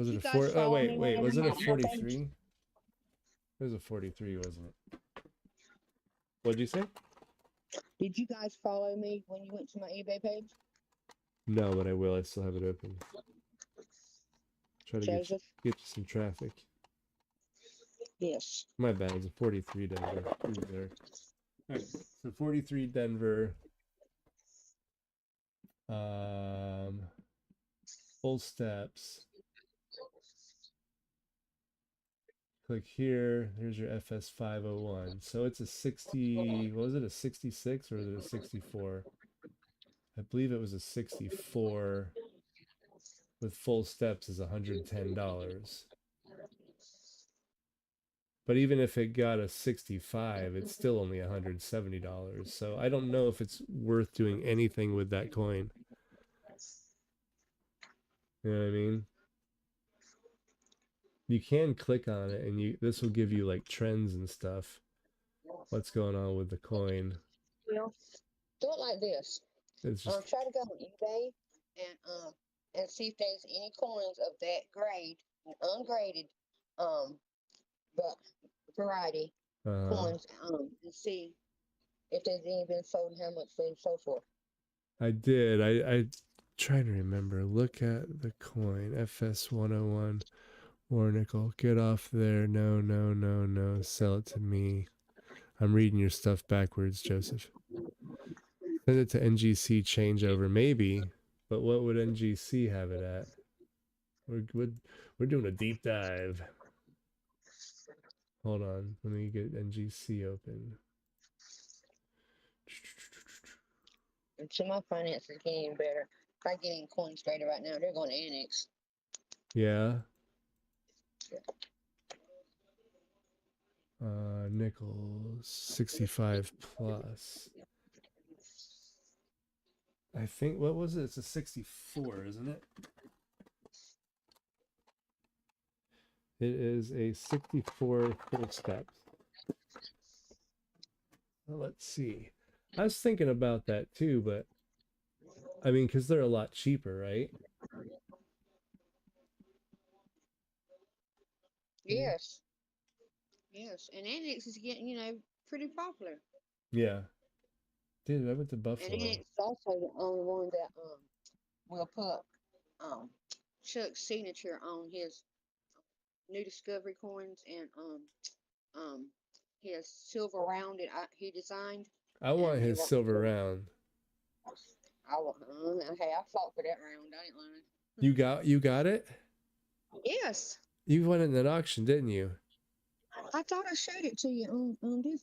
Was it You a guys 4? Oh, follow wait, me wait. whenever Was it a my page? 43? It was a 43, wasn't it? What'd you say? Did you guys follow me when you went to my eBay page? No, but I will. I still have it open. Try to Joseph? get you some traffic. Yes. My bad. It's a 43 Denver. Who's there? All right. So 43 Denver. Full steps. Click here. Here's your FS501. So it's a 60. What was it? A 66 or was it a 64? I believe it was a 64 with full steps is $110. But even if it got a 65, it's still only $170. So I don't know if it's worth doing anything with that coin. You know what I mean? You can click on it and this will give you like trends and stuff. What's going on with the coin. Well, do it like this. It's just Try to go on eBay and see if there's any coins of that grade, ungraded, but variety coins, and see if there's any been sold and how much they've sold for. I did. I trying to remember. Look at the coin. FS101 or nickel. Get off there. No, no, no, no. Sell it to me. I'm reading your stuff backwards, Joseph. Send it to NGC changeover, maybe. But what would NGC have it at? We're doing a deep dive. Hold on. Let me get NGC open. And so my finances get even better. If I get in coins trader right now, they're going to Annex. Yeah. Nickel 65 plus. I think, what was it? It's a 64, isn't it? It is a 64 full steps. Well, let's see. I was thinking about that too, but I mean, because they're a lot cheaper, right? Yes. Yes. And Annex is getting, pretty popular. Yeah. Dude, I went to And Buffalo. Annex is also the only one that will put Chuck's signature on his new discovery coins and his silver round that he designed. I want his silver round. Hey, I fought for that round. I ain't lying. You got it? Yes. You won it in an auction, didn't you? I thought I showed it to you on this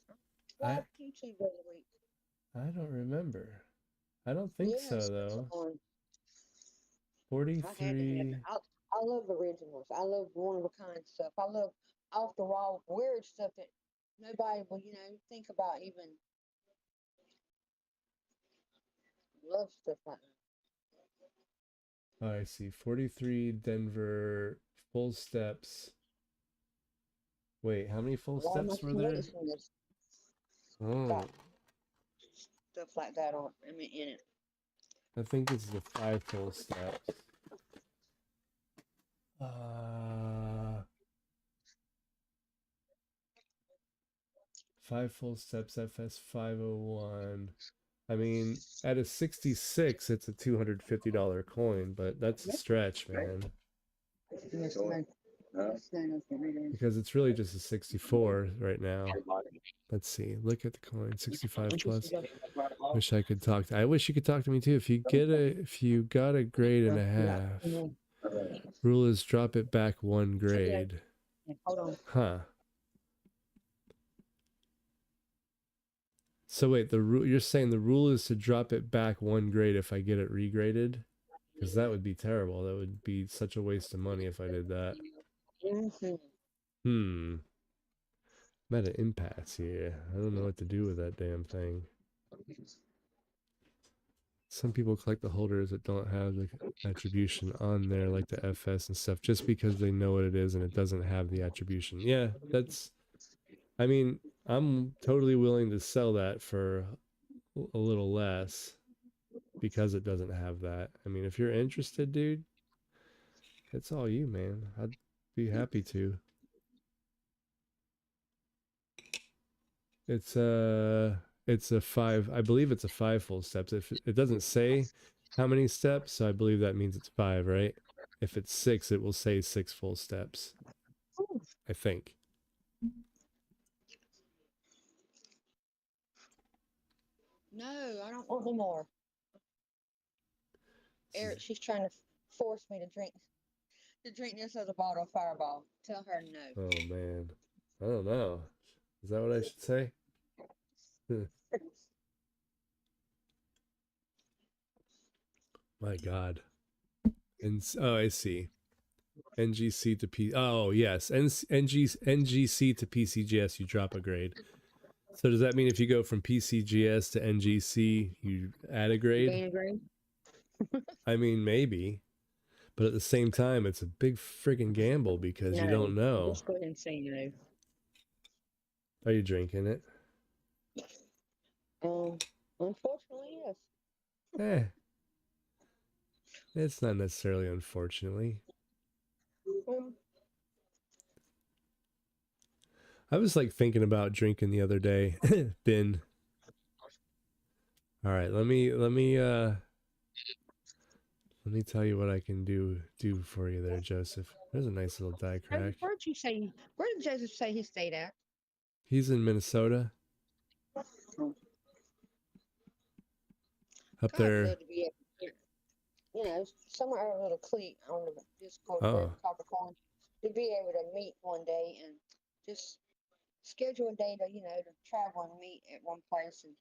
live YouTube the other week. I don't remember. I don't think so though. 43. I love originals. I love one of a kind stuff. I love off the wall weird stuff that nobody will, think about even. Love stuff like that. Oh, I see. 43 Denver full steps. Wait, how many full steps were there? Oh, Stuff like that in it. I think it's the 5 full steps. 5 full steps FS501. I mean, at a 66, it's a $250 coin, but that's a stretch, man. Because it's really just a 64 right now. Let's see. Look at the coin. 65 plus. Wish I could talk to. I wish you could talk to me too. If you got a grade and a half, rule is drop it back 1 grade. Hold on. Huh. So wait, you're saying the rule is to drop it back 1 grade if I get it regraded? Because that would be terrible. That would be such a waste of money if I did that. I'm at an impasse here. I don't know what to do with that damn thing. Some people collect the holders that don't have the attribution on there, like the FS and stuff, just because they know what it is and it doesn't have the attribution. Yeah, I mean, I'm totally willing to sell that for a little less because it doesn't have that. I mean, if you're interested, dude, It's all you, man. I'd be happy to. It's a five. I believe it's a 5 full steps. If it doesn't say how many steps, so I believe that means it's 5, right? If it's 6, it will say 6 full steps. I think. No, I don't want any more. Eric, she's trying to force me to drink this other bottle of Fireball. Tell her no. Oh man. I don't know. Is that what I should say? My God. And oh, I see. NGC to P. Oh yes, NGC to PCGS. You drop a grade. So does that mean if you go from PCGS to NGC, you add a grade? Gain a grade? I mean, maybe, but at the same time, it's a big friggin' gamble because you don't know. Just go ahead and say no. Are you drinking it? Unfortunately, yes. Eh. It's not necessarily unfortunately. I was like thinking about drinking the other day. Ben. All right, let me tell you what I can do for you there, Joseph. There's a nice little die crack. Where did Joseph say he stayed at? He's in Minnesota. Up there. I'd love to be able to, you know, somewhere a little clique on the Discord Oh. Copper Coin to be able to meet one day and just schedule a day to, you know, to travel and meet at one place. And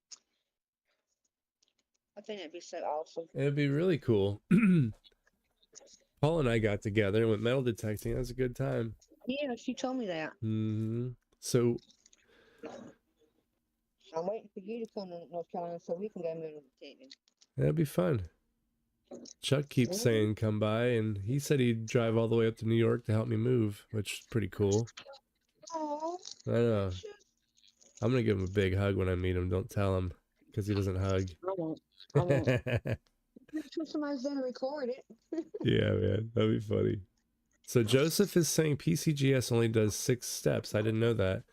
I think that'd be so awesome. It'd be really cool. Paul and I got together and went metal detecting. That was a good time. Yeah, she told me that. So I'm waiting for you to come to North Carolina so we can go metal detecting. that'd be fun. Chuck keeps saying come by, and he said he'd drive all the way up to New York to help me move, which is pretty cool. Aww. I know. I'm gonna give him a big hug when I meet him. Don't tell him, because he doesn't hug. I won't. I won't. Somebody's gonna record it. Yeah, man, that'd be funny. So Joseph is saying PCGS only does 6 steps. I didn't know that.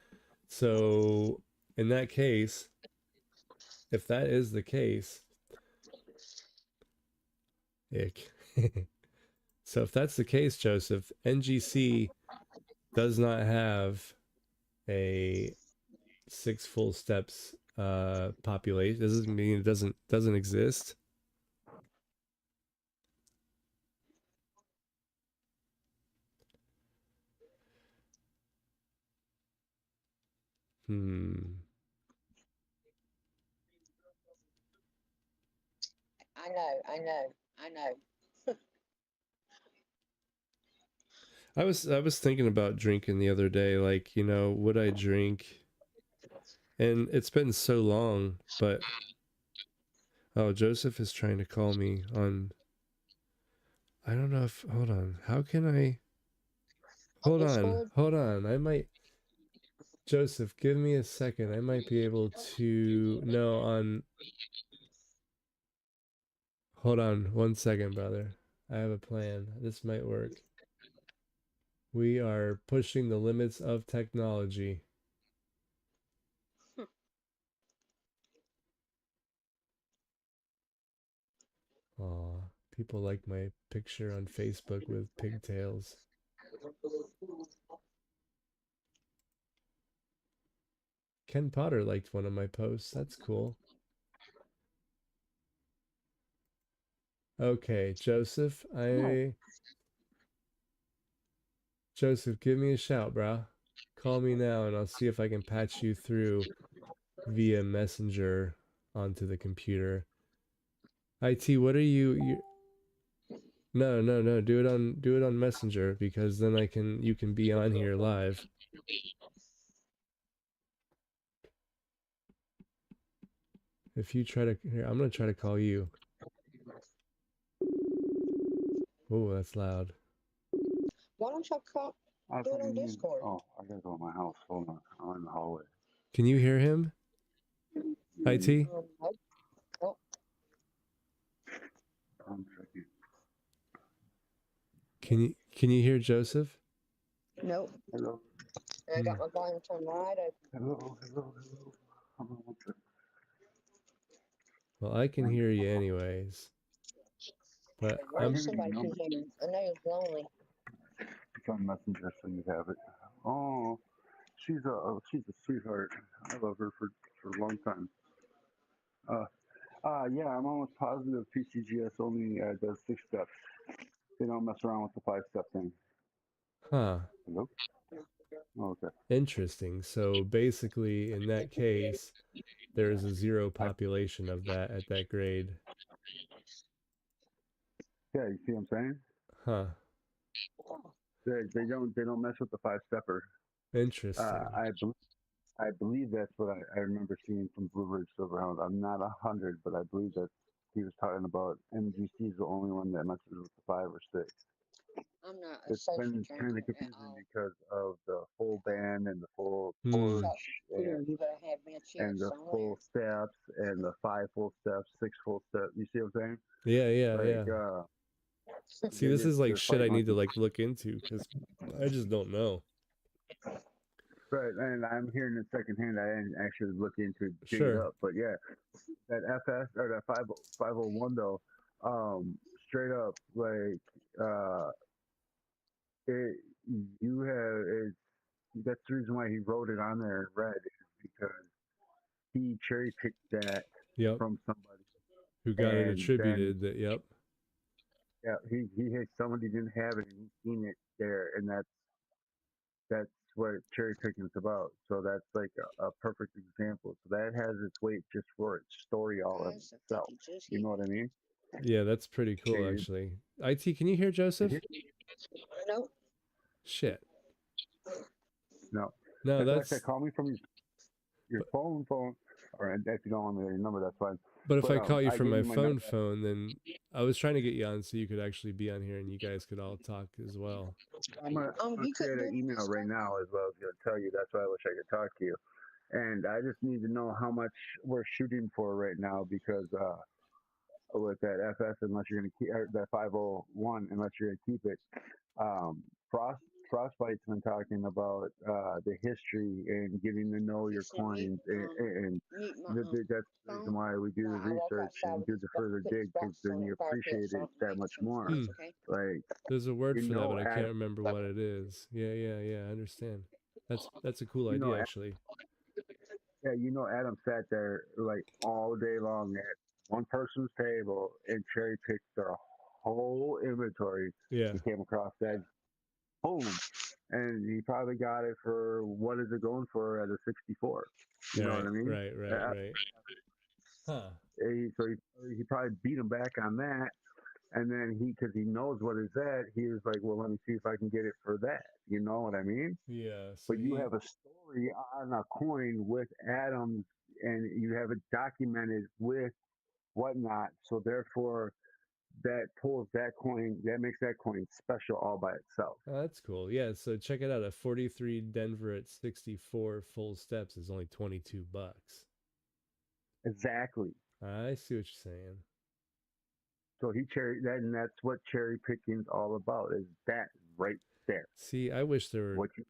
So in that case, if that is the case, ick. So if that's the case, Joseph, NGC does not have a 6 full steps population. Doesn't mean it doesn't exist. I know. I was thinking about drinking the other day, like, you know, would I drink? And it's been so long, but oh, Joseph is trying to call me on. I don't know if, hold on. How can I? Hold on. I might. Joseph, give me a second. I might be able to. No, on. Hold on 1 second, brother. I have a plan. This might work. We are pushing the limits of technology. Aw, people like my picture on Facebook with pigtails. Ken Potter liked one of my posts. That's cool. Okay, Joseph, Joseph, give me a shout, bro. Call me now and I'll see if I can patch you through via Messenger onto the computer. IT, what are you No, do it on Messenger, because then you can be on here live. If you try to, here, I'm gonna try to call you. Oh, that's loud. Why don't y'all call? Do it on Discord. Oh, I gotta go to my house. Hold on. I'm in the hallway. Can you hear him? IT? Oh. I'm checking. Can you hear Joseph? Nope. Hello, And I got my volume turned right open. hello, hello, hello. Hold on one second. Well, I can hear you anyways. But Maybe I'm somebody can hear me. I know it's lonely. It's on Messenger, so you have it. Oh, she's a sweetheart. I love her for a long time. Yeah, I'm almost positive PCGS only does 6 steps. They don't mess around with the 5-step thing. huh. Hello? Oh, okay. Interesting. So basically, in that case, there is a zero population of that at that grade. Yeah, you see what I'm saying? Huh. They don't mess with the 5-stepper. Interesting. I believe that's what I remember seeing from Blue Ridge Silverhound. I'm not 100, but I believe that he was talking about MGC is the only one that messes with the 5 or 6. I'm not a It's social been kind drinker of at confusing all. because of the full band and the full Hmm. torch Here, you better have me a chair and the somewhere. full steps and the 5 full steps, 6 full steps. You see what I'm saying? Yeah, yeah, Like, yeah. See, this is like shit I need to like look into because I just don't know. Right, and I'm hearing it secondhand. I didn't actually look into it, dig it Sure. up, but yeah, that FS or that 501 though, straight up like it. You have it. That's the reason why he wrote it on there in red is because he cherry picked that Yep. from somebody. Who got it And attributed that, yep. Yeah, he had somebody didn't have it and he's seen it there, and that's what cherry picking is about. So that's like a perfect example. So that has its weight just for its story all in Guys, I think itself. it just You hit know what I mean? Yeah, that's pretty cool Dude. actually. IT, can you hear Joseph? Nope. Shit. No. No, That's why I that's said call me from your phone, or if you don't want me to your number, that's fine. but if I call you I from gave my you my phone number. then I was trying to get you on so you could actually be on here and you guys could all talk as well. I'm gonna You couldn't create an do it email this right way? now as well. I was gonna tell you. That's why I wish I could talk to you. And I just need to know how much we're shooting for right now because with that FS, unless you're gonna keep that 501, unless you're gonna keep it, Frostbite's been talking about the history and getting to know your Just let me, coins, and mute my that's the reason phone. why we do the I walk research outside and with do this the further put these dig because boxes then on you the fire pit appreciate so I it can that make much some more. noise, okay? Like There's a word you for that, know, but I Adam, can't remember what it is. Yeah, I understand. That's a cool you know, idea actually. yeah, you know, Adam sat there like all day long at one person's table and cherry picked their whole inventory. Yeah. He came across that, boom, and he probably got it for what is it going for at a 64? You know what I mean? Right. Huh. So he probably beat him back on that, and then because he knows what it's at, he was like, well, let me see if I can get it for that. You know what I mean? Yeah. So But you have a story on a coin with Adams, and you have it documented with whatnot. So therefore, that pulls that coin, that makes that coin special all by itself. oh, that's cool. Yeah, so check it out. A 43 Denver at 64 full steps is only $22. Exactly. I see what you're saying. So he cherry that, and that's what cherry picking's all about. Is that right there? See, I wish there were What you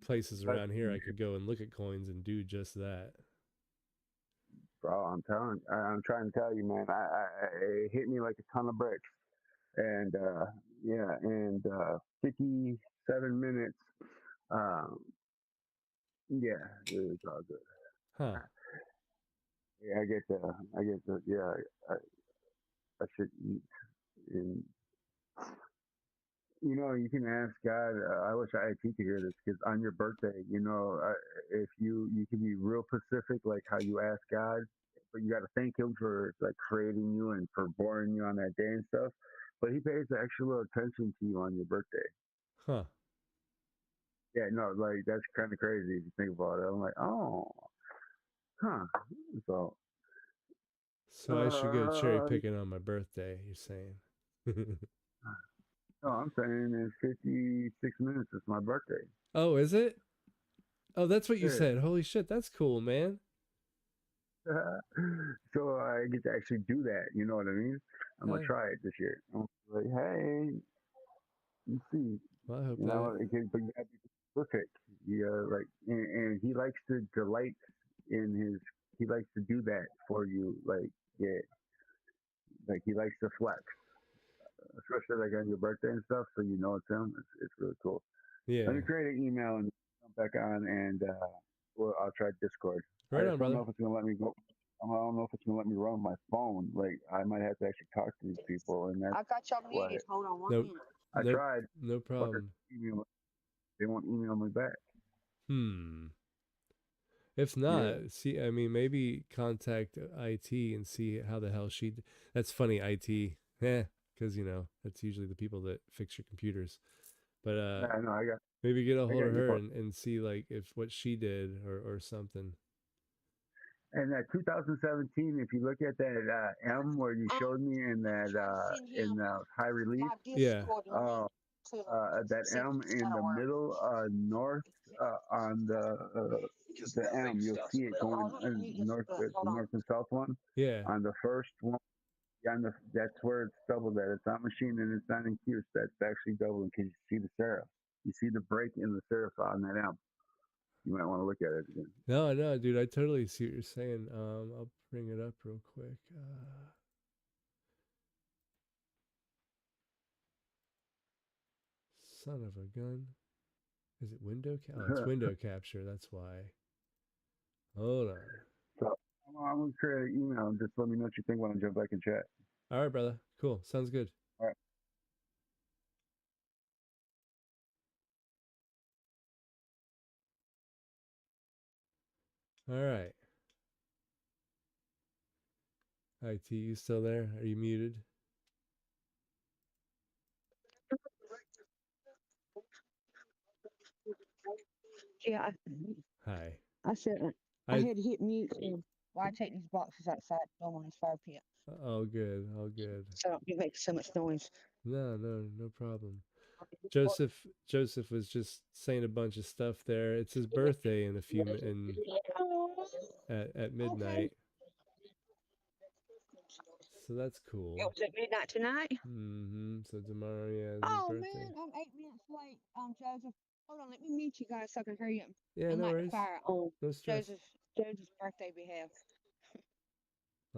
places around here I could go and look at coins and do just that. Bro, I'm trying to tell you, man. It hit me like a ton of bricks, and 57 minutes. Yeah, it was all good. Huh. Yeah, I should eat. And you can ask God. I wish IT could hear this because on your birthday, if you can be real specific, like how you ask God, but you got to thank Him for like creating you and for born you on that day and stuff. But He pays extra little attention to you on your birthday. Huh. Yeah, no, like that's kind of crazy if you think about it. I'm like, oh, huh. So I should go cherry picking on my birthday, you're saying. no, I'm saying in 56 minutes it's my birthday. Oh, is it? Oh, that's what you Yeah. said. Holy shit, that's cool, man. So I get to actually do that. You know what I mean? I'm gonna try it this year. I'm like, hey, You see, Well, I hope you know, that. but you gotta be specific. Yeah, like, and he likes to delight in his. He likes to do that for you. Like, yeah, like he likes to flex, especially like on your birthday and stuff. So you know it's him. It's really cool. Let Yeah. me create an email and jump back on, and well, I'll try Discord. I Right just on, don't know brother. if it's gonna let me go. I don't know if it's gonna let me run my phone. Like I might have to actually talk to these people, and that's I got y'all why muted. Hold on one Nope. minute. I Nope. tried, No but they're problem. email, they won't email me back. If Yeah, not, see, I mean, maybe contact IT and see how the hell she. That's funny, IT. Because you know that's usually the people that fix your computers. But I know. maybe get a I hold got of you. her and see like if what she did or something. And that 2017, if you look at that M where you showed me in I'm that trying to send in him high relief, my Yeah. Discord link uh, to that see if M it's in gonna the work. middle north on the M, you'll see it going Oh, let me mute this. north, the Hold on. north and south one. Yeah. On the first one, that's where it's double that. It's not machine and it's not in Qs. That's actually doubling because you see the serif. You see the break in the serif on that M. You might want to look at it again. No, dude, I totally see what you're saying. I'll bring it up real quick. Son of a gun. Is it window? Oh, it's window capture. That's why. Hold on. So I'm gonna create an email and just let me know what you think when I jump back in chat. All right, brother. Cool. Sounds good. All right. All right. IT, you still there? Are you muted? Yeah, Hi. I said I I. had to hit mute. And why take these boxes outside? Throw them on this fire pit Oh, good. All good. so it makes so much noise. No problem. Joseph was just saying a bunch of stuff there. It's his birthday in a few in at Okay. midnight. So that's cool. It was at midnight tonight. So tomorrow, yeah, is his Oh birthday. man, I'm 8 minutes late. Joseph. Hold on, let me mute you guys so I can hear you. Yeah, And no light the worries. fire on No stress. Joseph's birthday behalf.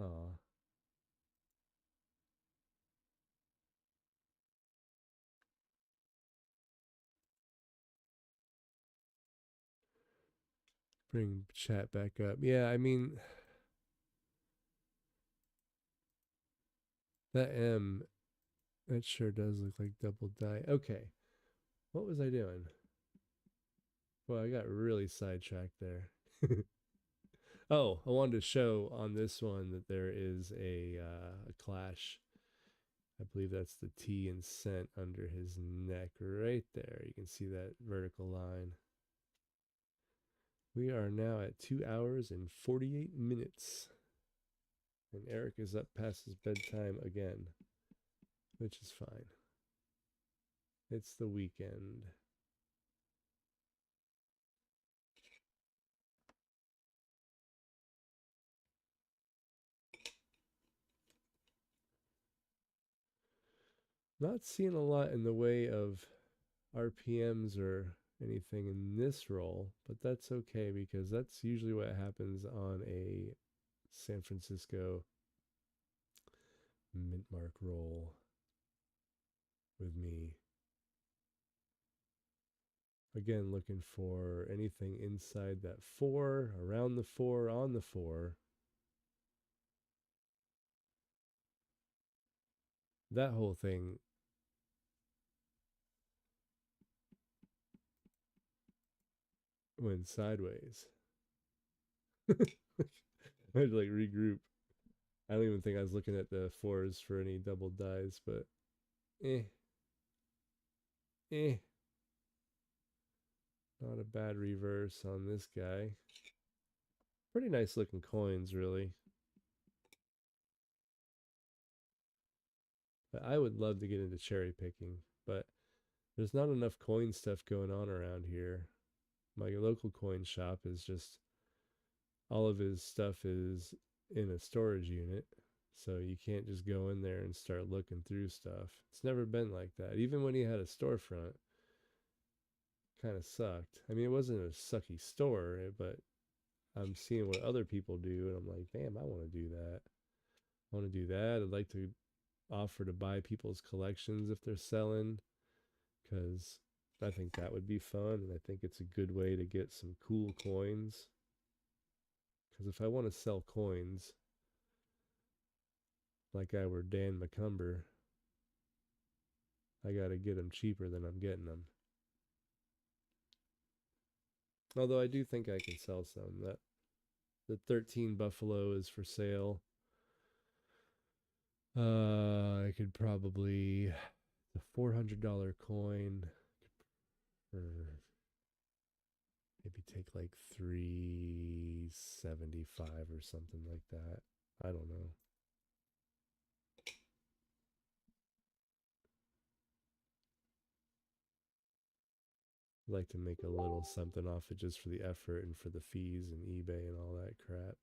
Aw. Bring chat back up. Yeah, I mean that M, that sure does look like double die. Okay. What was I doing? Well, I got really sidetracked there. Oh, I wanted to show on this one that there is a clash. I believe that's the T and cent under his neck right there. You can see that vertical line. We are now at 2 hours and 48 minutes. And Eric is up past his bedtime again, which is fine. It's the weekend. Not seeing a lot in the way of RPMs or anything in this roll, but that's okay because that's usually what happens on a San Francisco mint mark roll with me. Again, looking for anything inside that 4, around the 4, on the 4. That whole thing went sideways. I had to like regroup. I don't even think I was looking at the 4s for any double dies, but eh. Not a bad reverse on this guy. Pretty nice looking coins, really. But I would love to get into cherry picking, but there's not enough coin stuff going on around here. My local coin shop is just all of his stuff is in a storage unit, So you can't just go in there and start looking through stuff. It's never been like that. Even when he had a storefront, kind of sucked. I mean, it wasn't a sucky store, but I'm seeing what other people do, and I'm like, damn, I want to do that. I want to do that. I'd like to offer to buy people's collections if they're selling, because I think that would be fun, and I think it's a good way to get some cool coins. Because if I want to sell coins like I were Dan McCumber, I got to get them cheaper than I'm getting them. Although I do think I can sell some. That the 13 Buffalo is for sale. I could probably the $400 coin or maybe take like 375 or something like that. I don't know. I'd like to make a little something off it just for the effort and for the fees and eBay and all that crap.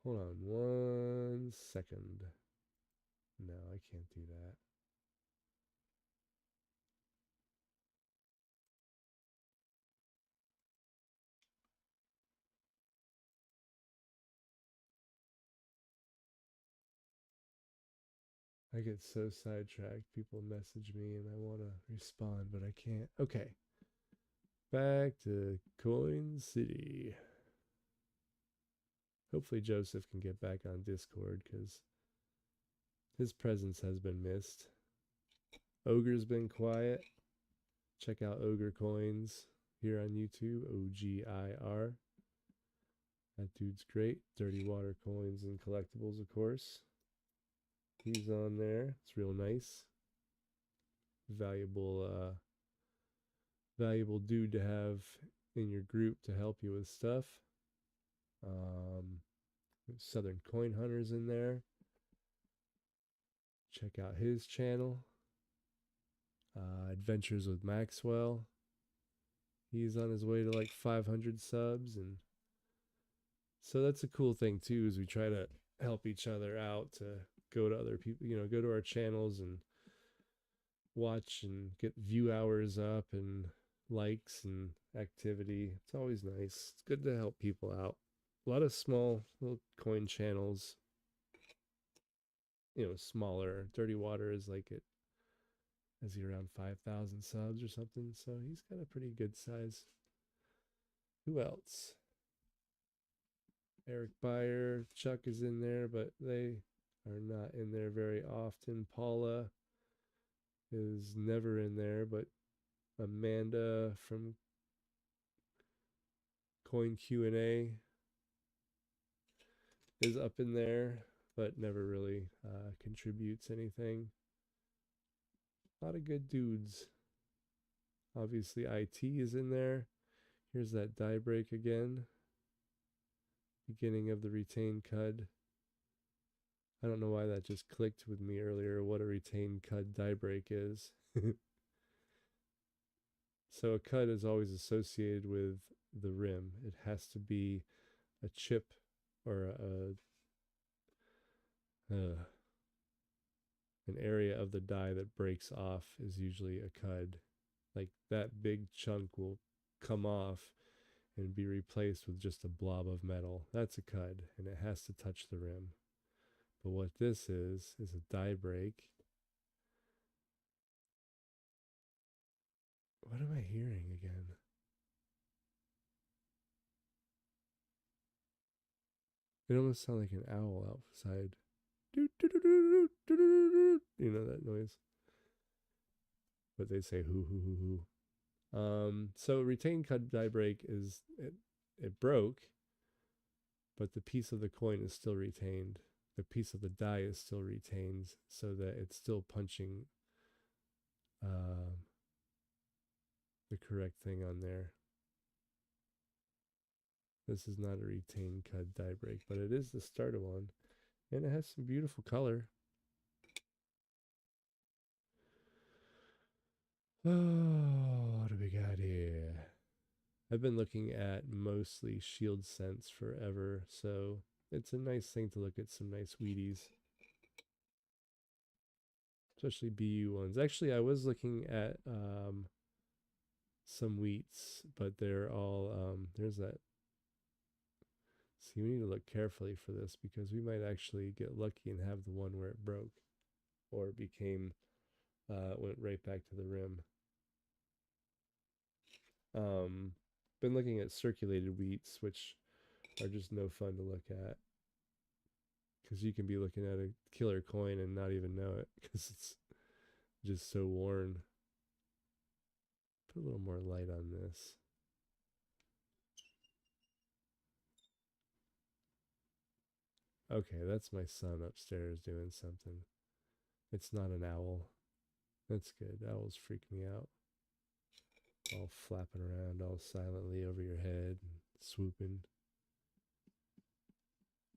Hold on 1 second. No, I can't do that. I get so sidetracked. People message me and I want to respond, but I can't. Okay. Back to Coin City. Hopefully Joseph can get back on Discord because his presence has been missed. Ogre's been quiet. Check out Ogre Coins here on YouTube. OGIR. That dude's great. Dirty Water Coins and Collectibles, of course. He's on there. It's real nice. Valuable dude to have in your group to help you with stuff. Southern Coin Hunters in there. Check out his channel. Adventures with Maxwell. He's on his way to like 500 subs, and so that's a cool thing too, is we try to help each other out to go to other people, go to our channels and watch and get view hours up and likes and activity. It's always nice. It's good to help people out. A lot of small little coin channels, smaller. Dirty Water is like it. Is he around 5,000 subs or something? So he's got a pretty good size. Who else? Eric Beyer, Chuck is in there, but they are not in there very often. Paula is never in there, but Amanda from Coin Q&A is up in there, but never really contributes anything. A lot of good dudes. Obviously, IT is in there. Here's that die break again. Beginning of the retained cud. I don't know why that just clicked with me earlier, what a retained cud die break is. So a cud is always associated with the rim. It has to be a chip or an area of the die that breaks off is usually a cud. Like that big chunk will come off and be replaced with just a blob of metal. That's a cud, and it has to touch the rim. But what this is a die break. What am I hearing again? It almost sounds like an owl outside. You know that noise? But they say hoo hoo hoo hoo. So retained cud die break is it broke, but the piece of the coin is still retained. The piece of the die is still retained, so that it's still punching the correct thing on there. This is not a retained cud die break, but it is the starter one, and it has some beautiful color. Oh, what do we got here? I've been looking at mostly Shield Sense forever, so it's a nice thing to look at some nice Wheaties. Especially BU ones. Actually, I was looking at some wheats, but they're all there's that. See, we need to look carefully for this because we might actually get lucky and have the one where it broke or it became went right back to the rim. Been looking at circulated wheats, which are just no fun to look at because you can be looking at a killer coin and not even know it because it's just so worn. Put a little more light on this. Okay, that's my son upstairs doing something. It's not an owl. That's good. Owls freak me out. All flapping around all silently over your head and swooping.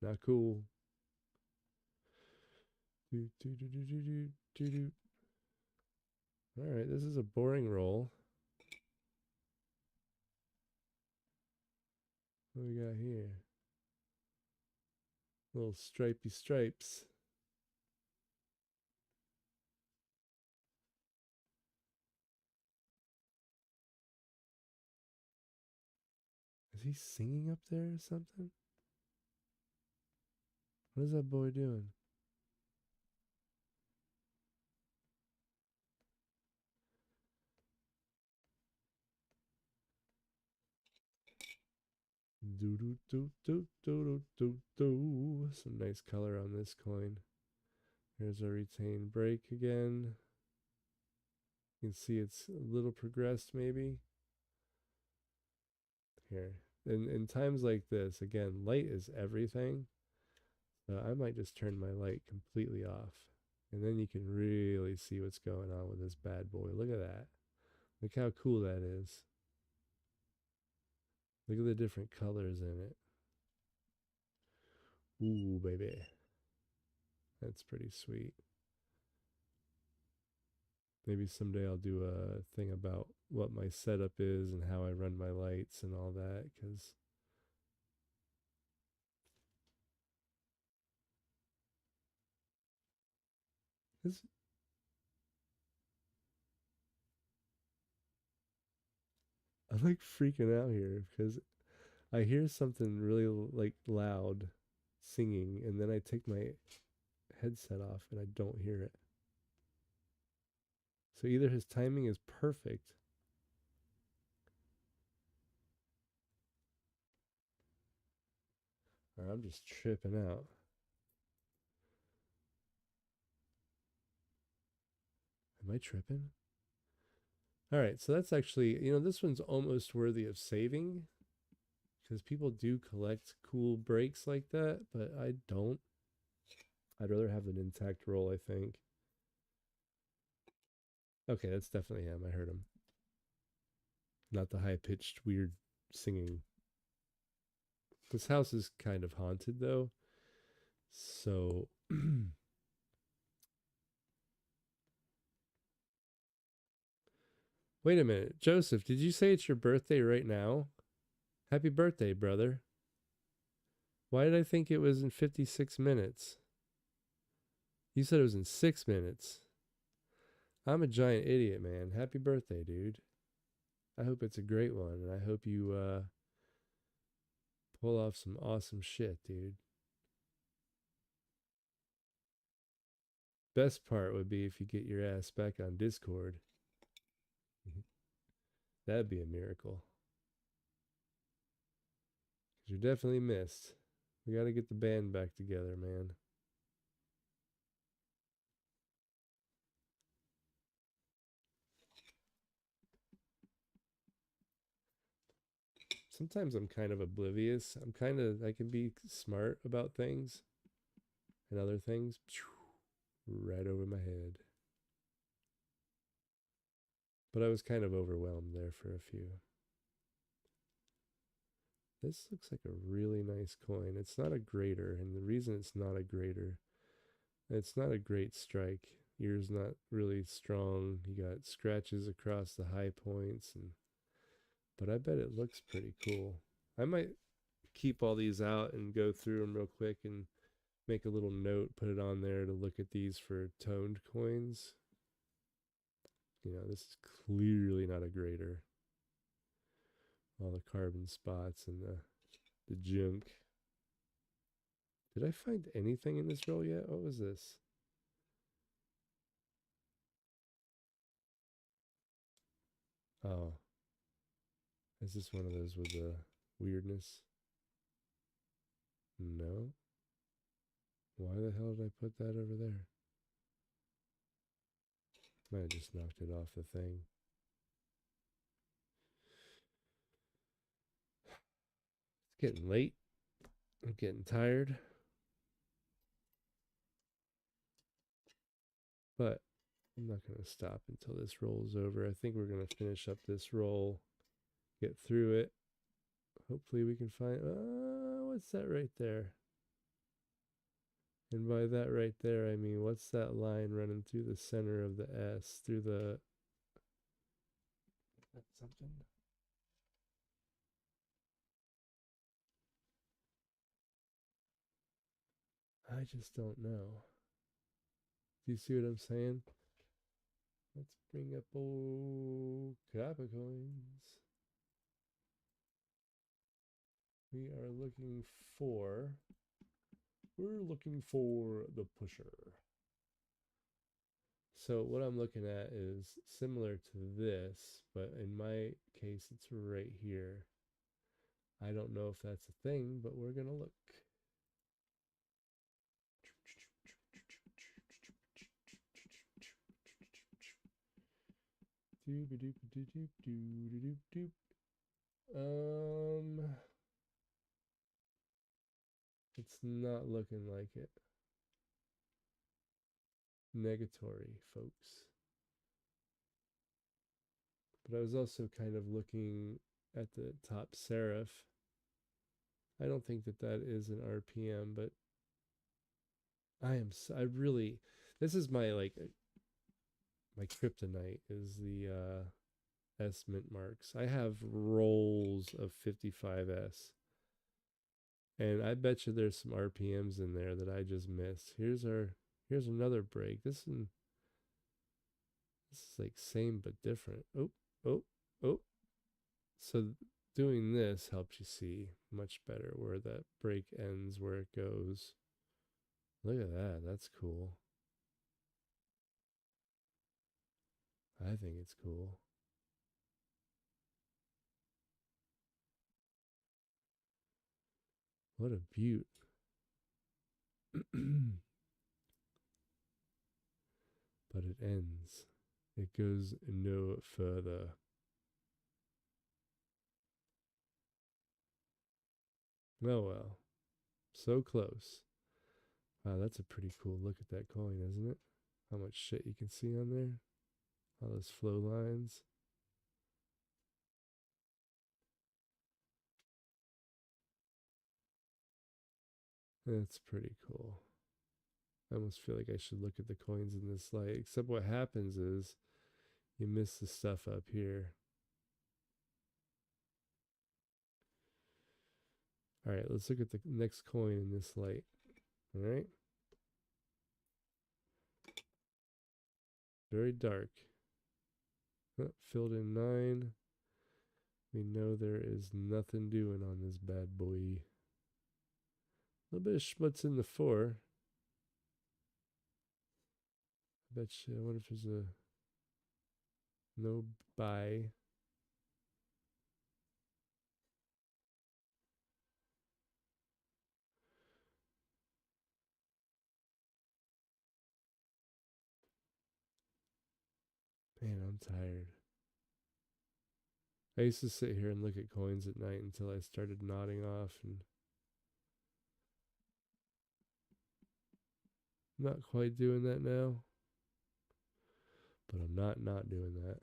Not cool. Alright, this is a boring roll. What we got here? Little stripy stripes. Is he singing up there or something? What is that boy doing? Do do do do do do do. Some nice color on this coin. Here's our retained break again. You can see it's a little progressed maybe. Here. In times like this, again, light is everything. I might just turn my light completely off. And then you can really see what's going on with this bad boy. Look at that. Look how cool that is. Look at the different colors in it. Ooh, baby. That's pretty sweet. Maybe someday I'll do a thing about what my setup is and how I run my lights and all that, because this I'm like freaking out here because I hear something really like loud singing and then I take my headset off and I don't hear it. So either his timing is perfect or I'm just tripping out. Am I tripping? All right, so that's actually, this one's almost worthy of saving because people do collect cool breaks like that, but I don't. I'd rather have an intact roll, I think. Okay, that's definitely him. I heard him. Not the high pitched, weird singing. This house is kind of haunted, though. So. Wait a minute. Joseph, did you say it's your birthday right now? Happy birthday, brother. Why did I think it was in 56 minutes? You said it was in 6 minutes. I'm a giant idiot, man. Happy birthday, dude. I hope it's a great one, and I hope you pull off some awesome shit, dude. Best part would be if you get your ass back on Discord. That'd be a miracle. Because you're definitely missed. We got to get the band back together, man. Sometimes I'm kind of oblivious. I can be smart about things and other things. Right over my head. But I was kind of overwhelmed there for a few. This looks like a really nice coin. It's not a grater, and the reason it's not a grater, it's not a great strike. ear's not really strong. You got scratches across the high points, and but I bet it looks pretty cool. I might keep all these out and go through them real quick and make a little note, put it on there to look at these for toned coins. You know, this is clearly not a grater. All the carbon spots and the junk. Did I find anything in this roll yet? What was this? Oh. Is this one of those with the weirdness? No. Why the hell did I put that over there? Might have just knocked it off the thing. It's getting late. I'm getting tired. But I'm not going to stop until this roll's over. I think we're going to finish up this roll, get through it. Hopefully we can find, what's that right there? And by that right there, I mean, what's that line running through the center of the S, through the, that's something? I just don't know. Do you see what I'm saying? Let's bring up old copper coins. We're looking for the pusher. So what I'm looking at is similar to this, but in my case, it's right here. I don't know if that's a thing, but we're going to look. It's not looking like it. Negatory, folks. But I was also kind of looking at the top serif. I don't think that that is an RPM, but I really, this is my my kryptonite is the S mint marks. I have rolls of 55S. And I bet you there's some RPMs in there that I just missed. Here's another break. This is like same but different. Oh, oh, oh. So doing this helps you see much better where that break ends, where it goes. Look at that. That's cool. I think it's cool. What a beaut. But it ends. It goes no further. Oh well. So close. Wow, that's a pretty cool look at that coin, isn't it? How much shit you can see on there. All those flow lines. That's pretty cool. I almost feel like I should look at the coins in this light. Except what happens is you miss the stuff up here. All right, let's look at the next coin in this light. All right. Very dark. Oh, filled in 9. We know there is nothing doing on this bad boy. A little bit of schmutz in the 4. I bet you, I wonder if there's a no buy. Man, I'm tired. I used to sit here and look at coins at night until I started nodding off, and I'm not quite doing that now. But I'm not doing that.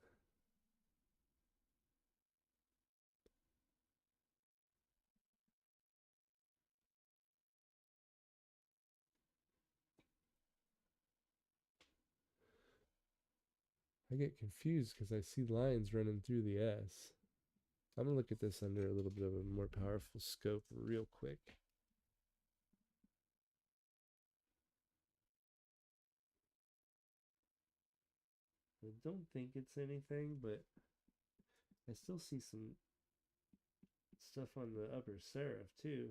I get confused because I see lines running through the S. I'm going to look at this under a little bit of a more powerful scope real quick. I don't think it's anything, but I still see some stuff on the upper serif too.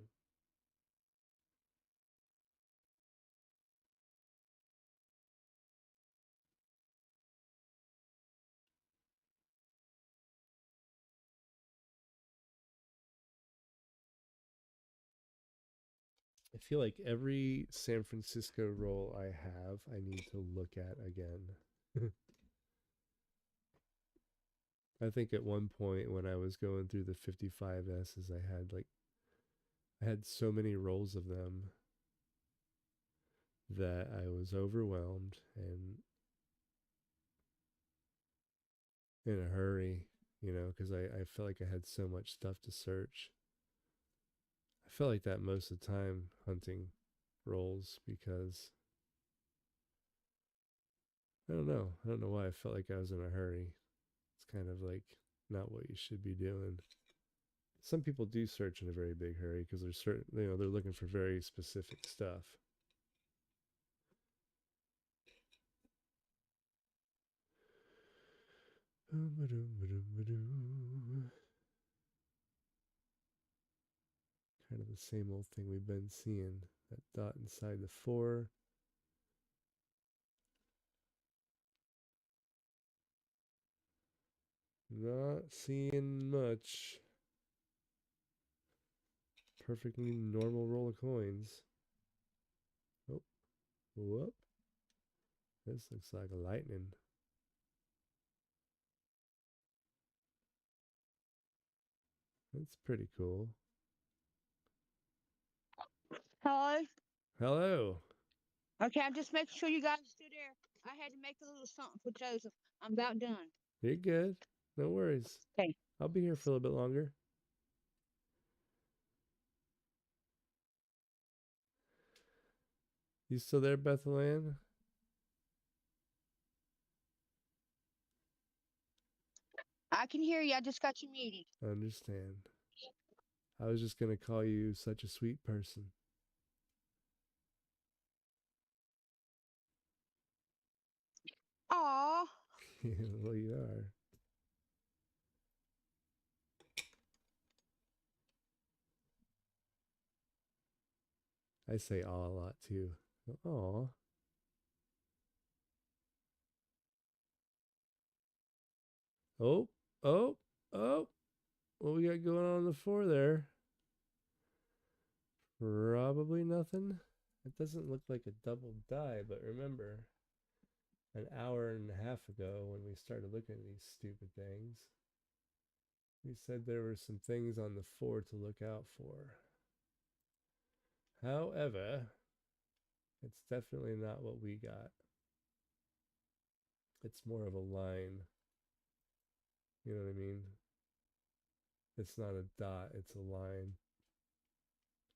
I feel like every San Francisco roll I have, I need to look at again. I think at one point when I was going through the 55S's, I had so many rolls of them that I was overwhelmed and in a hurry, because I felt like I had so much stuff to search. I felt like that most of the time hunting rolls because I don't know. I don't know why I felt like I was in a hurry. It's kind of like not what you should be doing. Some people do search in a very big hurry because they're certain, they're looking for very specific stuff. Kind of the same old thing we've been seeing. That dot inside the 4. Not seeing much. Perfectly normal roll of coins. Oh, whoop. This looks like lightning. That's pretty cool. Hello? Hello. Okay, I'm just making sure you guys are still there. I had to make a little something for Joseph. I'm about done. You're good. No worries. Okay. I'll be here for a little bit longer. You still there, Bethlehem? I can hear you. I just got you muted. I understand. I was just going to call you such a sweet person. Aw. Well, you are. I say aw a lot too. Aw. Oh, oh, oh. What we got going on the 4 there? Probably nothing. It doesn't look like a double die, but remember, an hour and a half ago when we started looking at these stupid things, we said there were some things on the 4 to look out for. However, it's definitely not what we got. It's more of a line. You know what I mean? It's not a dot, it's a line.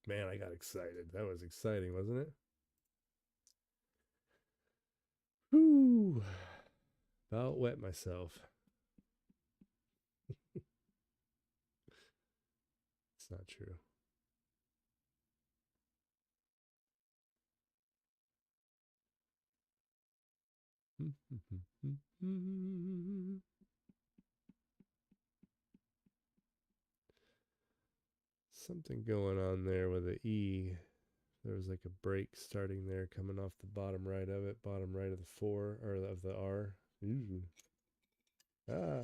Man, I got excited. That was exciting, wasn't it? Whew. About wet myself. It's not true. Something going on there with the E. There was like a break starting there, coming off the bottom right of it, bottom right of the 4, or of the R. Ooh. Ah.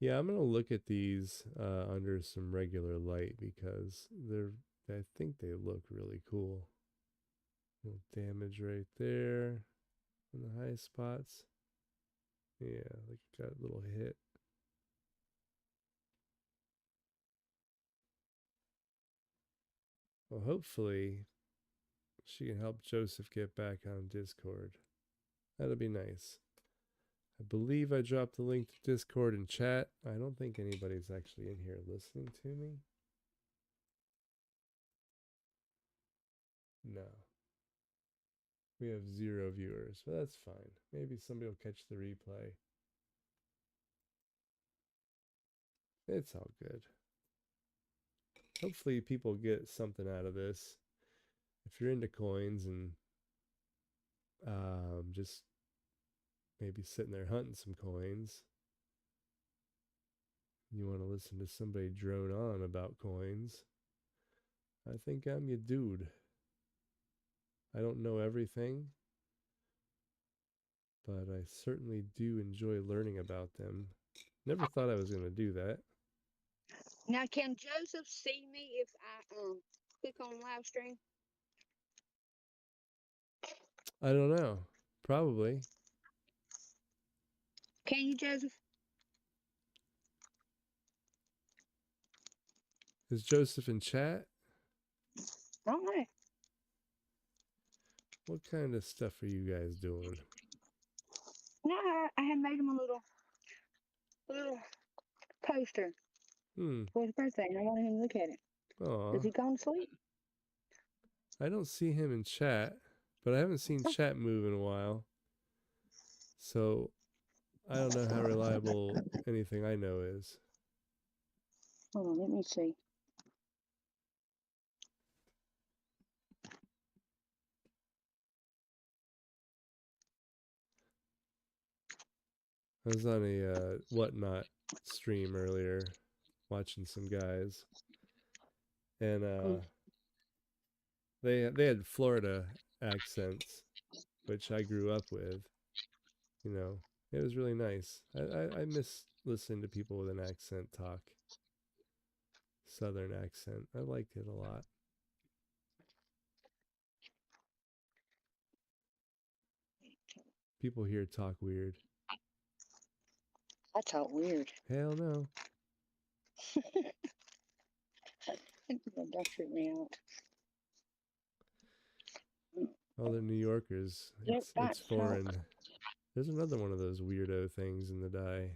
Yeah, I'm gonna look at these under some regular light because I think they look really cool. Little damage right there in the high spots. Yeah, like got a little hit. Well, hopefully she can help Joseph get back on Discord. That'll be nice. I believe I dropped the link to Discord in chat. I don't think anybody's actually in here listening to me. No. We have 0 viewers, but that's fine. Maybe somebody will catch the replay. It's all good. Hopefully people get something out of this. If you're into coins and just maybe sitting there hunting some coins, you want to listen to somebody drone on about coins, I think I'm your dude. I don't know everything, but I certainly do enjoy learning about them. Never thought I was going to do that. Now, can Joseph see me if I click on live stream? I don't know. Probably. Can you, Joseph? Is Joseph in chat? I don't know. What kind of stuff are you guys doing? No, I had made him a little poster for his birthday, and I wanted him to look at it. Aw. Is he gone to sleep? I don't see him in chat, but I haven't seen chat move in a while. So I don't know how reliable anything I know is. Hold on, let me see. I was on a Whatnot stream earlier, watching some guys, and they had Florida accents, which I grew up with. You know, it was really nice. I miss listening to people with an accent talk. Southern accent. I liked it a lot. People here talk weird. I talk weird. Hell no. Don't freak me out. All the New Yorkers. Yep, It's that's foreign. There's another one of those weirdo things in the die.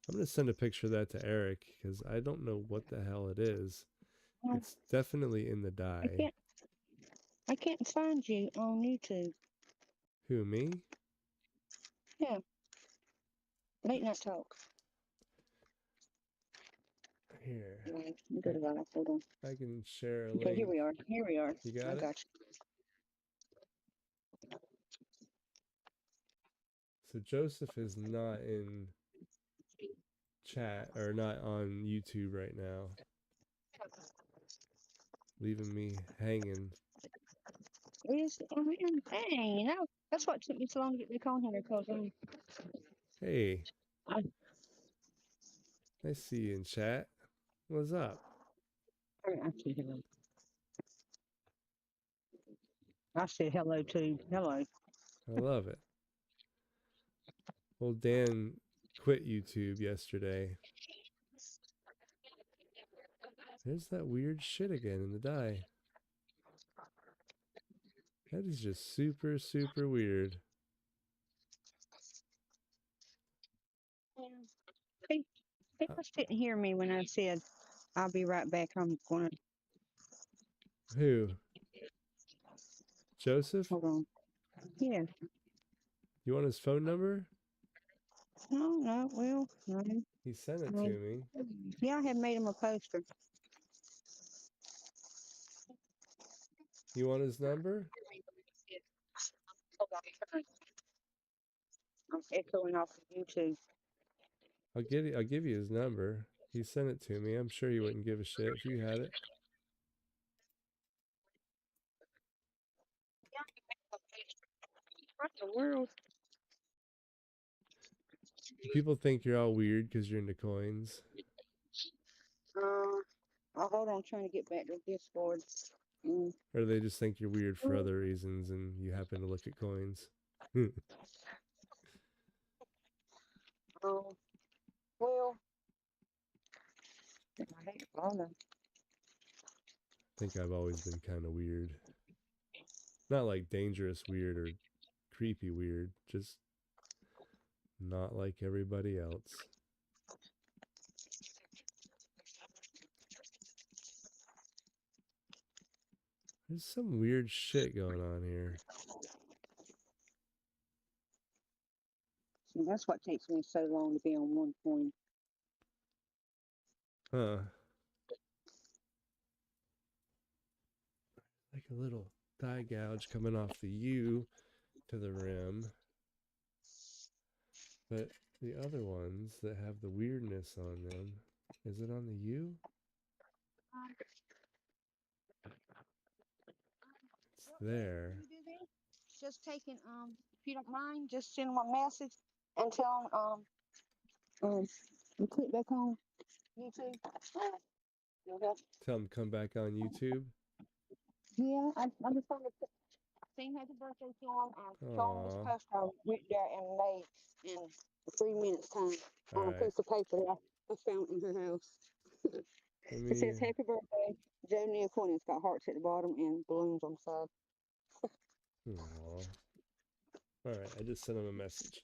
I'm going to send a picture of that to Eric because I don't know what the hell it is. It's definitely in the die. I can't find you on YouTube. Who, me? Yeah. Late night talk. Here. Good about it. Hold on. I can share a link. Okay, here we are. Here we are. You got I it? got you. So Joseph is not in chat or not on YouTube right now. Leaving me hanging. Dang, you know, that's what took me so long to get back on here because Hey. I see you in chat. What's up? I said hello too. Hello. I love it. Well, Dan quit YouTube yesterday. There's that weird shit again in the die. That is just super, super weird. They just didn't hear me when I said I'll be right back. I'm gonna Who? Joseph? hold on. Yeah. You want his phone number? No, well, no. He sent it to me. Yeah, I had made him a poster. You want his number? I'm echoing off of YouTube. I'll give you his number. He sent it to me. I'm sure he wouldn't give a shit if you had it. What in the world? People think you're all weird because you're into coins. Oh, hold on, I'm trying to get back to Discord. Or they just think you're weird for other reasons and you happen to look at coins. Oh, well, I don't know. I think I've always been kind of weird. Not like dangerous weird or creepy weird, just not like everybody else. There's some weird shit going on here. See, that's what takes me so long to be on one coin. Huh. Like a little die gouge coming off the U to the rim. But the other ones that have the weirdness on them, is it on the U? It's there. Just taking if you don't mind, just send them a message and tell them you click back on YouTube. Okay. Tell them come back on YouTube. Yeah, I just wanted to sing happy birthday to him and show him this Aw. post I went there and made in 3 minutes time on a Alright. piece of paper that I found in her house. Let It says me happy birthday, Joe Neocorn. It's got hearts at the bottom and balloons on the side. Aw. Alright, I just sent him a message.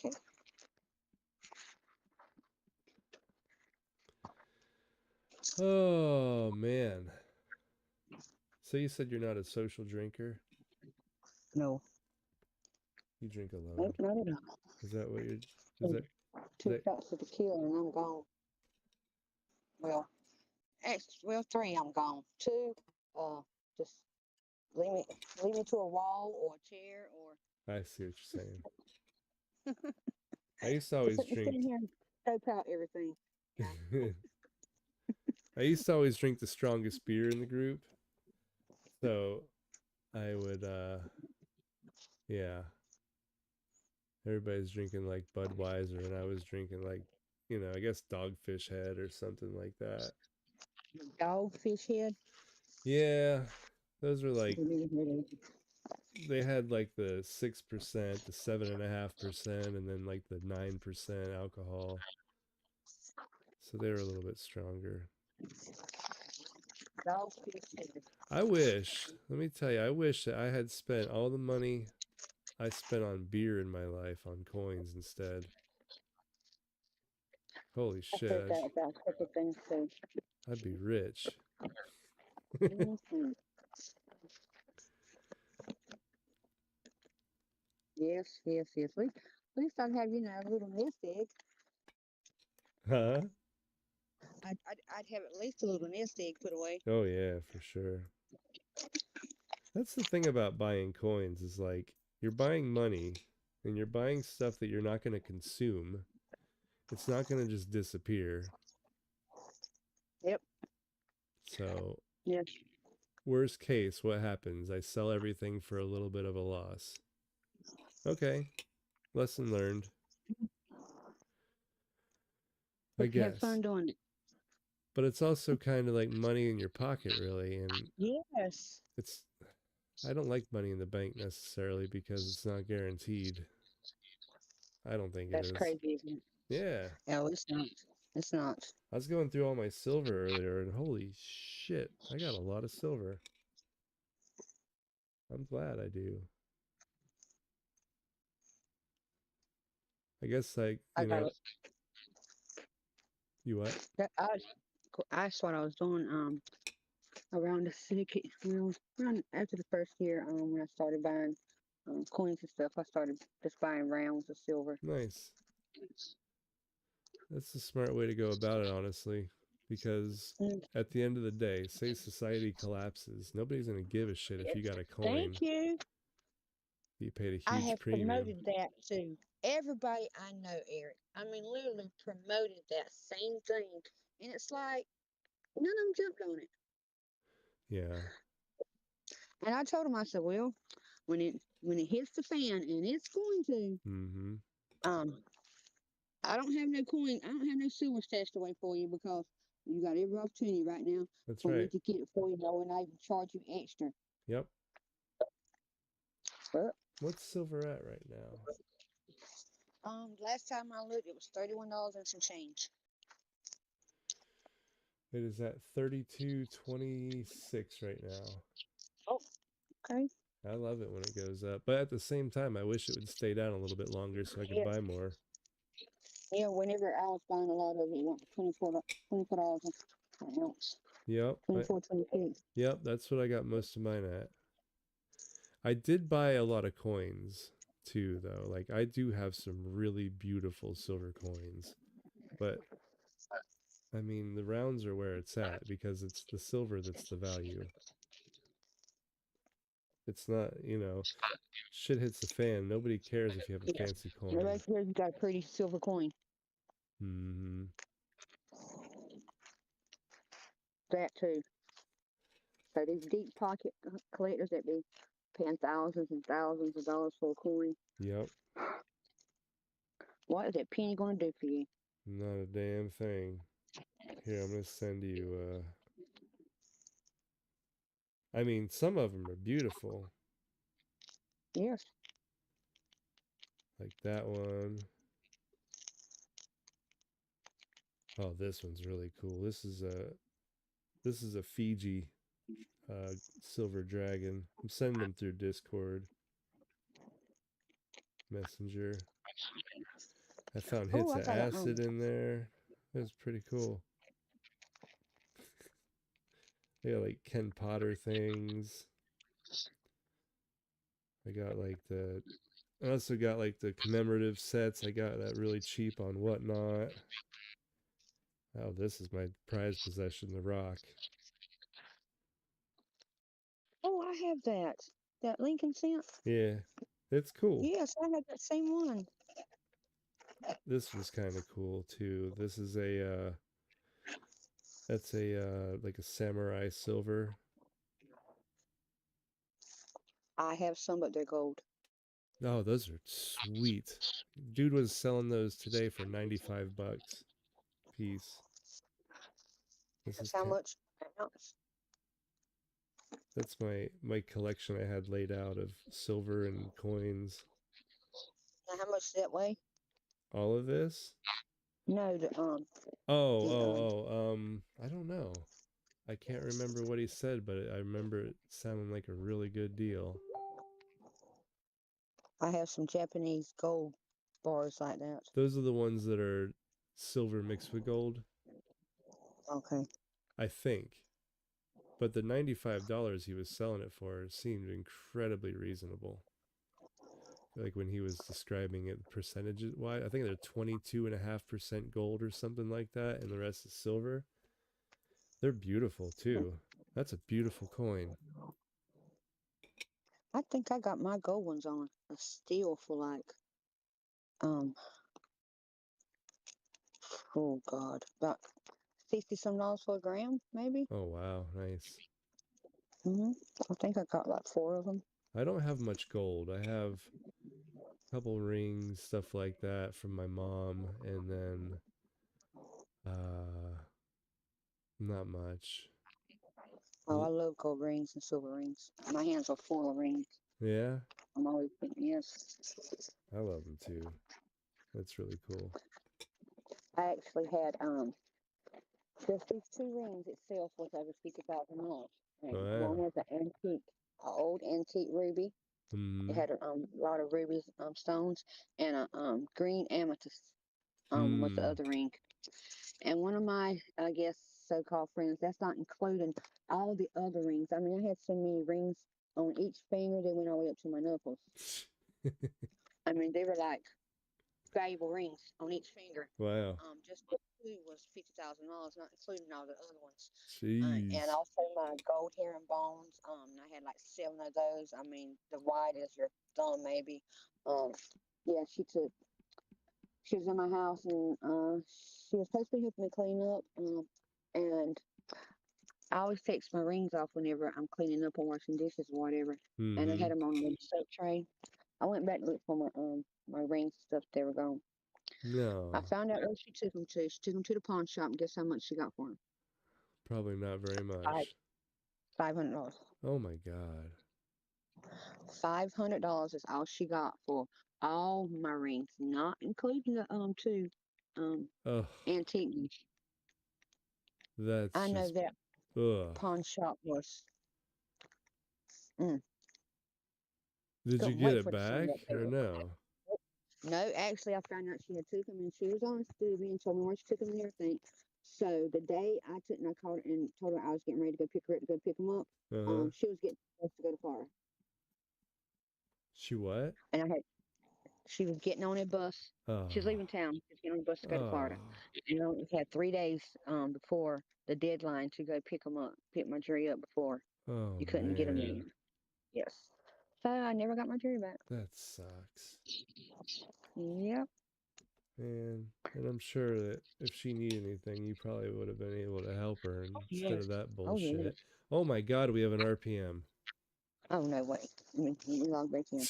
Okay. Oh man. So you said you're not a social drinker? No. You drink alone. Nope, not at all. Is that what you're Mm. is 2 that- shots of tequila and I'm gone. Well, 3 I'm gone. 2, just leave me to a wall or a chair or I see what you're saying. I used to always just let me sit drink here and scope out everything. I used to always drink the strongest beer in the group. So I would yeah. Everybody's drinking like Budweiser and I was drinking like, I guess Dogfish Head or something like that. Dogfish Head. Yeah. Those were like Mhm. they had like the 6%, the 7.5%, and then like the 9% alcohol. So they were a little bit stronger. Dogfish Head. I wish, let me tell you, I wish that I had spent all the money I spent on beer in my life on coins instead. Holy I shit, said that about a couple things too. I'd be rich. Mhm. Yes. At least I'd have a little nest egg. Huh? I'd have at least a little nest egg put away. Oh yeah, for sure. That's the thing about buying coins is like you're buying money and you're buying stuff that you're not going to consume. It's not going to just disappear. Yep. So, Yes. worst case, what happens? I sell everything for a little bit of a loss. Okay. Lesson learned. I Hope you have guess. fun doing it. But it's also kind of like money in your pocket, really. And Yes. I don't like money in the bank necessarily because it's not guaranteed. I don't think it That's is. crazy, isn't it? Yeah. No, it's not. It's not. I was going through all my silver earlier and holy shit, I got a lot of silver. I'm glad I do. I guess like, I got it. You what? That's what I was doing. Around the second, around after the first year, when I started buying coins and stuff, I started just buying rounds of silver. Nice. That's the smart way to go about it, honestly. Because Mm. at the end of the day, say society collapses, nobody's going to give a shit if you got a coin. Thank you. You paid a huge I have premium. promoted that to everybody I know, Eric. I mean, literally promoted that same thing, and it's like none of them jumped on it. Yeah. And I told them, I said, well, when it hits the fan, and it's going to, Mm-hmm. I don't have no coin. I don't have no silver stashed away for you because you got every opportunity right now That's for me right. to get it for you, though, and I even charge you extra. Yep. But What's silver at right now? last time I looked, it was $31 and some change. It is at 32.26 right now. Oh, okay. I love it when it goes up. But at the same time, I wish it would stay down a little bit longer so I could buy more. Yeah, whenever I was buying a lot of it, it went $24 an ounce. Yep. 24, 26. Yep, that's what I got most of mine at. I did buy a lot of coins too, though. Like, I do have some really beautiful silver coins. But, I mean, the rounds are where it's at because it's the silver that's the value. It's not, shit hits the fan. Nobody cares if you have a Yeah. fancy coin. Right here, you got a pretty silver coin. Mm-hmm. That too. So these deep pocket collectors that be paying thousands and thousands of dollars for a coin. Yep. What is that penny going to do for you? Not a damn thing. Here, I'm going to send you, I mean, some of them are beautiful. Yes. Like that one. Oh, this one's really cool. This is a Fiji silver dragon. I'm sending them through Discord Messenger. I found hits I of got it. acid in there. That's pretty cool. They got like Ken Potter things. I also got like the commemorative sets. I got that really cheap on Whatnot. Oh, this is my prized possession, the Rock. Oh, I have that. That Lincoln sent. Yeah, it's cool. Yes, I have that same one. This one's kind of cool too. This is that's like a samurai silver. I have some, but they're gold. Oh, those are sweet. Dude was selling those today for $95 piece. That's how much? That's my collection I had laid out of silver and coins. Now, how much does that weigh? All of this? No, I don't know. I can't remember what he said, but I remember it sounding like a really good deal. I have some Japanese gold bars like that. Those are the ones that are silver mixed with gold. Okay. I think. But the $95 he was selling it for seemed incredibly reasonable. Like when he was describing it percentages wise, I think they're 22.5% gold or something like that, and the rest is silver. They're beautiful too. That's a beautiful coin. I think I got my gold ones on a steal for like, oh God, about $60 some for a gram, maybe. Oh wow, nice. I think I got like 4 of them. I don't have much gold. I have a couple rings, stuff like that from my mom, and then not much. Oh, I love gold rings and silver rings. My hands are full of rings. Yeah? I'm always thinking, yes. I love them too. That's really cool. I actually had just these 2 rings itself was over $50,000. One was an old antique ruby. It had a lot of ruby stones, and a green amethyst was the other ring. And one of my, I guess, so-called friends, that's not including all the other rings. I mean, I had so many rings on each finger they went all the way up to my knuckles. I mean, they were like valuable rings on each finger. Wow. Just the 2 was $50,000, not including all the other ones. Jeez. And also my gold herringbones. I had like 7 of those. I mean, the wide as your thumb, maybe. Yeah, she was in my house, and she was supposed to be helping me clean up. And I always take my rings off whenever I'm cleaning up or washing dishes or whatever. And I had them on the soap tray. I went back to look for my rings and stuff. They were gone. No. I found out where she took them to. She took them to the pawn shop, and guess how much she got for them? Probably not very much. $500. Oh my God. $500 is all she got for all my rings, not including the 2 antique ones. That's I know just, that pawn shop was. Did you get it back or no? No, actually, I found out she had took them, and she was honest with me and told me where she took them and everything. So the day I took and I called her and told her I was getting ready to go pick her up to go pick them up, Uh-huh. she was getting supposed to go to Florida, She what? and she was getting on a bus. She was Oh. leaving town. She was getting on a bus to go to Florida. Oh. You know, we had 3 days before the deadline to go pick them up, pick Marjorie up before Oh you couldn't get them man. in. Yes. So I never got Marjorie back. That sucks. Yep. Man. And I'm sure that if she needed anything, you probably would have been able to help her instead Yes. of that Oh yes. bullshit. Oh my god, we have an RPM. Oh no way. Let me log back in.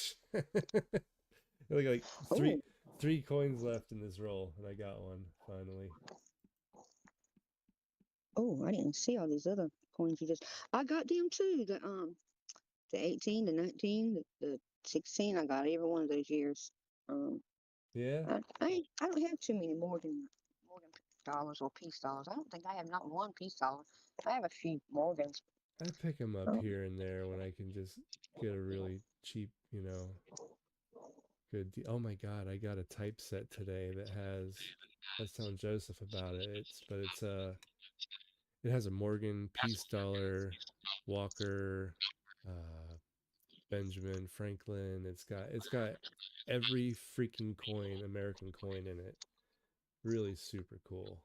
like Oh. three coins left in this roll, and I got one finally. Oh, I didn't see all these other coins you just. I got them too. The 18, the 19, the 16. I got every one of those years. Yeah, I don't have too many Morgan dollars or peace dollars. I don't think I have not one peace dollar. I have a few Morgans. I pick them up Oh, here and there when I can just get a really cheap, good deal. Oh my god, I got a typeset today that has. I was telling Joseph about it. It has a Morgan, Peace Dollar, Walker, uh, Benjamin Franklin. It's got every freaking coin, American coin in it. Really super cool.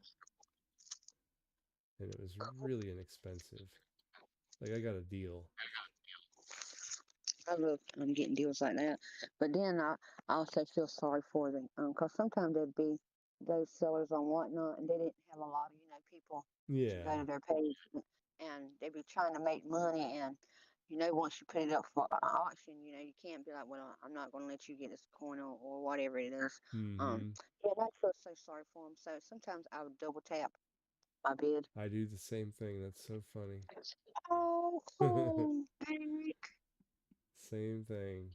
And it was really inexpensive. Like I got a deal. I love getting deals like that. But then I also feel sorry for them because sometimes there'd be those sellers on whatnot and they didn't have a lot of people to go Yeah. to their page and they'd be trying to make money and once you put it up for auction you can't be like, well, I'm not going to let you get this coin or whatever it is. um Mm-hmm. yeah, I feel so sorry for them, so sometimes I would double tap my bid. I do the same thing. That's so funny. Oh, cool, Eric. Same thing.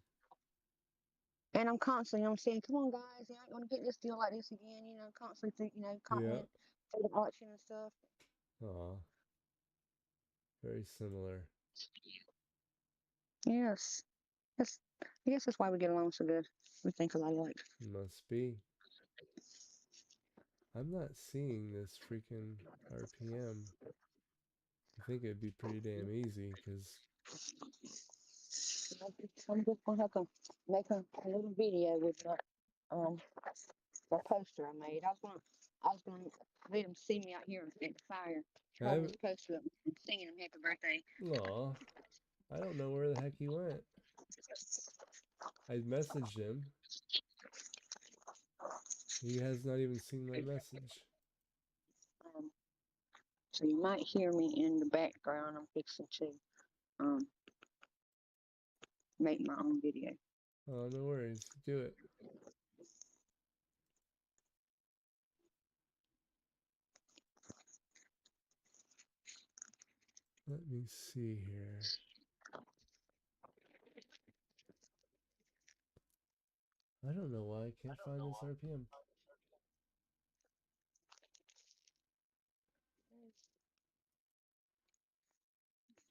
And I'm constantly, I'm saying, come on, guys, you ain't gonna get this deal like this again. Constantly, Yeah. comment for the auction and stuff. Aw. Very similar. Yes, that's. I guess that's why we get along so good. We think a lot alike. Must be. I'm not seeing this freaking RPM. I think it'd be pretty damn easy because I'm just gonna have to make a little video with the poster I made. I was gonna let them see me out here at the fire, I holding this haven't. poster up and singing him happy birthday. Aw. I don't know where the heck he went. I messaged him. He has not even seen my message. Um, so you might hear me in the background. I'm fixing to um make my own video. Oh, no worries. Do it. Let me see here. I don't know why I can't find this RPM.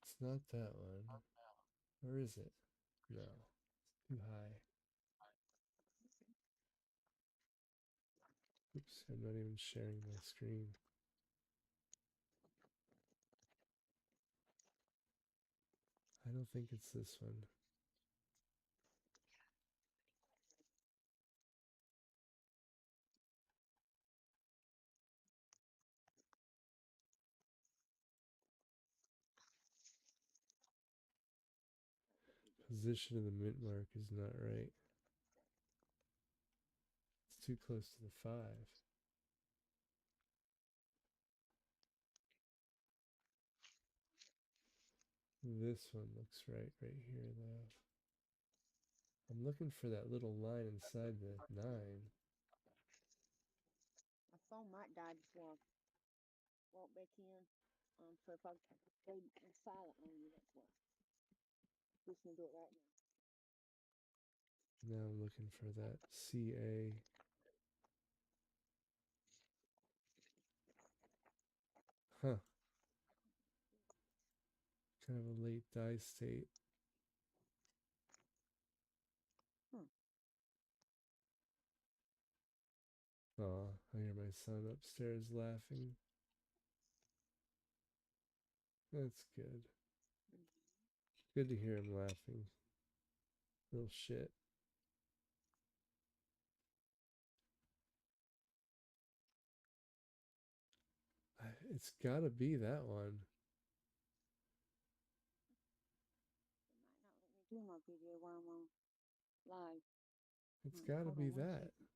It's not that one. Or is it? No. It's too high. Oops, I'm not even sharing my screen. I don't think it's this one. Position of the mint mark is not right. It's too close to the 5. This one looks right here though. I'm looking for that little line inside the 9. My phone might die before I walk back in. So if I go silent on you, that's why. Just gonna do it right now. Now I'm looking for that CA. Huh. Kind of a late die state. Aw, I hear my son upstairs laughing. That's good. Good to hear him laughing. Little shit. It's gotta be that one. It might not let me do my video while I'm on live. It's gotta Hold be on one that. second.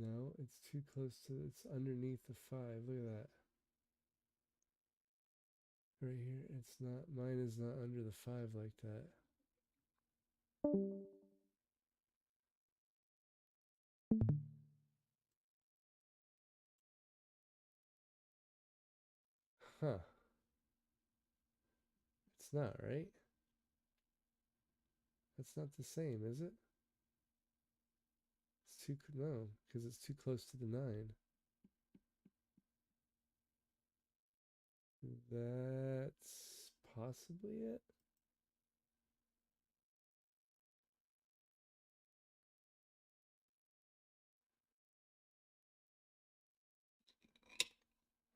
No, it's too close to. It's underneath the 5. Look at that. Right here. It's not. Mine is not under the 5 like that. Huh. It's not, right? That's not the same, is it? It's too. No, because it's too close to the 9. That's possibly it.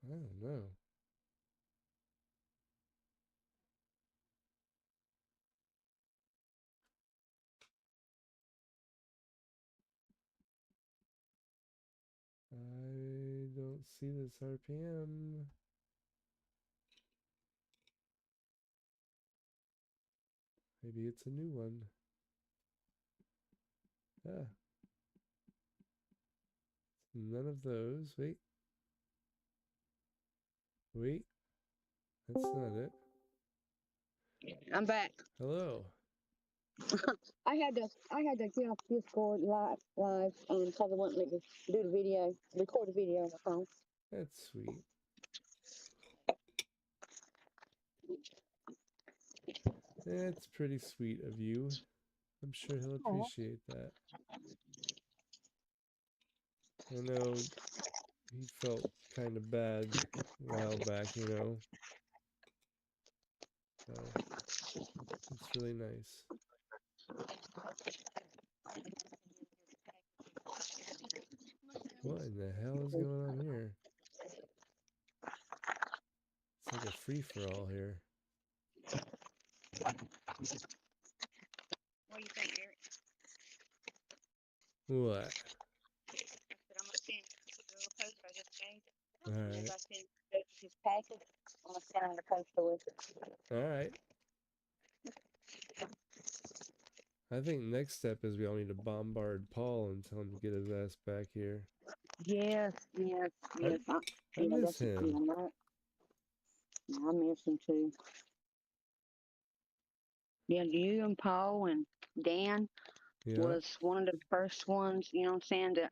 I don't know. I don't see this RPM. Maybe it's a new one. Ah. None of those. Wait. Wait. That's not it. I'm back. Hello. I had to get off Discord live because I wouldn't let me do the video, record the video on my phone. That's sweet. That's pretty sweet of you. I'm sure he'll appreciate that. I know he felt kind of bad a while back, you know. So it's really nice. What in the hell is going on here? It's like a free-for-all here. What do you think, Eric? What? I'm gonna send the little poster I just made. All right. As I send his package, I'm gonna send him the poster with it. All right. I think next step is we all need to bombard Paul and tell him to get his ass back here. Yes. I miss him. I miss him too. Yeah, you and Paul and Dan Yeah. was one of the first ones, you know what I'm saying, to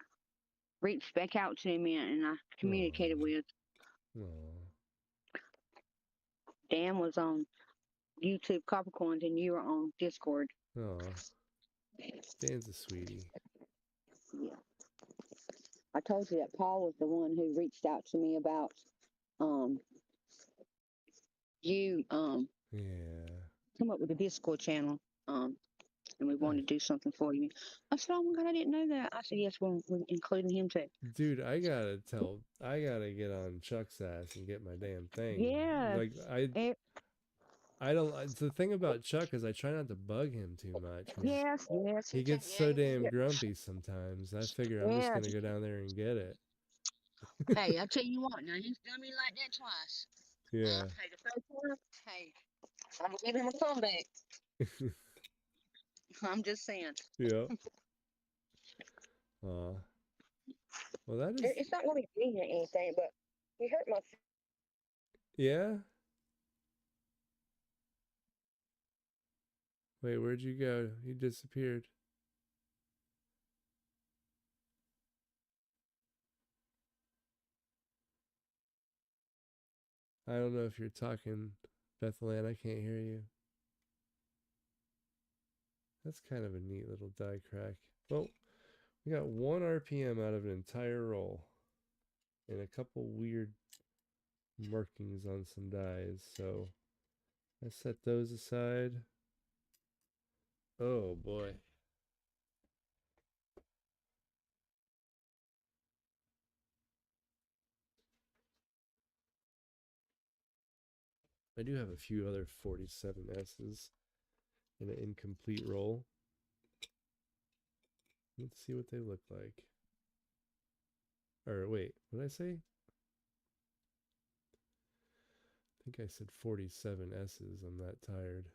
reach back out to me and I communicated with. Aw. Dan was on YouTube Coppercoins and you were on Discord. Aw. Dan's a sweetie. Yeah. I told you that Paul was the one who reached out to me about you Yeah. come up with a Discord channel. And we wanted to do something for you. I said, oh my God, I didn't know that. I said, yes, we're including him too. Dude, I gotta get on Chuck's ass and get my damn thing. Yeah. Like I don't. The thing about Chuck is I try not to bug him too much. Yes. He gets so damn grumpy sometimes. I figure I'm just gonna go down there and get it. Hey, I tell you what, now he's done me like that twice. Yeah. Hey, the first one, hey, I'm gonna give him a comeback. I'm just saying. Yeah. Well, that is. It's not really mean or anything, but he hurt my. Yeah. Wait, where'd you go? You disappeared. I don't know if you're talking, Bethlehem. I can't hear you. That's kind of a neat little die crack. Well, we got 1 RPM out of an entire roll. And a couple weird markings on some dies. So I set those aside. Oh boy. I do have a few other 47 S's in an incomplete roll. Let's see what they look like. Or wait, what did I say? I think I said 47 S's. I'm that tired.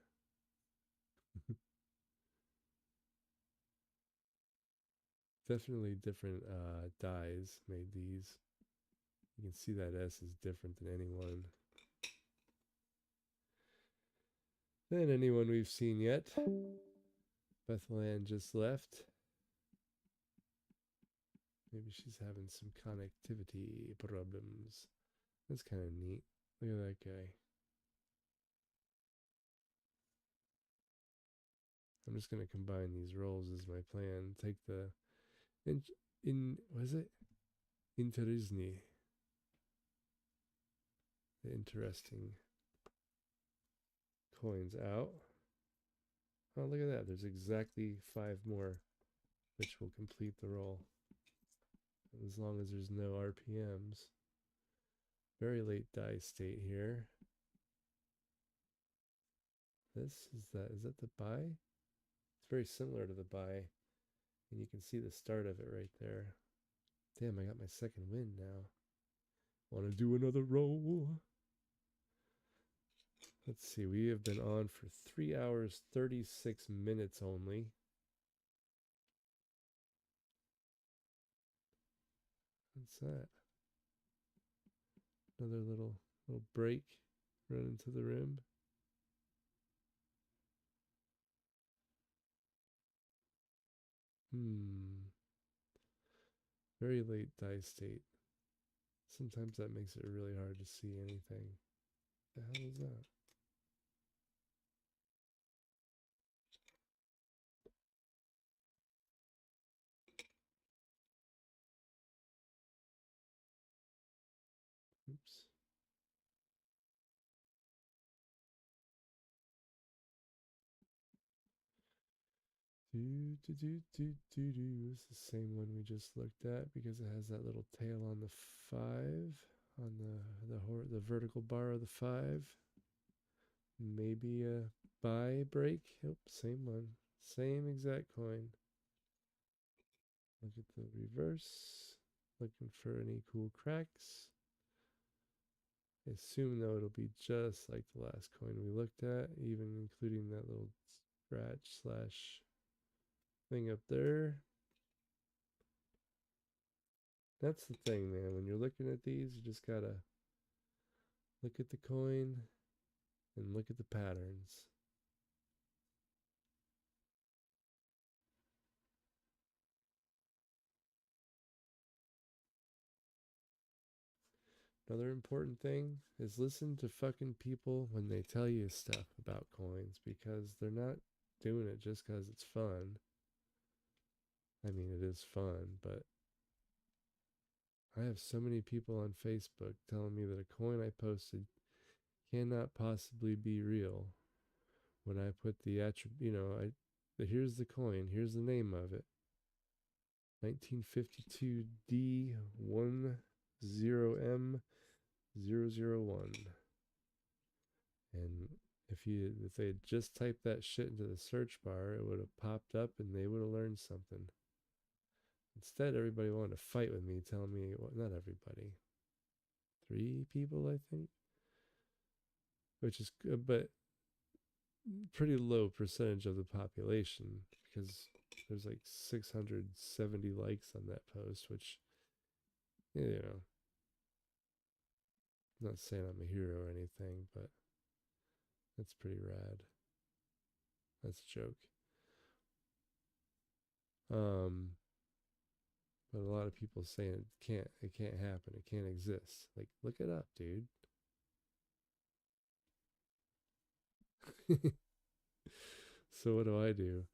Definitely different dyes made these. You can see that S is different than anyone. Than anyone we've seen yet. Bethlehem just left. Maybe she's having some connectivity problems. That's kind of neat. Look at that guy. I'm just going to combine these rolls as my plan. Take the what is it? Interesting. The interesting coins out. Oh, look at that. There's exactly 5 more, which will complete the roll. As long as there's no RPMs. Very late die state here. Is that the buy? It's very similar to the buy. And you can see the start of it right there. Damn, I got my second win now. Want to do another roll? Let's see, we have been on for 3 hours, 36 minutes only. What's that? Another little break. Run into the rim. Very late die state. Sometimes that makes it really hard to see anything. The hell is that? Oops. It's the same one we just looked at because it has that little tail on the 5, on the vertical bar of the 5. Maybe a buy break. Yep, same one, same exact coin. Look at the reverse. Looking for any cool cracks. I assume though it'll be just like the last coin we looked at, even including that little scratch slash thing up there. That's the thing, man. When you're looking at these, you just gotta look at the coin and look at the patterns. Another important thing is listen to fucking people when they tell you stuff about coins, because they're not doing it just because it's fun. I mean, it is fun, but I have so many people on Facebook telling me that a coin I posted cannot possibly be real. When I put the here's the coin, here's the name of it. 1952 D10M001. And if they had just typed that shit into the search bar, it would have popped up and they would have learned something. Instead, everybody wanted to fight with me, telling me, well, not everybody. 3 people, I think. Which is good, but pretty low percentage of the population, because there's like 670 likes on that post, which, you know, I'm not saying I'm a hero or anything, but that's pretty rad. That's a joke. But a lot of people saying it can't happen, it can't exist. Like, look it up, dude. So what do?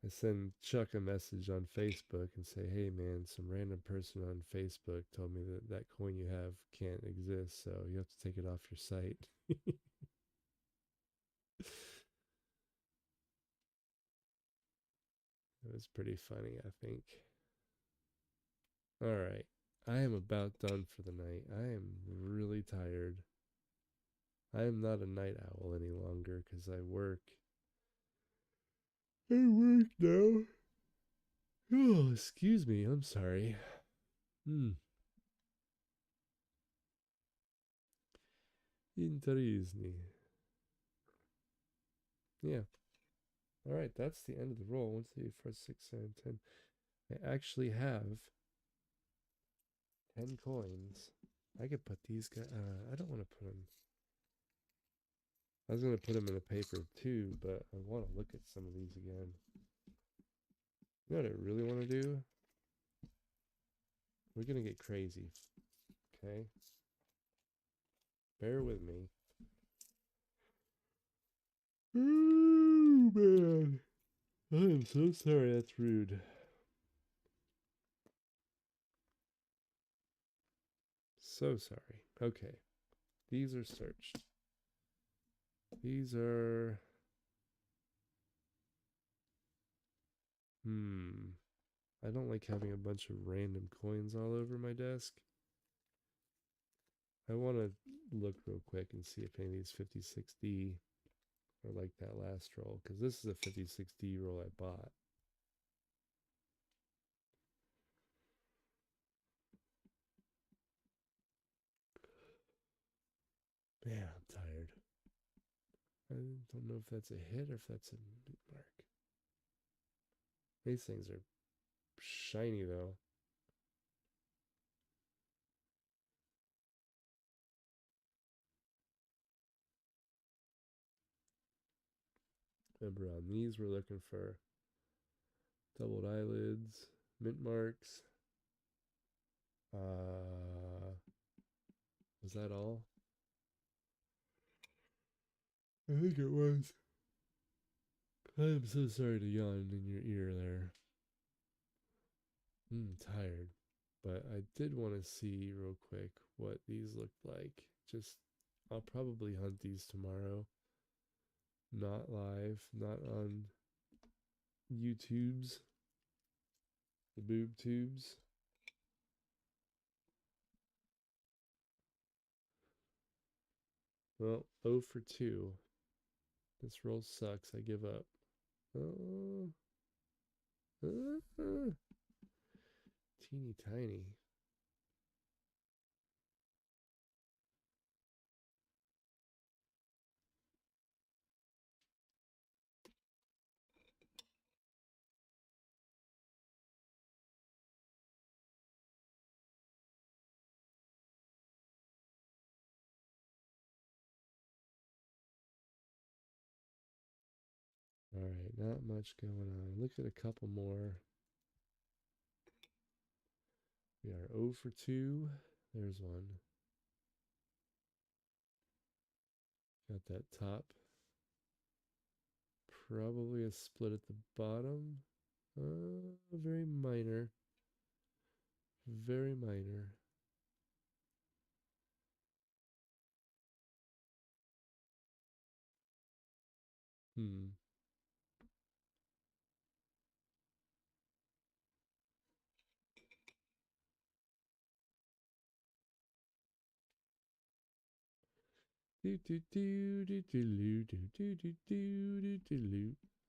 I send Chuck a message on Facebook and say, hey man, some random person on Facebook told me that that coin you have can't exist, so you have to take it off your site. It was pretty funny, I think. All right. I am about done for the night. I am really tired. I am not a night owl any longer because I work. I work now. Oh, excuse me. I'm sorry. Interesting. Yeah. All right, that's the end of the roll. 1, 2, 3, 4, 6, 7, 10. I actually have 10 coins. I could put these guys. I don't want to put them. I was going to put them in a paper too, but I want to look at some of these again. You know what I really want to do? We're going to get crazy. Okay? Bear with me. Oh, man. I am so sorry. That's rude. So sorry. Okay. These are searched. These are... I don't like having a bunch of random coins all over my desk. I want to look real quick and see if any of these 56D are like that last roll, because this is a 56D roll I bought. Man, I'm tired. I don't know if that's a hit or if that's a boot mark. These things are shiny though. Remember on these we're looking for doubled eyelids, mint marks. Was that all? I think it was. I am so sorry to yawn in your ear there. Tired. But I did want to see real quick what these looked like. I'll probably hunt these tomorrow. Not live, not on YouTube's, the boob tubes. Well, 0 for 2. This roll sucks. I give up. Teeny tiny. All right, not much going on. Look at a couple more. We are 0 for 2. There's one. Got that top. Probably a split at the bottom. Very minor. Very minor.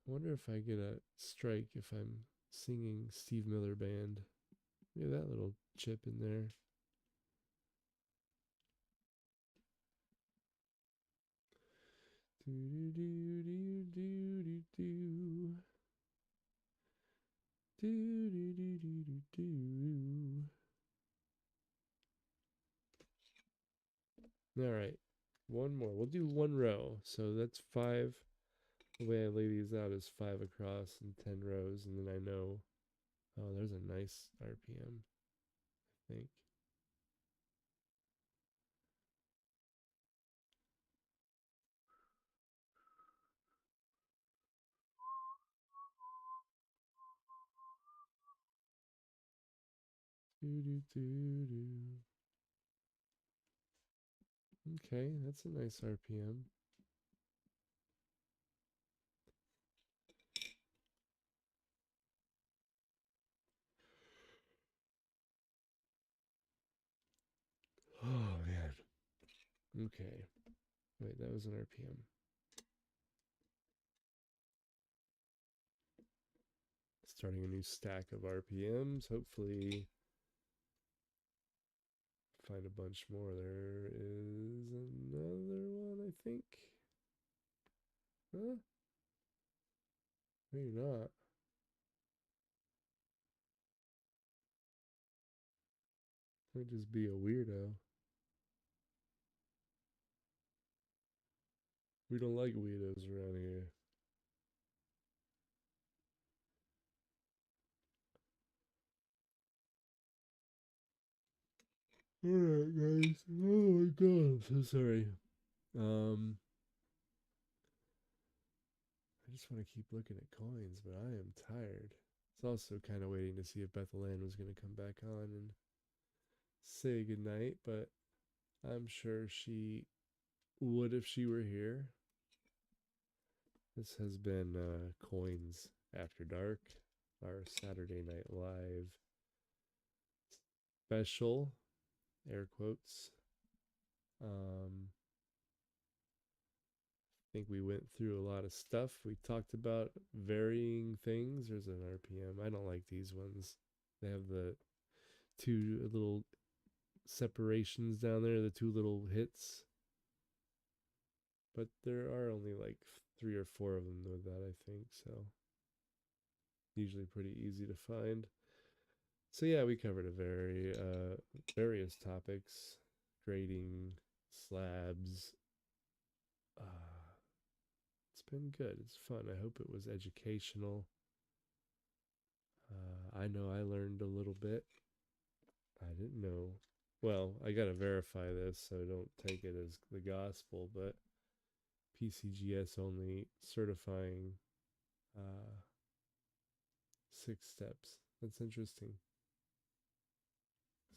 I wonder if I get a strike if I'm singing Steve Miller Band. Look at that little chip in there. All right, one more. We'll do one row. So that's 5. The way I lay these out is 5 across and 10 rows, and then I know. Oh, there's a nice RPM, I think. Okay, that's a nice RPM. Oh man. Okay. Wait, that was an RPM. Starting a new stack of RPMs. Hopefully find a bunch more. There is another one, I think. Huh? Maybe not. Might just be a weirdo. We don't like weirdos around here. Alright, guys. Oh my god, I'm so sorry. I just want to keep looking at coins, but I am tired. It's also kind of waiting to see if Bethel-Ann was going to come back on and say goodnight, but I'm sure she would if she were here. This has been Coins After Dark, our Saturday Night Live special, air quotes. I think we went through a lot of stuff. We talked about varying things. There's an RPM. I don't like these ones. They have the two little separations down there, the two little hits. But there are only like 3 or 4 of them with that, I think. So usually pretty easy to find. So yeah, we covered a various topics, grading, slabs. It's been good. It's fun. I hope it was educational. I know I learned a little bit. I didn't know. Well, I got to verify this, so don't take it as the gospel, but PCGS only certifying 6 steps. That's interesting.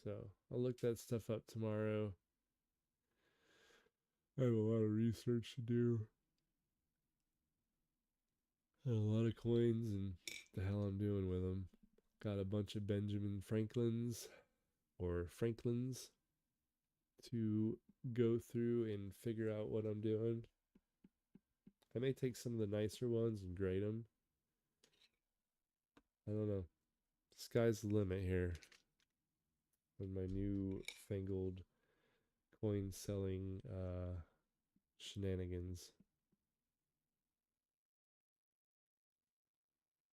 So I'll look that stuff up tomorrow. I have a lot of research to do. And a lot of coins and the hell I'm doing with them. Got a bunch of Benjamin Franklins or Franklins to go through and figure out what I'm doing. I may take some of the nicer ones and grade them. I don't know. Sky's the limit here with my new fangled coin selling shenanigans.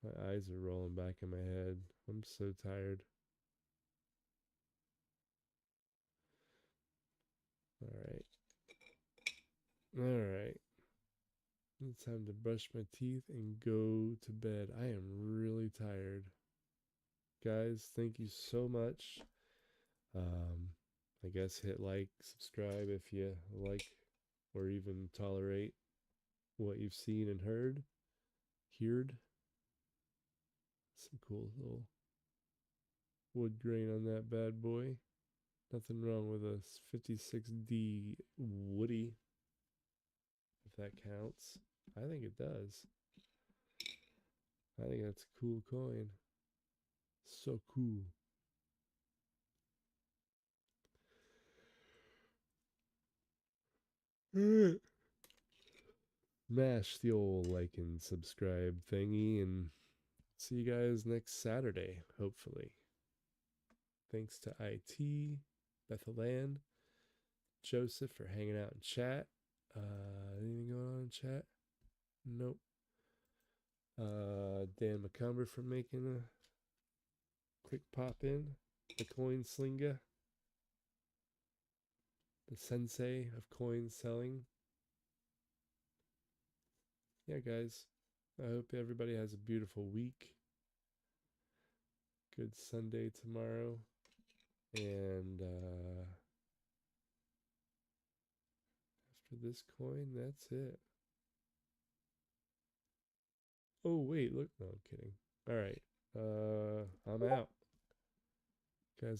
My eyes are rolling back in my head. I'm so tired. Alright. Alright. It's time to brush my teeth and go to bed. I am really tired. Guys, thank you so much. I guess hit like, subscribe if you like or even tolerate what you've seen and heard. Some cool little wood grain on that bad boy. Nothing wrong with a 56D Woody, if that counts. I think it does. I think that's a cool coin. So cool. Alright. Mash the old like and subscribe thingy and see you guys next Saturday, hopefully. Thanks to IT, Bethel-Ann, Joseph for hanging out in chat. Anything going on in chat? Nope. Dan McCumber for making a quick pop in. The coin slinger. The sensei of coin selling. Yeah, guys. I hope everybody has a beautiful week. Good Sunday tomorrow. And after this coin, that's it. Oh, wait, look. No, I'm kidding. All right. I'm out. Guys,